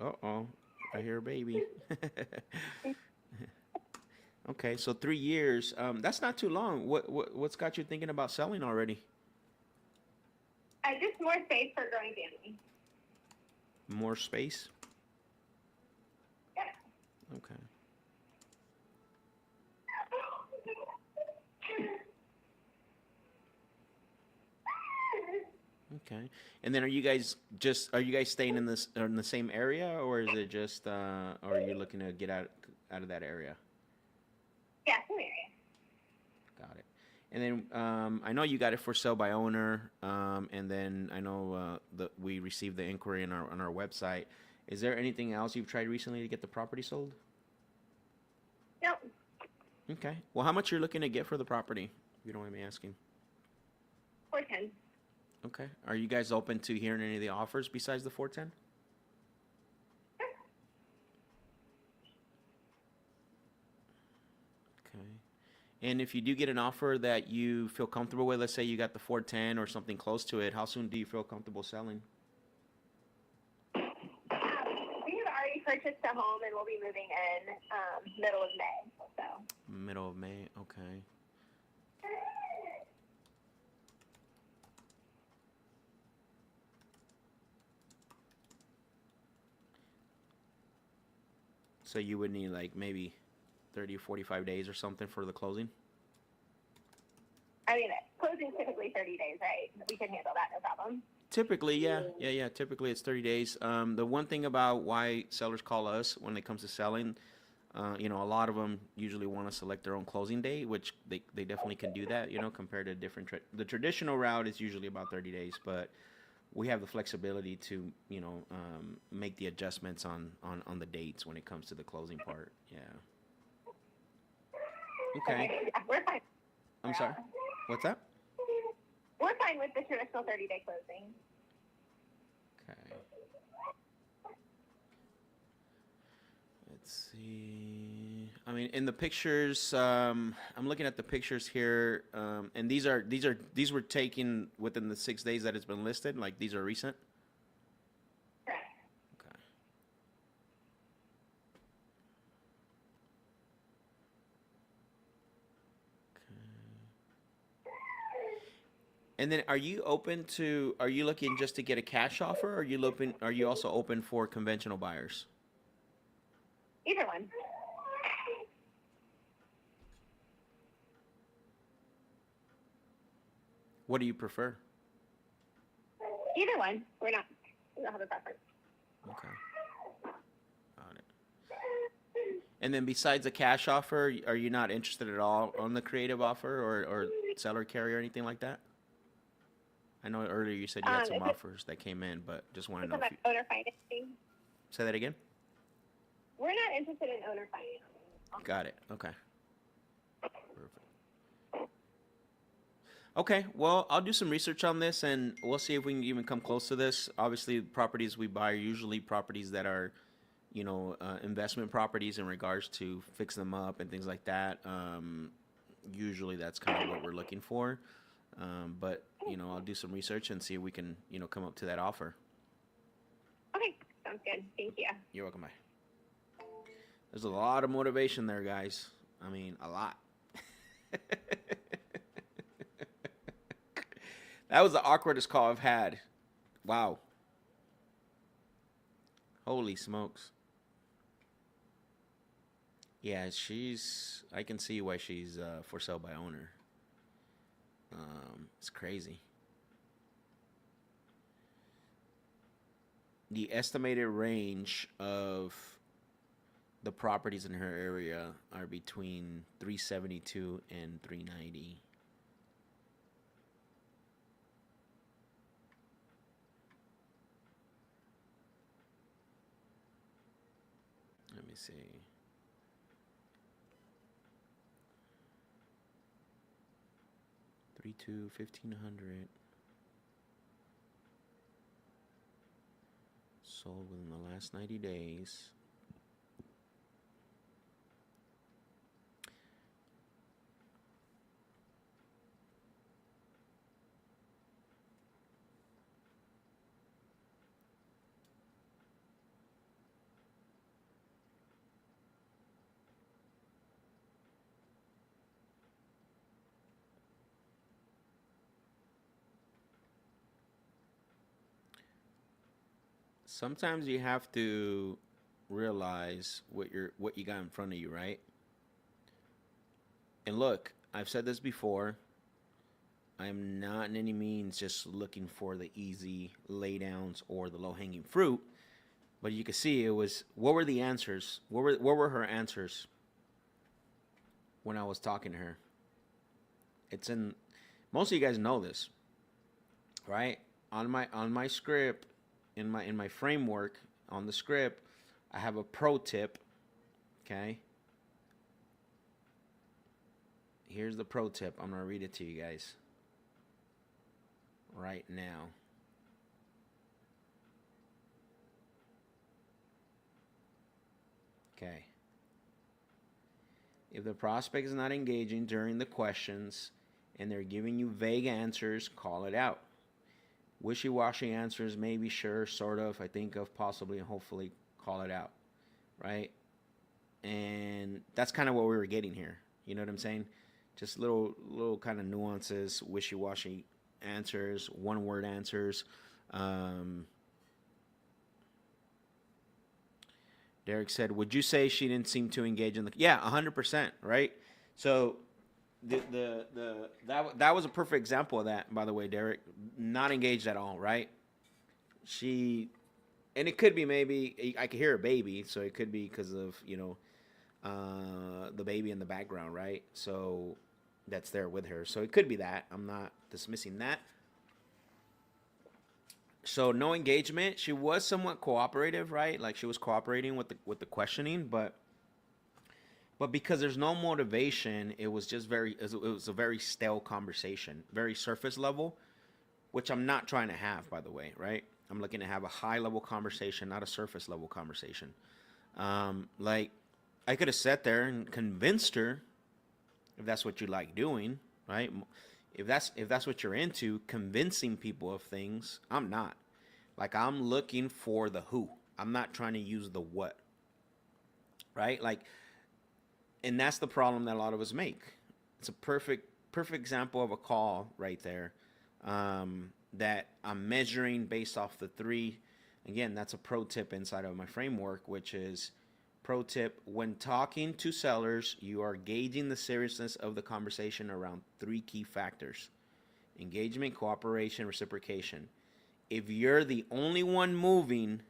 Uh-oh. I hear a baby. Okay, so 3 years. That's not too long. What's got you thinking about selling already? Just more space for growing family. More space? Yeah. Okay. Okay. And then are you guys staying in the same area, or is it just or are you looking to get out of that area? Yeah, same area. Got it. And then I know you got it for sale by owner, and then I know that we received the inquiry on our website. Is there anything else you've tried recently to get the property sold? Nope. Okay. Well, how much you're looking to get for the property, if you don't mind me asking? 410. Okay. Are you guys open to hearing any of the offers besides the 410? And if you do get an offer that you feel comfortable with, let's say you got the 410 or something close to it, how soon do you feel comfortable selling? We have already purchased a home and we'll be moving in middle of May. So. Middle of May, okay. So you would need like maybe 30 or 45 days or something for the closing? I mean, closing's typically 30 days, right? We can handle that, no problem. Typically, yeah. Typically, it's 30 days. The one thing about why sellers call us when it comes to selling, a lot of them usually want to select their own closing date, which they definitely can do that, compared to the traditional route is usually about 30 days, but we have the flexibility to, make the adjustments on the dates when it comes to the closing part. Yeah. Okay. Yeah, we're fine. I'm sorry. What's that? We're fine with the traditional 30-day closing. Okay. Let's see. I mean, in the pictures, I'm looking at the pictures here, and these were taken within the 6 days that it's been listed. Like these are recent. Correct. Okay. And then, are you looking just to get a cash offer, or are you also open for conventional buyers? Either one. What do you prefer? Either one. We don't have a preference. Okay. Got it. And then besides a cash offer, are you not interested at all on the creative offer or seller carry or anything like that? I know earlier you said you had some offers that came in, but just want to know if you... Owner financing. Say that again? We're not interested in owner financing. Got it. Okay. Perfect. Okay, well, I'll do some research on this, and we'll see if we can even come close to this. Obviously, properties we buy are usually properties that are, investment properties in regards to fix them up and things like that. Usually that's kind of what we're looking for. But, I'll do some research and see if we can, come up to that offer. Okay, sounds good. Thank you. You're welcome. Bye. There's a lot of motivation there, guys. I mean, a lot. That was the awkwardest call I've had. Wow. Holy smokes. Yeah, I can see why she's for sale by owner. It's crazy. The estimated range of the properties in her area are between 372 and 390. Let me see. $3,200, 1,500. Sold within the last 90 days. Sometimes you have to realize what you got in front of you, right? And look, I've said this before. I'm not in any means just looking for the easy laydowns or the low-hanging fruit. But you can see what were the answers? What were her answers when I was talking to her? Most of you guys know this, right? On my script, in my framework on the script, I have a pro tip. Okay. Here's the pro tip. I'm gonna read it to you guys right now. Okay. If the prospect is not engaging during the questions and they're giving you vague answers, call it out. Wishy-washy answers, maybe, sure, sort of, I think of, possibly, and hopefully, call it out, right? And that's kind of what we were getting here. You know what I'm saying? Just little kind of nuances, wishy-washy answers, one-word answers. Derek said, "Would you say she didn't seem to engage in the?" Yeah, 100%, right? So that was a perfect example of that, by the way, Derek. Not engaged at all, right? And it could be maybe I could hear a baby, so it could be because of the baby in the background, right? So that's there with her. So it could be that. I'm not dismissing that. So no engagement. She was somewhat cooperative, right? Like she was cooperating with the questioning, but because there's no motivation, it was a very stale conversation, very surface level, which I'm not trying to have, by the way, right? I'm looking to have a high level conversation, not a surface level conversation. Like I could have sat there and convinced her, if that's what you like doing, right? If that's what you're into, convincing people of things. I'm not. Like I'm looking for the who. I'm not trying to use the what. Right? Like, and that's the problem that a lot of us make. It's a perfect example of a call right there. That I'm measuring based off the 3. Again, that's a pro tip inside of my framework, which is pro tip: when talking to sellers, you are gauging the seriousness of the conversation around 3 key factors: engagement, cooperation, reciprocation. If you're the only one moving,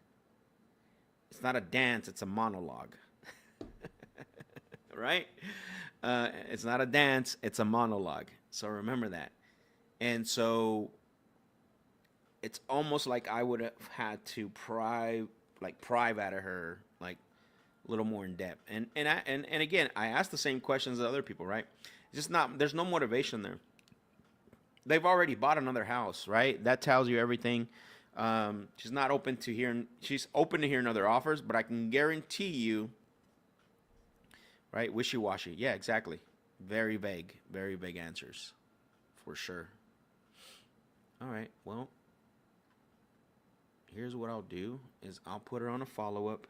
it's not a dance, it's a monologue. Right? It's not a dance, it's a monologue. So remember that. And so it's almost like I would have had to pry out of her, like a little more in depth. And again, I asked the same questions as other people, right? It's just not, there's no motivation there. They've already bought another house, right? That tells you everything. She's not open to hearing. She's open to hearing other offers, but I can guarantee you, right? Wishy-washy. Yeah, exactly. Very vague answers, for sure. All right. Well, here's what I'll do: is I'll put her on a follow-up.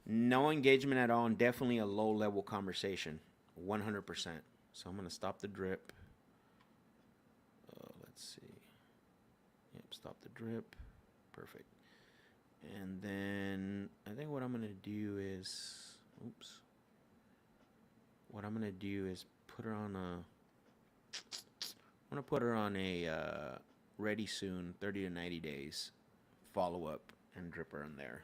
No engagement at all, and definitely a low-level conversation, 100%. So I'm going to stop the drip. Let's see. Yep, stop the drip. Perfect. And then I think what I'm going to do is, what I'm going to do is put her on a, I'm going to put her on a ready soon, 30 to 90 days follow-up and drip her in there.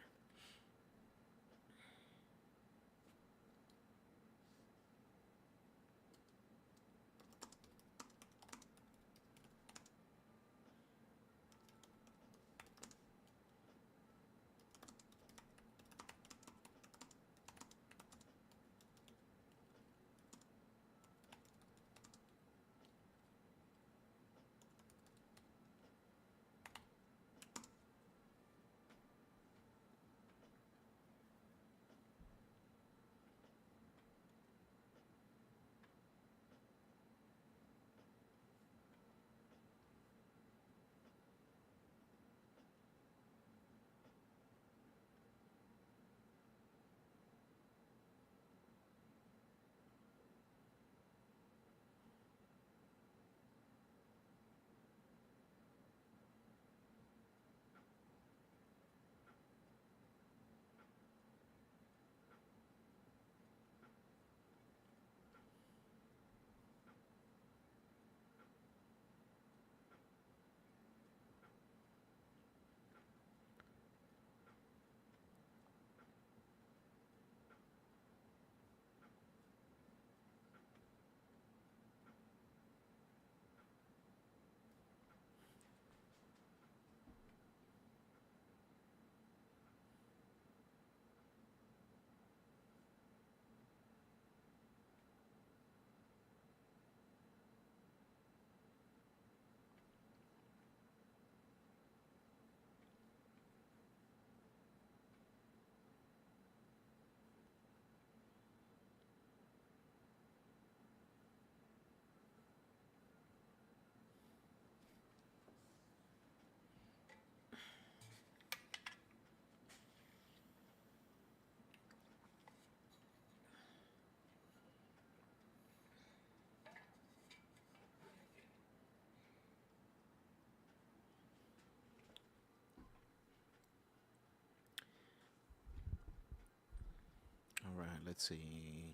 Let's see.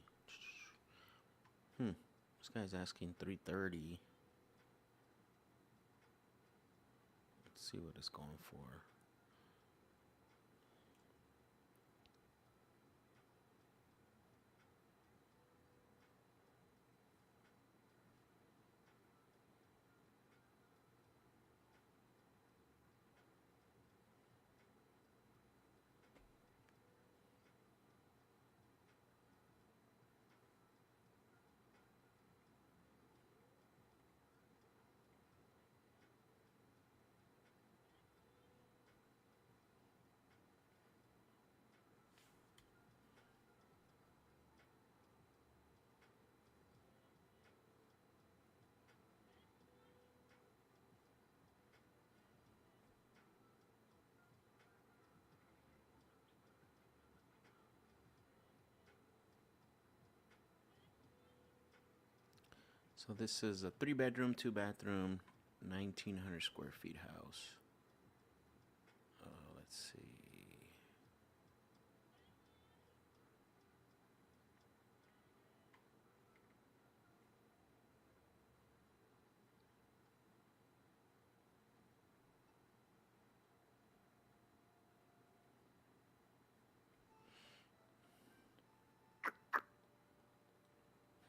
This guy's asking 330. Let's see what it's going for. So this is a 3-bedroom, 2-bathroom, 1,900 square feet house. Let's see.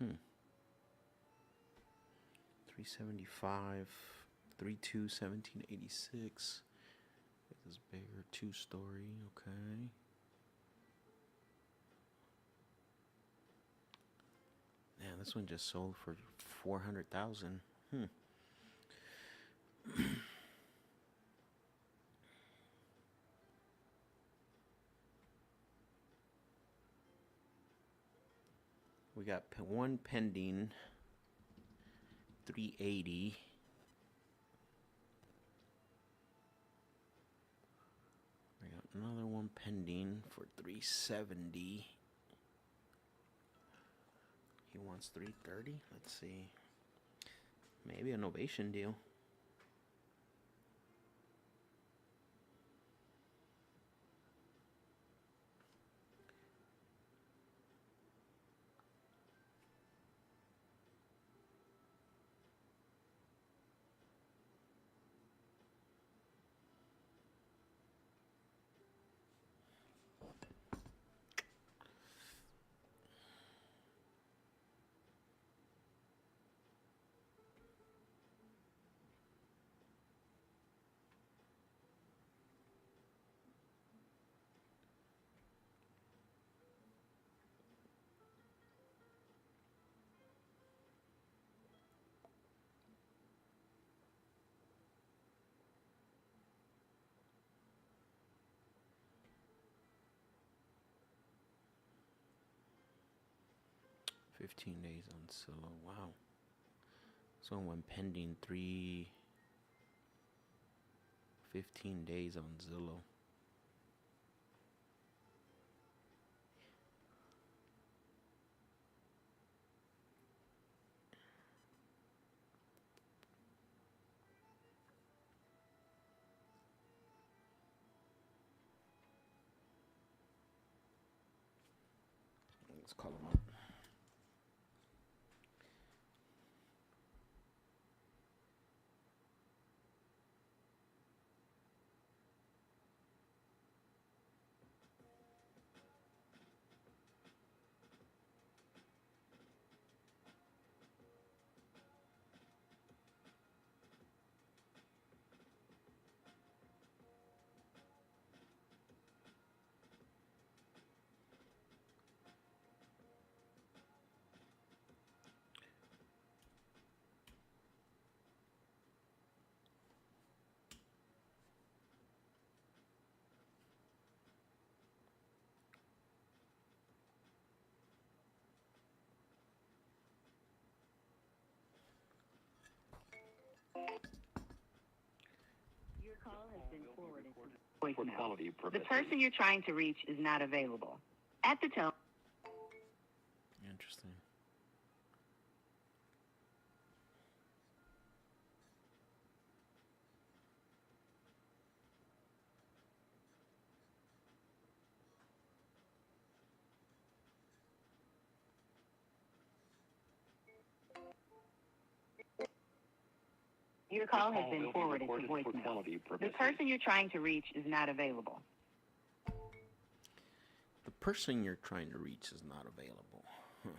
Hmm. 375, 32, 1786. This is bigger, 2-story. Okay. Man, this one just sold for 400,000. We got one pending, 380. We got another one pending for 370. He wants 330. Let's see. Maybe an ovation deal. $15 days on Zillow. Wow. So one pending 15 days on Zillow. Let's call him up. Your call has been forwarded to voicemail. The person you're trying to reach is not available. At the tone. Interesting. Your call has been forwarded to voicemail. The person you're trying to reach is not available. The person you're trying to reach is not available. Huh.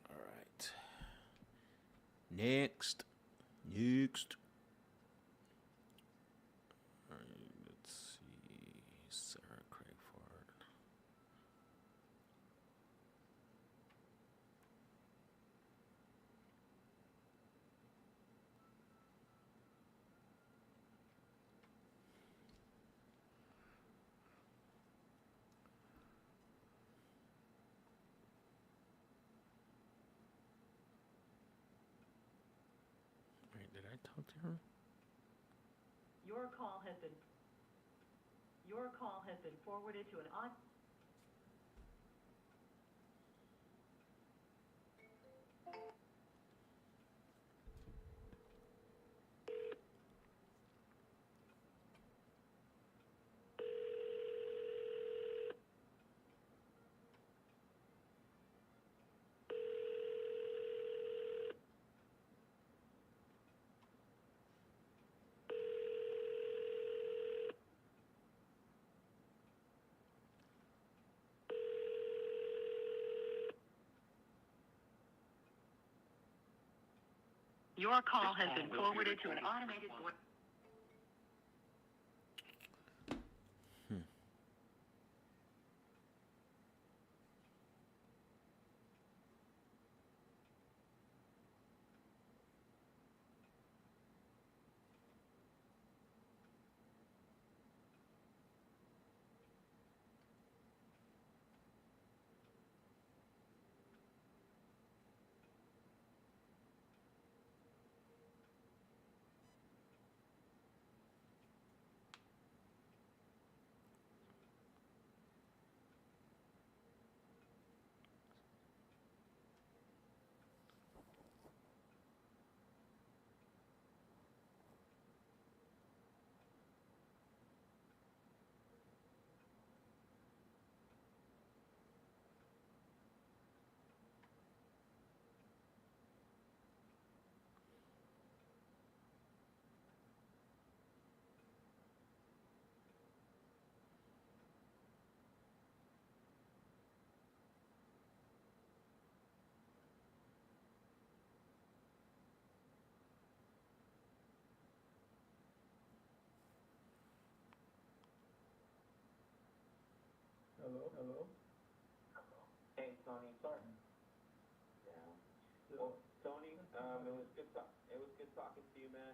All right. Next. All right, let's see. Sarah Crayford. Wait, did I talk to her? Your call has been forwarded to an on. Your call has been forwarded to an automated voice. Hello. Hey, Tony. Sorry. Yeah. Well, Tony, it was good. It was good talking to you, man.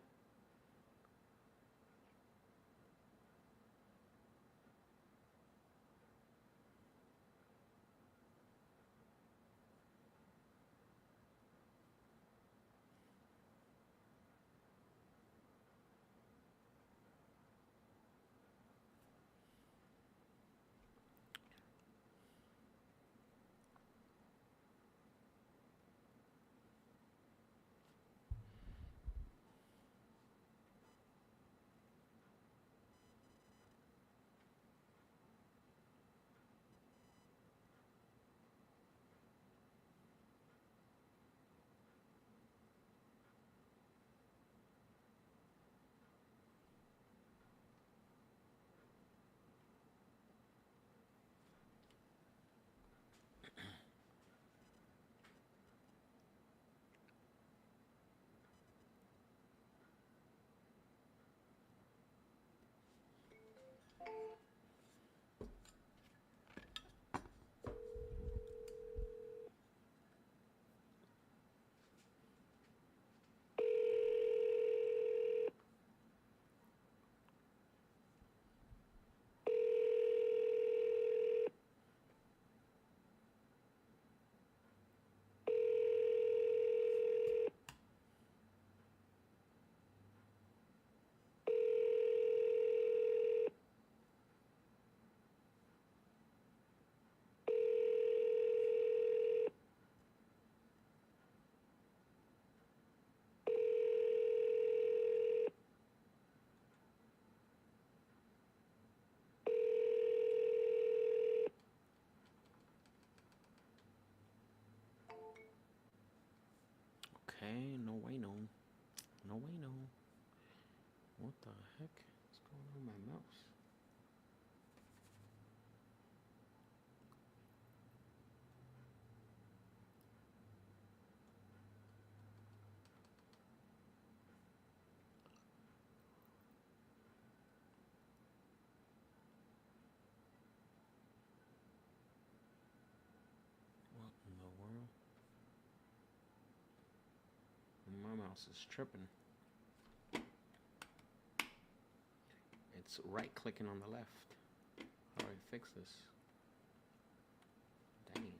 Okay, no way, no. No way, no. What the heck is going on with my mouse? What in the world? My mouse is tripping. It's right clicking on the left. How do I fix this? Dang.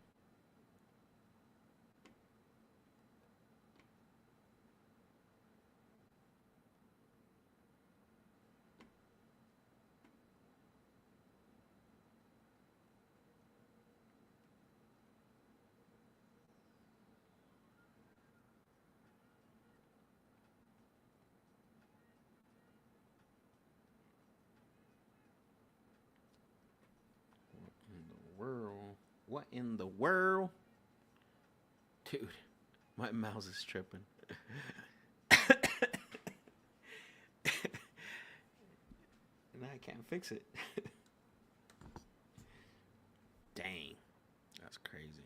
In the world? What in the world? Dude, my mouse is tripping. And I can't fix it. Dang. That's crazy.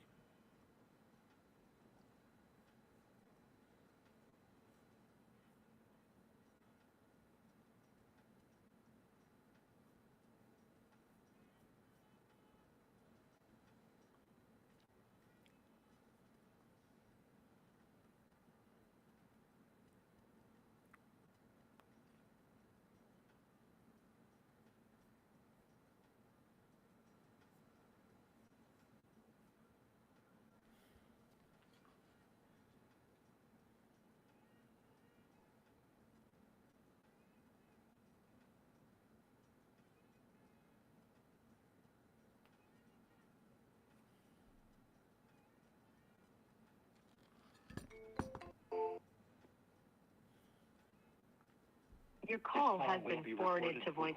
Your call has been forwarded to voice.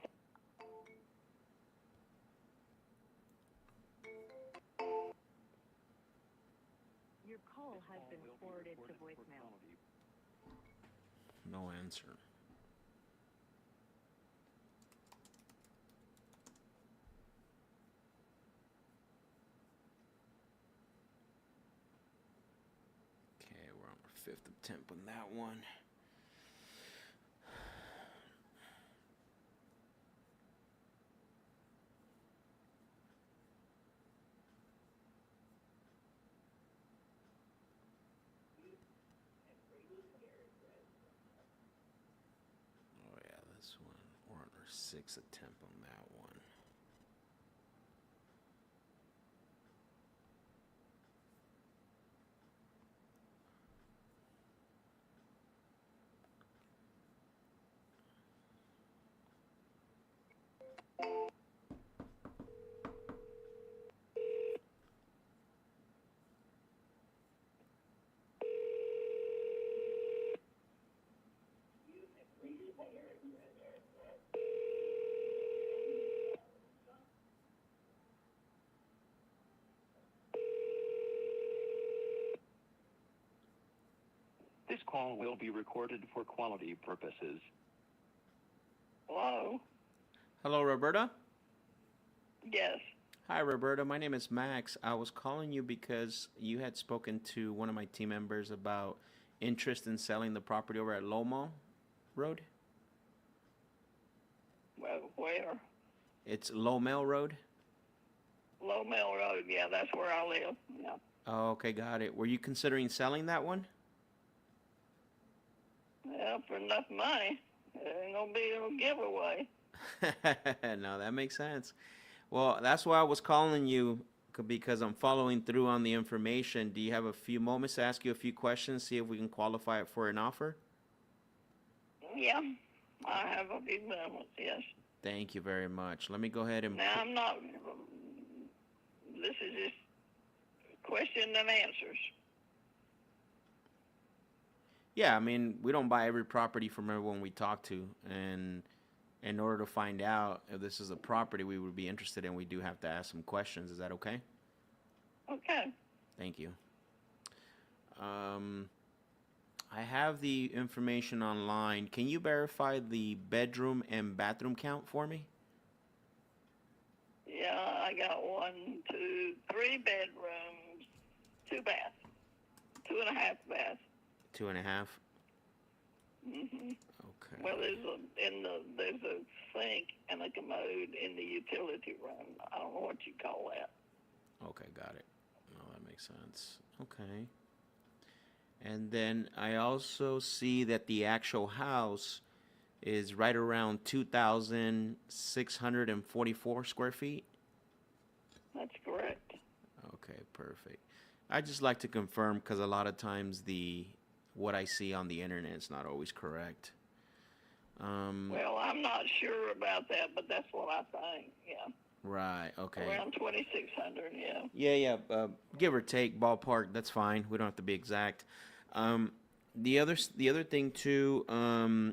Your call has been forwarded to voicemail. No answer. Okay, we're on our fifth attempt on that one. 6 attempt on that one. This call will be recorded for quality purposes. Hello? Hello, Roberta? Yes. Hi, Roberta. My name is Max. I was calling you because you had spoken to one of my team members about interest in selling the property over at Lowmall Road. Well, where? It's Lowmall Road. Low Mill Road. Yeah, that's where I live. Yeah. Oh, okay, got it. Were you considering selling that one? Yeah, for enough money. It ain't gonna be a giveaway. No, that makes sense. Well, that's why I was calling you because I'm following through on the information. Do you have a few moments to ask you a few questions, see if we can qualify it for an offer? Yeah, I have a few moments, yes. Thank you very much. Let me go ahead and... Now, I'm not, this is just question and answers. Yeah, I mean, we don't buy every property from everyone we talk to, and in order to find out if this is a property we would be interested in, we do have to ask some questions. Is that okay? Okay. Thank you. I have the information online. Can you verify the bedroom and bathroom count for me? Yeah, I got 1, 2, 3 bedrooms, 2 baths, 2.5 baths. 2.5. Mm-hmm. Okay. Well, there's a sink and a commode in the utility room. I don't know what you call that. Okay, got it. No, that makes sense. Okay. And then I also see that the actual house is right around 2,644 square feet. That's correct. Okay, perfect. I just like to confirm because a lot of times what I see on the internet is not always correct. Well, I'm not sure about that, but that's what I think. Yeah. Right. Okay. Around 2,600. Yeah. Yeah. Give or take, ballpark. That's fine. We don't have to be exact. The other thing too,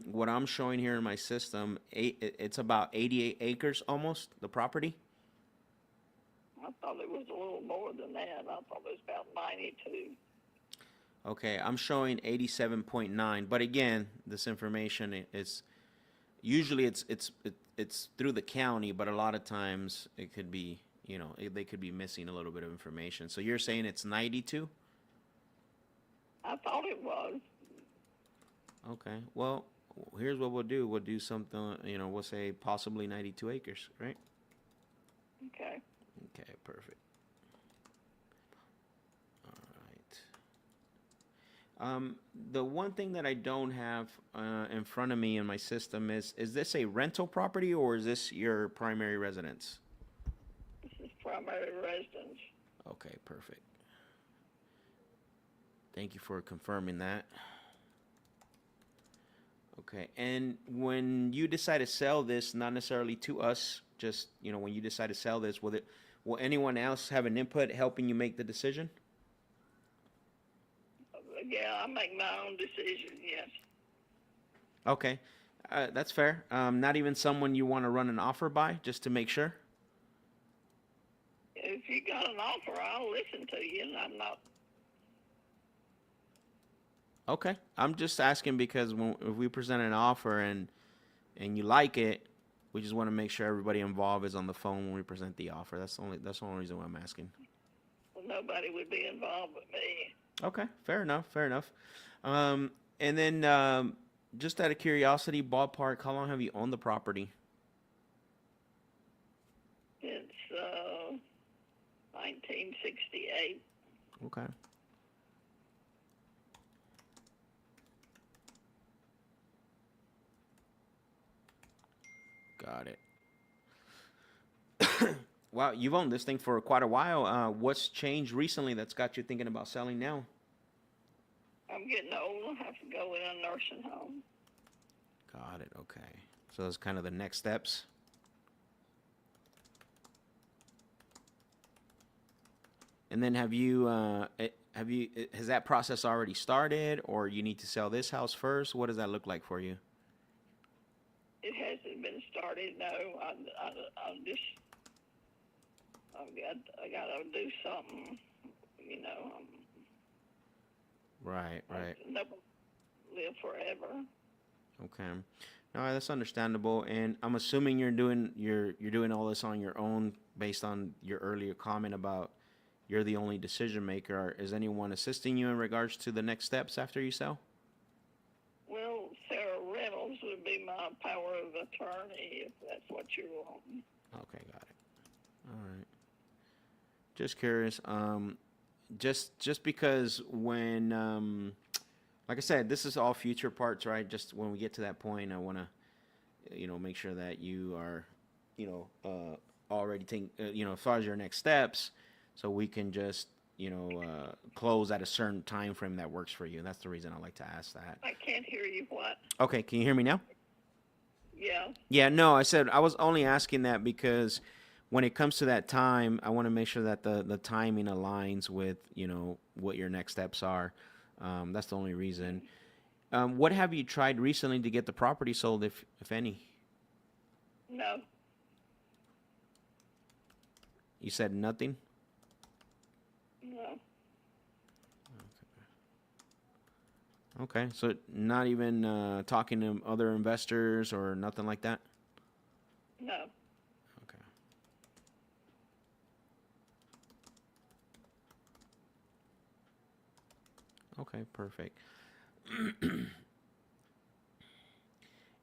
what I'm showing here in my system, it's about 88 acres almost, the property. I thought it was a little more than that. I thought it was about 92. Okay, I'm showing 87.9, but again, this information is usually it's through the county, but a lot of times it could be, they could be missing a little bit of information. So you're saying it's 92? I thought it was. Okay. Well, here's what we'll do. We'll do something, we'll say possibly 92 acres, right? Okay. Okay, perfect. All right. The one thing that I don't have in front of me in my system is this a rental property or is this your primary residence? This is primary residence. Okay, perfect. Thank you for confirming that. Okay, and when you decide to sell this, not necessarily to us, just, when you decide to sell this, will anyone else have an input helping you make the decision? Yeah, I make my own decision, yes. Okay, that's fair. Not even someone you want to run an offer by, just to make sure? If you got an offer, I'll listen to you, and I'm not. Okay, I'm just asking because if we present an offer and you like it, we just want to make sure everybody involved is on the phone when we present the offer. That's the only reason why I'm asking. Well, nobody would be involved with me. Okay, fair enough. And then just out of curiosity, ballpark, how long have you owned the property? It's 1968. Okay. Got it. Wow, you've owned this thing for quite a while. What's changed recently that's got you thinking about selling now? I'm getting old. I have to go in a nursing home. Got it. Okay. So those kind of the next steps. And then has that process already started, or you need to sell this house first? What does that look like for you? It hasn't been started. No, I gotta do something. You know, Right. I never live forever. Okay. No, that's understandable. And I'm assuming you're doing all this on your own based on your earlier comment about you're the only decision maker. Is anyone assisting you in regards to the next steps after you sell? Well, Sarah Reynolds would be my power of attorney if that's what you want. Okay, got it. All right. Just curious. Just because when like I said, this is all future parts, right? Just when we get to that point, I want to, make sure that you are, already think, as far as your next steps, so we can just, close at a certain time frame that works for you. That's the reason I like to ask that. I can't hear you. What? Okay, can you hear me now? Yeah. Yeah, no, I said I was only asking that because when it comes to that time, I want to make sure that the timing aligns with, what your next steps are. That's the only reason. What have you tried recently to get the property sold, if any? No. You said nothing? No. Okay, so not even talking to other investors or nothing like that? No. Okay. Okay, perfect.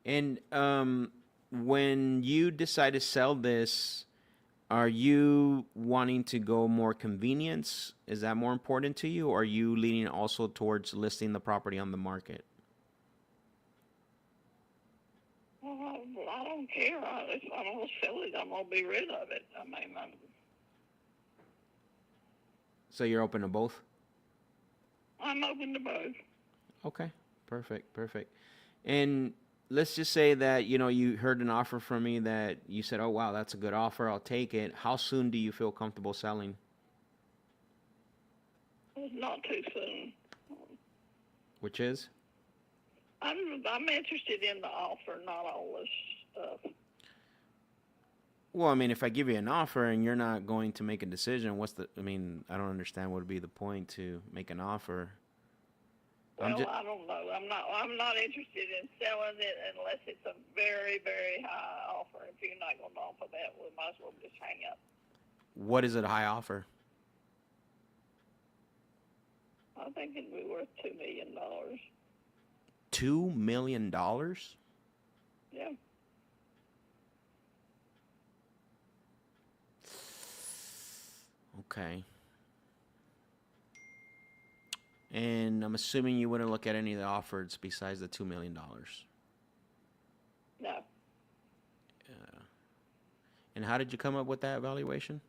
And when you decide to sell this, are you wanting to go more convenience? Is that more important to you, or are you leaning also towards listing the property on the market? Well, I don't care. If I'm going to sell it, I'm going to be rid of it. I mean, So you're open to both? I'm open to both. Okay, perfect. And let's just say that, you heard an offer from me that you said, oh, wow, that's a good offer. I'll take it. How soon do you feel comfortable selling? Not too soon. Which is? I'm interested in the offer, not all this stuff. Well, I mean, if I give you an offer and you're not going to make a decision, I don't understand what would be the point to make an offer. Well, I don't know. I'm not interested in selling it unless it's a very, very high offer. If you're not going to offer that, we might as well just hang up. What is it, a high offer? I think it'd be worth $2 million. $2 million? Yeah. Okay. And I'm assuming you wouldn't look at any of the offers besides the $2 million. No. And how did you come up with that valuation?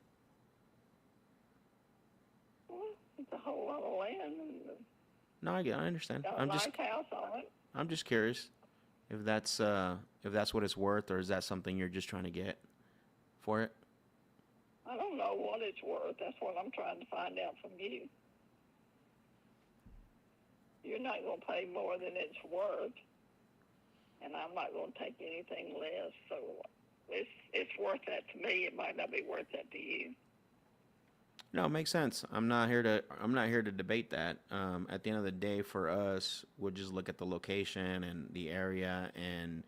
Well, it's a whole lot of land. No, I understand. Got a nice house on it. I'm just curious if that's what it's worth, or is that something you're just trying to get for it? I don't know what it's worth. That's what I'm trying to find out from you. You're not going to pay more than it's worth, and I'm not going to take anything less. So it's worth that to me. It might not be worth that to you. No, it makes sense. I'm not here to debate that. At the end of the day, for us, we'll just look at the location and the area, and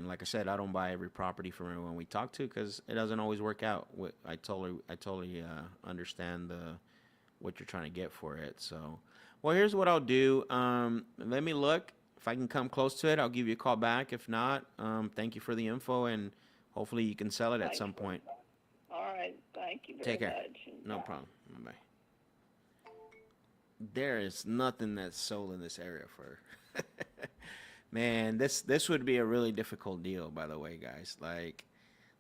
like I said, I don't buy every property from everyone we talk to because it doesn't always work out. I totally understand what you're trying to get for it. So, well, here's what I'll do. Let me look. If I can come close to it, I'll give you a call back. If not, thank you for the info, and hopefully you can sell it at some point. All right. Thank you very Take care. much. No problem. Bye. There is nothing that's sold in this area for Man, this would be a really difficult deal, by the way, guys. Like,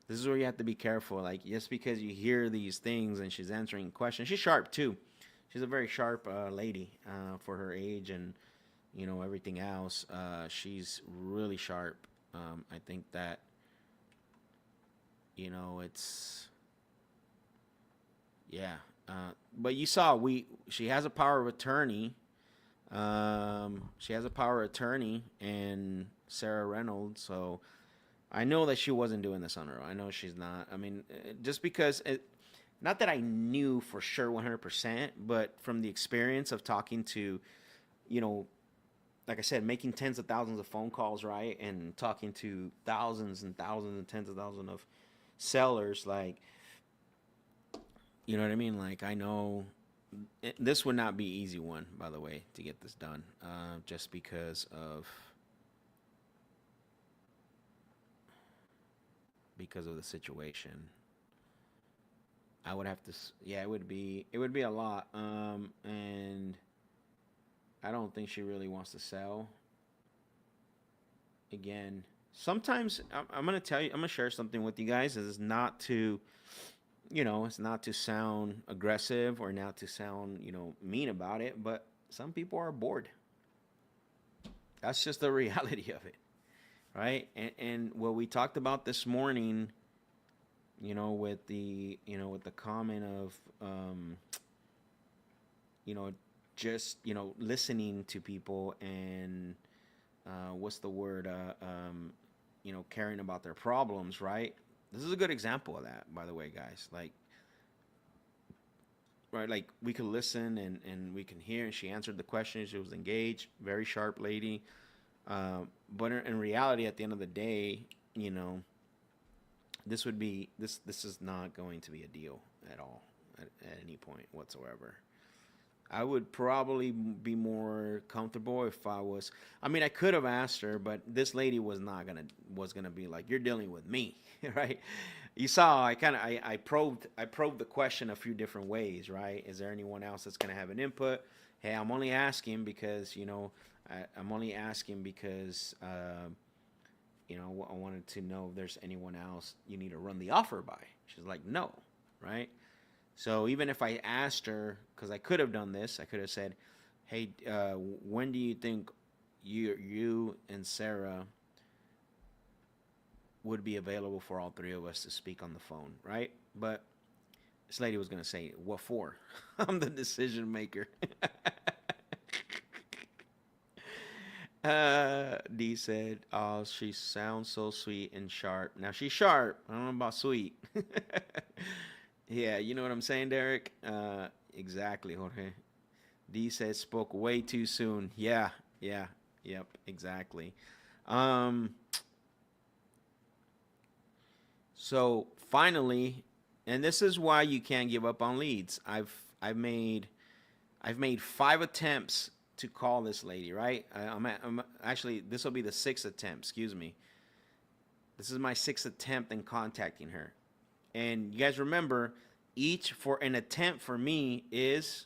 this is where you have to be careful. Like, just because you hear these things and she's answering questions, she's sharp too. She's a very sharp lady for her age and everything else. She's really sharp. I think that it's yeah. But you saw she has a power of attorney. She has a power of attorney and Sarah Reynolds, so I know that she wasn't doing this on her own. I know she's not. I mean, just because not that I knew for sure 100%, but from the experience of talking to, like I said, making tens of thousands of phone calls, right, and talking to thousands and thousands and tens of thousands of sellers, like, you know what I mean? Like, I know this would not be easy one, by the way, to get this done, just because of the situation. I would have to, yeah, it would be a lot, and I don't think she really wants to sell. Again, sometimes I'm gonna tell you, I'm gonna share something with you guys. Is not to, it's not to sound aggressive or not to sound, mean about it, but some people are bored. That's just the reality of it, right? And what we talked about this morning, with the comment of, just listening to people and what's the word, caring about their problems, right? This is a good example of that, by the way, guys. Like, right, like we could listen and we can hear, and she answered the question. She was engaged, very sharp lady. But in reality, at the end of the day, this would be this is not going to be a deal at all at any point whatsoever. I would probably be more comfortable if I was. I mean, I could have asked her, but this lady was gonna be like, "You're dealing with me," right? You saw I probed the question a few different ways, right? Is there anyone else that's gonna have an input? Hey, I'm only asking because I'm only asking because I wanted to know if there's anyone else you need to run the offer by. She's like, no, right? So even if I asked her, because I could have done this, I could have said, hey, when do you think you and Sarah would be available for all three of us to speak on the phone, right? But this lady was going to say, what for? I'm the decision maker. D said, oh, she sounds so sweet and sharp. Now, she's sharp. I don't know about sweet. Yeah, you know what I'm saying, Derek? Exactly, Jorge. D said, spoke way too soon. Yeah, yep, exactly. So finally, and this is why you can't give up on leads. I've made 5 attempts to call this lady, right? I'm actually, this will be the 6th attempt, excuse me. This is my 6th attempt in contacting her. And you guys remember, each for an attempt for me is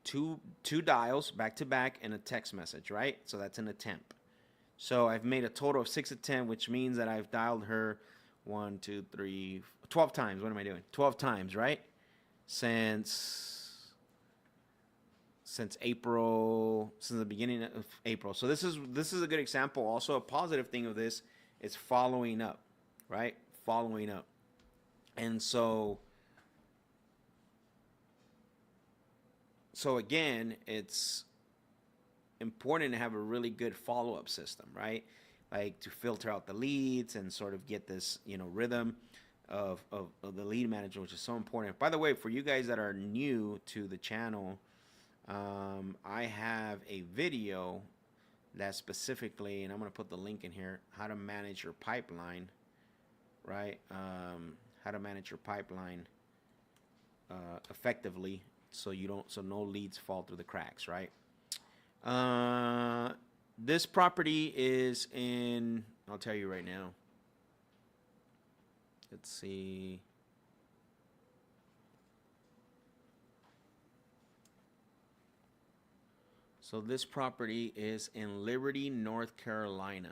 two dials back to back and a text message, right? So that's an attempt. So I've made a total of 6 attempts, which means that I've dialed her 1, 2, 3, 12 times. What am I doing? 12 times, right? Since April, since the beginning of April. So this is a good example. Also, a positive thing of this is following up, right? Following up. And so again, it's important to have a really good follow-up system, right? Like to filter out the leads and sort of get this, rhythm of the lead manager, which is so important. By the way, for you guys that are new to the channel, I have a video that specifically, and I'm going to put the link in here, how to manage your pipeline, right? How to manage your pipeline effectively so no leads fall through the cracks, right? This property is in, I'll tell you right now. Let's see. So this property is in Liberty, North Carolina.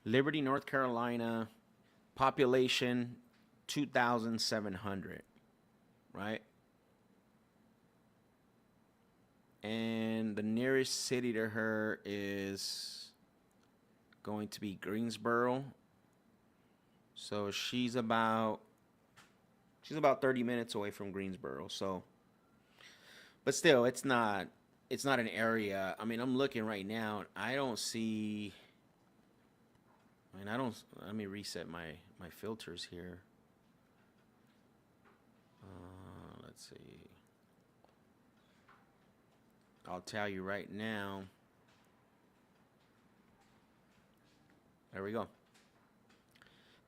Liberty, North Carolina, population 2,700, right? And the nearest city to her is going to be Greensboro. So she's about 30 minutes away from Greensboro. So, but still, it's not an area. I mean, I'm looking right now. I don't see. I mean, I don't. Let me reset my filters here. Let's see. I'll tell you right now. There we go.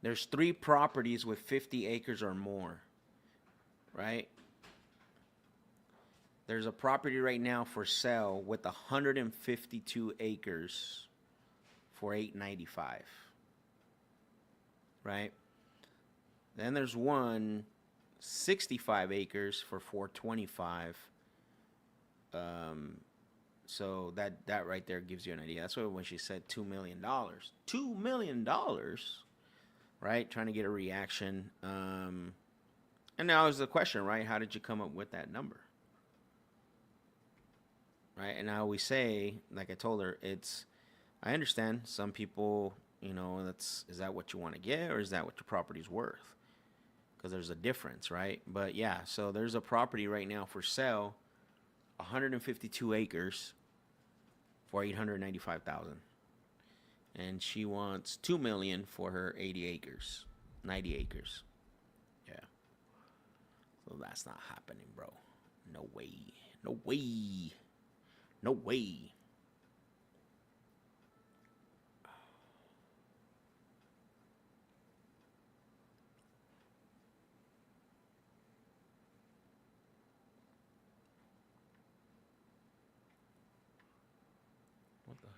There's 3 properties with 50 acres or more, right? There's a property right now for sale with 152 acres for $895, right? Then there's one 65 acres for $425. So that right there gives you an idea. That's what when she said $2 million, $2 million, right? Trying to get a reaction. And now is the question, right? How did you come up with that number? Right? And I always say, like I told her, I understand some people, is that what you want to get, or is that what your property's worth? Because there's a difference, right? But yeah, so there's a property right now for sale, 152 acres for $895,000, and she wants $2 million for her 90 acres. Yeah. So that's not happening, bro. No way. No way. No way. What the heck?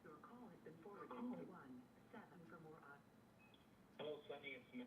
Your call has been forwarded to 1-7 for more Hello, Sunny. It's me.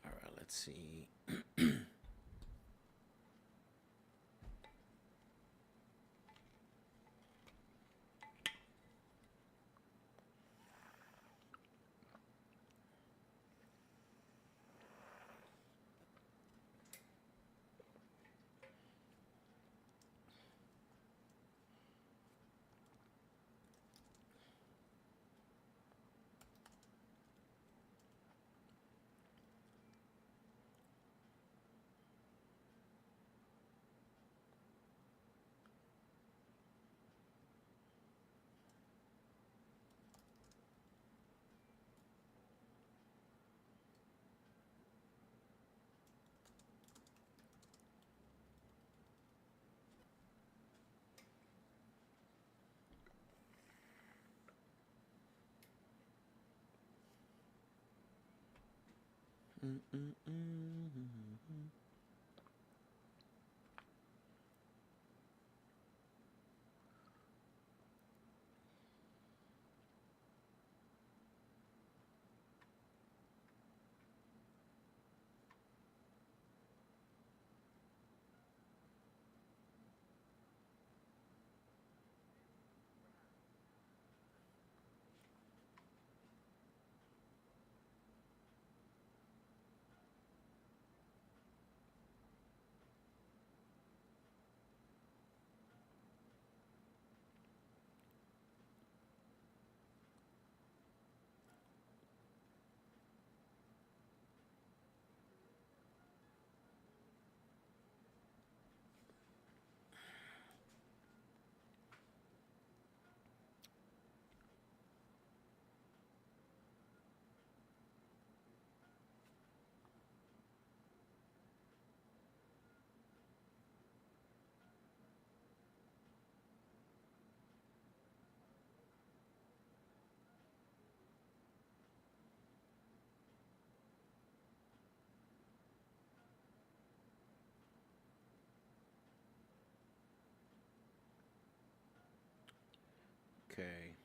All right, let's see. Okay.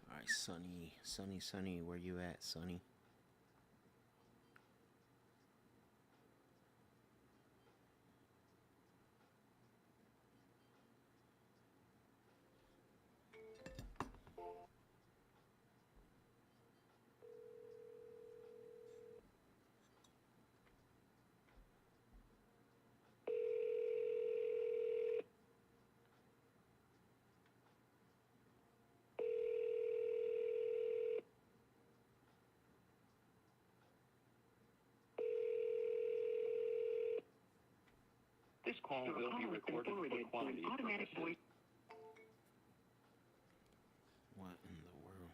All right, Sonny, where you at, Sonny? This call will be recorded for quality purposes. What in the world?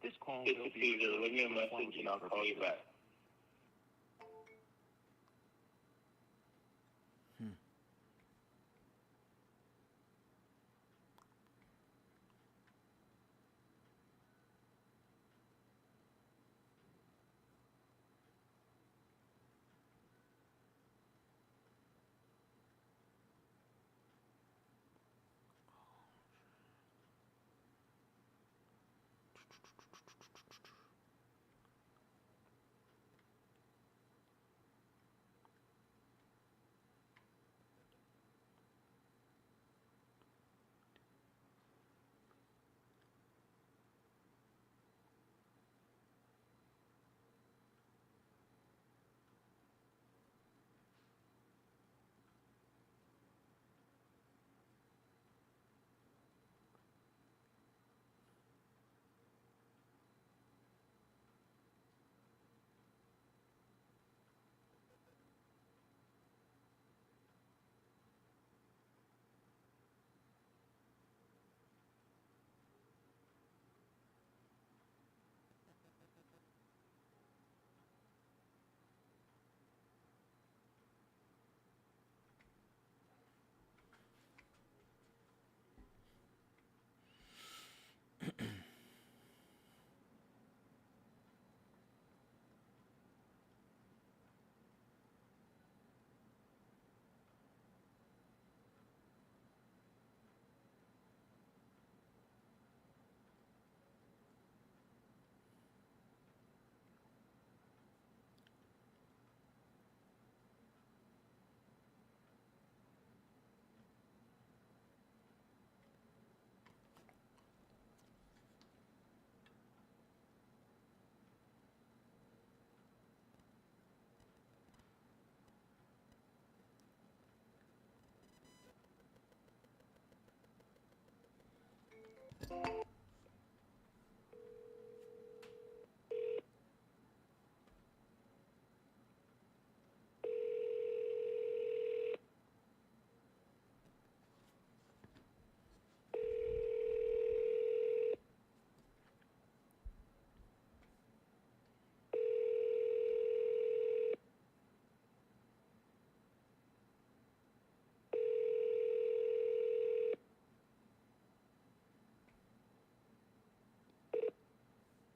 This call It's will a be Caesar. recorded Leave me a for message quality and I'll call you purposes. back.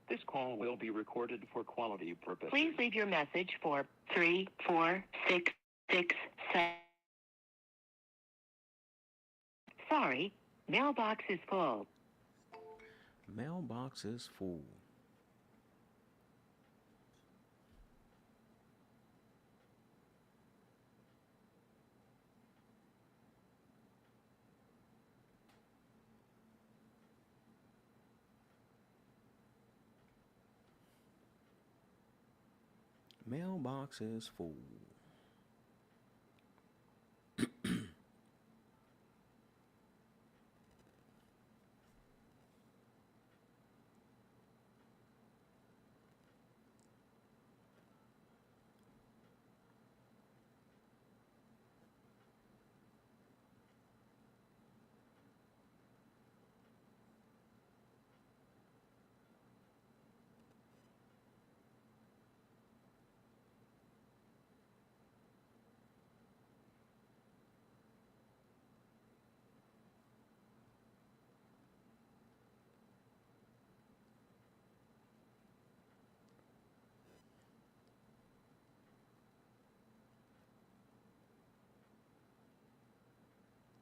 This call will be recorded for quality purposes. Please leave your message for 34667. Sorry, mailbox is full. Mailbox is full. Mailbox is full.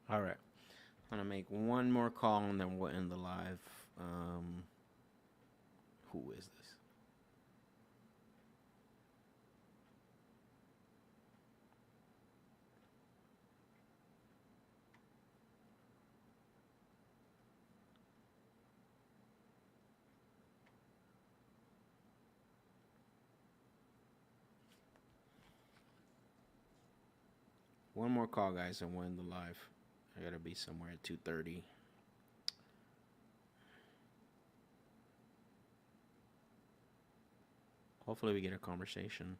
All right. I'm going to make one more call and then we'll end the live. Who is this? One more call, guys, and we'll end the live. I gotta be somewhere at 2:30. Hopefully we get a conversation.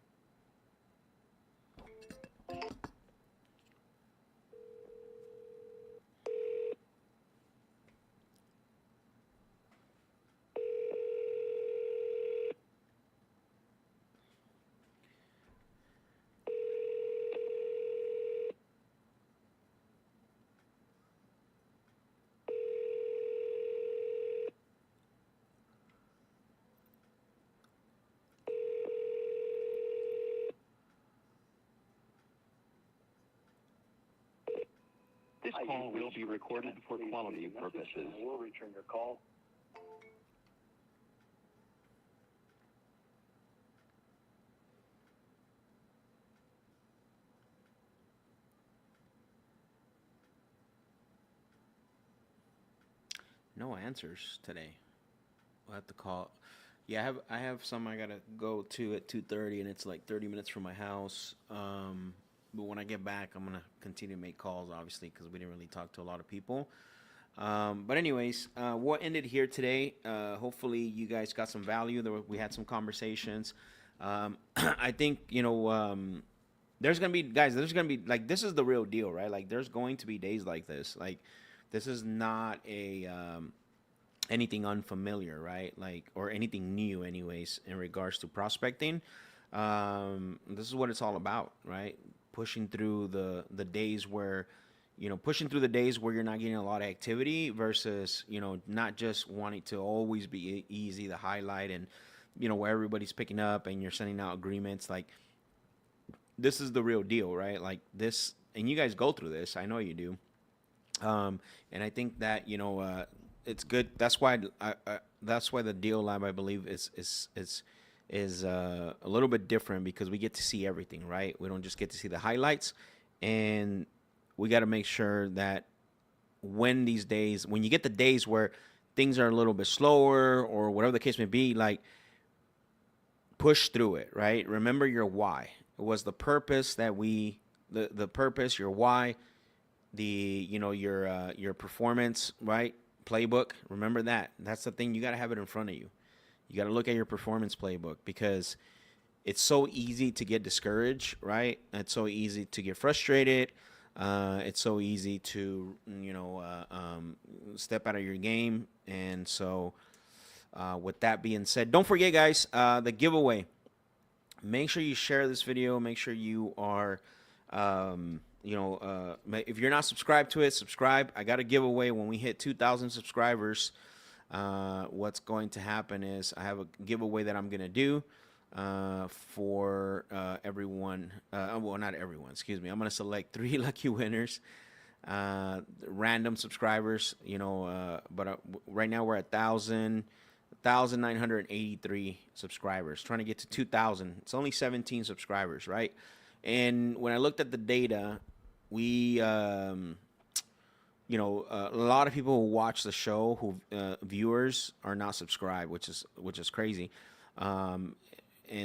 This call will be recorded for quality purposes. We'll return your call. No answers today. We'll have to call. Yeah, I have some I gotta go to at 2:30, and it's like 30 minutes from my house. But when I get back, I'm gonna continue to make calls, obviously, because we didn't really talk to a lot of people. But anyways, what ended here today? Hopefully, you guys got some value. We had some conversations. I think there's gonna be guys. There's gonna be like this is the real deal, right? Like there's going to be days like this. Like this is not a anything unfamiliar, right? Like or anything new, anyways, in regards to prospecting. This is what it's all about, right? Pushing through the days where pushing through the days where you're not getting a lot of activity versus, not just wanting to always be easy, the highlight and, where everybody's picking up and you're sending out agreements. Like, this is the real deal, right? Like this, and you guys go through this. I know you do. And I think that, it's good. That's why the Deal Lab, I believe, is a little bit different because we get to see everything, right? We don't just get to see the highlights, and we got to make sure that when you get the days where things are a little bit slower or whatever the case may be, like push through it, right? Remember your why. It was the purpose that the purpose, your why, your performance, right? Playbook. Remember that. That's the thing. You got to have it in front of you. You got to look at your performance playbook because it's so easy to get discouraged, right? It's so easy to get frustrated. It's so easy to, step out of your game. And so with that being said, don't forget, guys, the giveaway. Make sure you share this video. Make sure you are, if you're not subscribed to it, subscribe. I got a giveaway when we hit 2,000 subscribers. What's going to happen is I have a giveaway that I'm going to do for everyone. Well, not everyone, excuse me. I'm going to select 3 lucky winners, random subscribers, but right now we're at 1,983 subscribers, trying to get to 2,000. It's only 17 subscribers, right? And when I looked at the data, we, a lot of people who watch the show, who viewers are not subscribed, which is crazy. And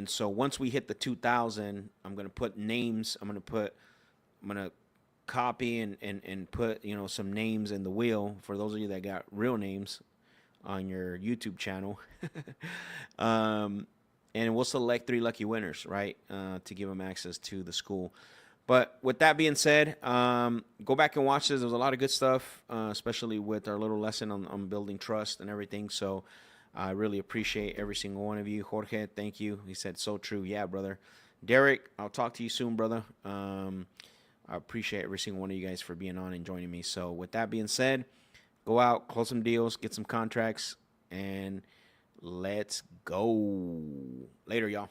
so once we hit the 2,000, I'm gonna put names. I'm gonna copy and put some names in the wheel for those of you that got real names on your YouTube channel. And we'll select 3 lucky winners, right, to give them access to the school. But with that being said, go back and watch this. There's a lot of good stuff, especially with our little lesson on building trust and everything. So I really appreciate every single one of you. Jorge, thank you. He said, so true. Yeah, brother. Derek, I'll talk to you soon, brother. I appreciate every single one of you guys for being on and joining me. So with that being said, go out, close some deals, get some contracts, and let's go. Later, y'all.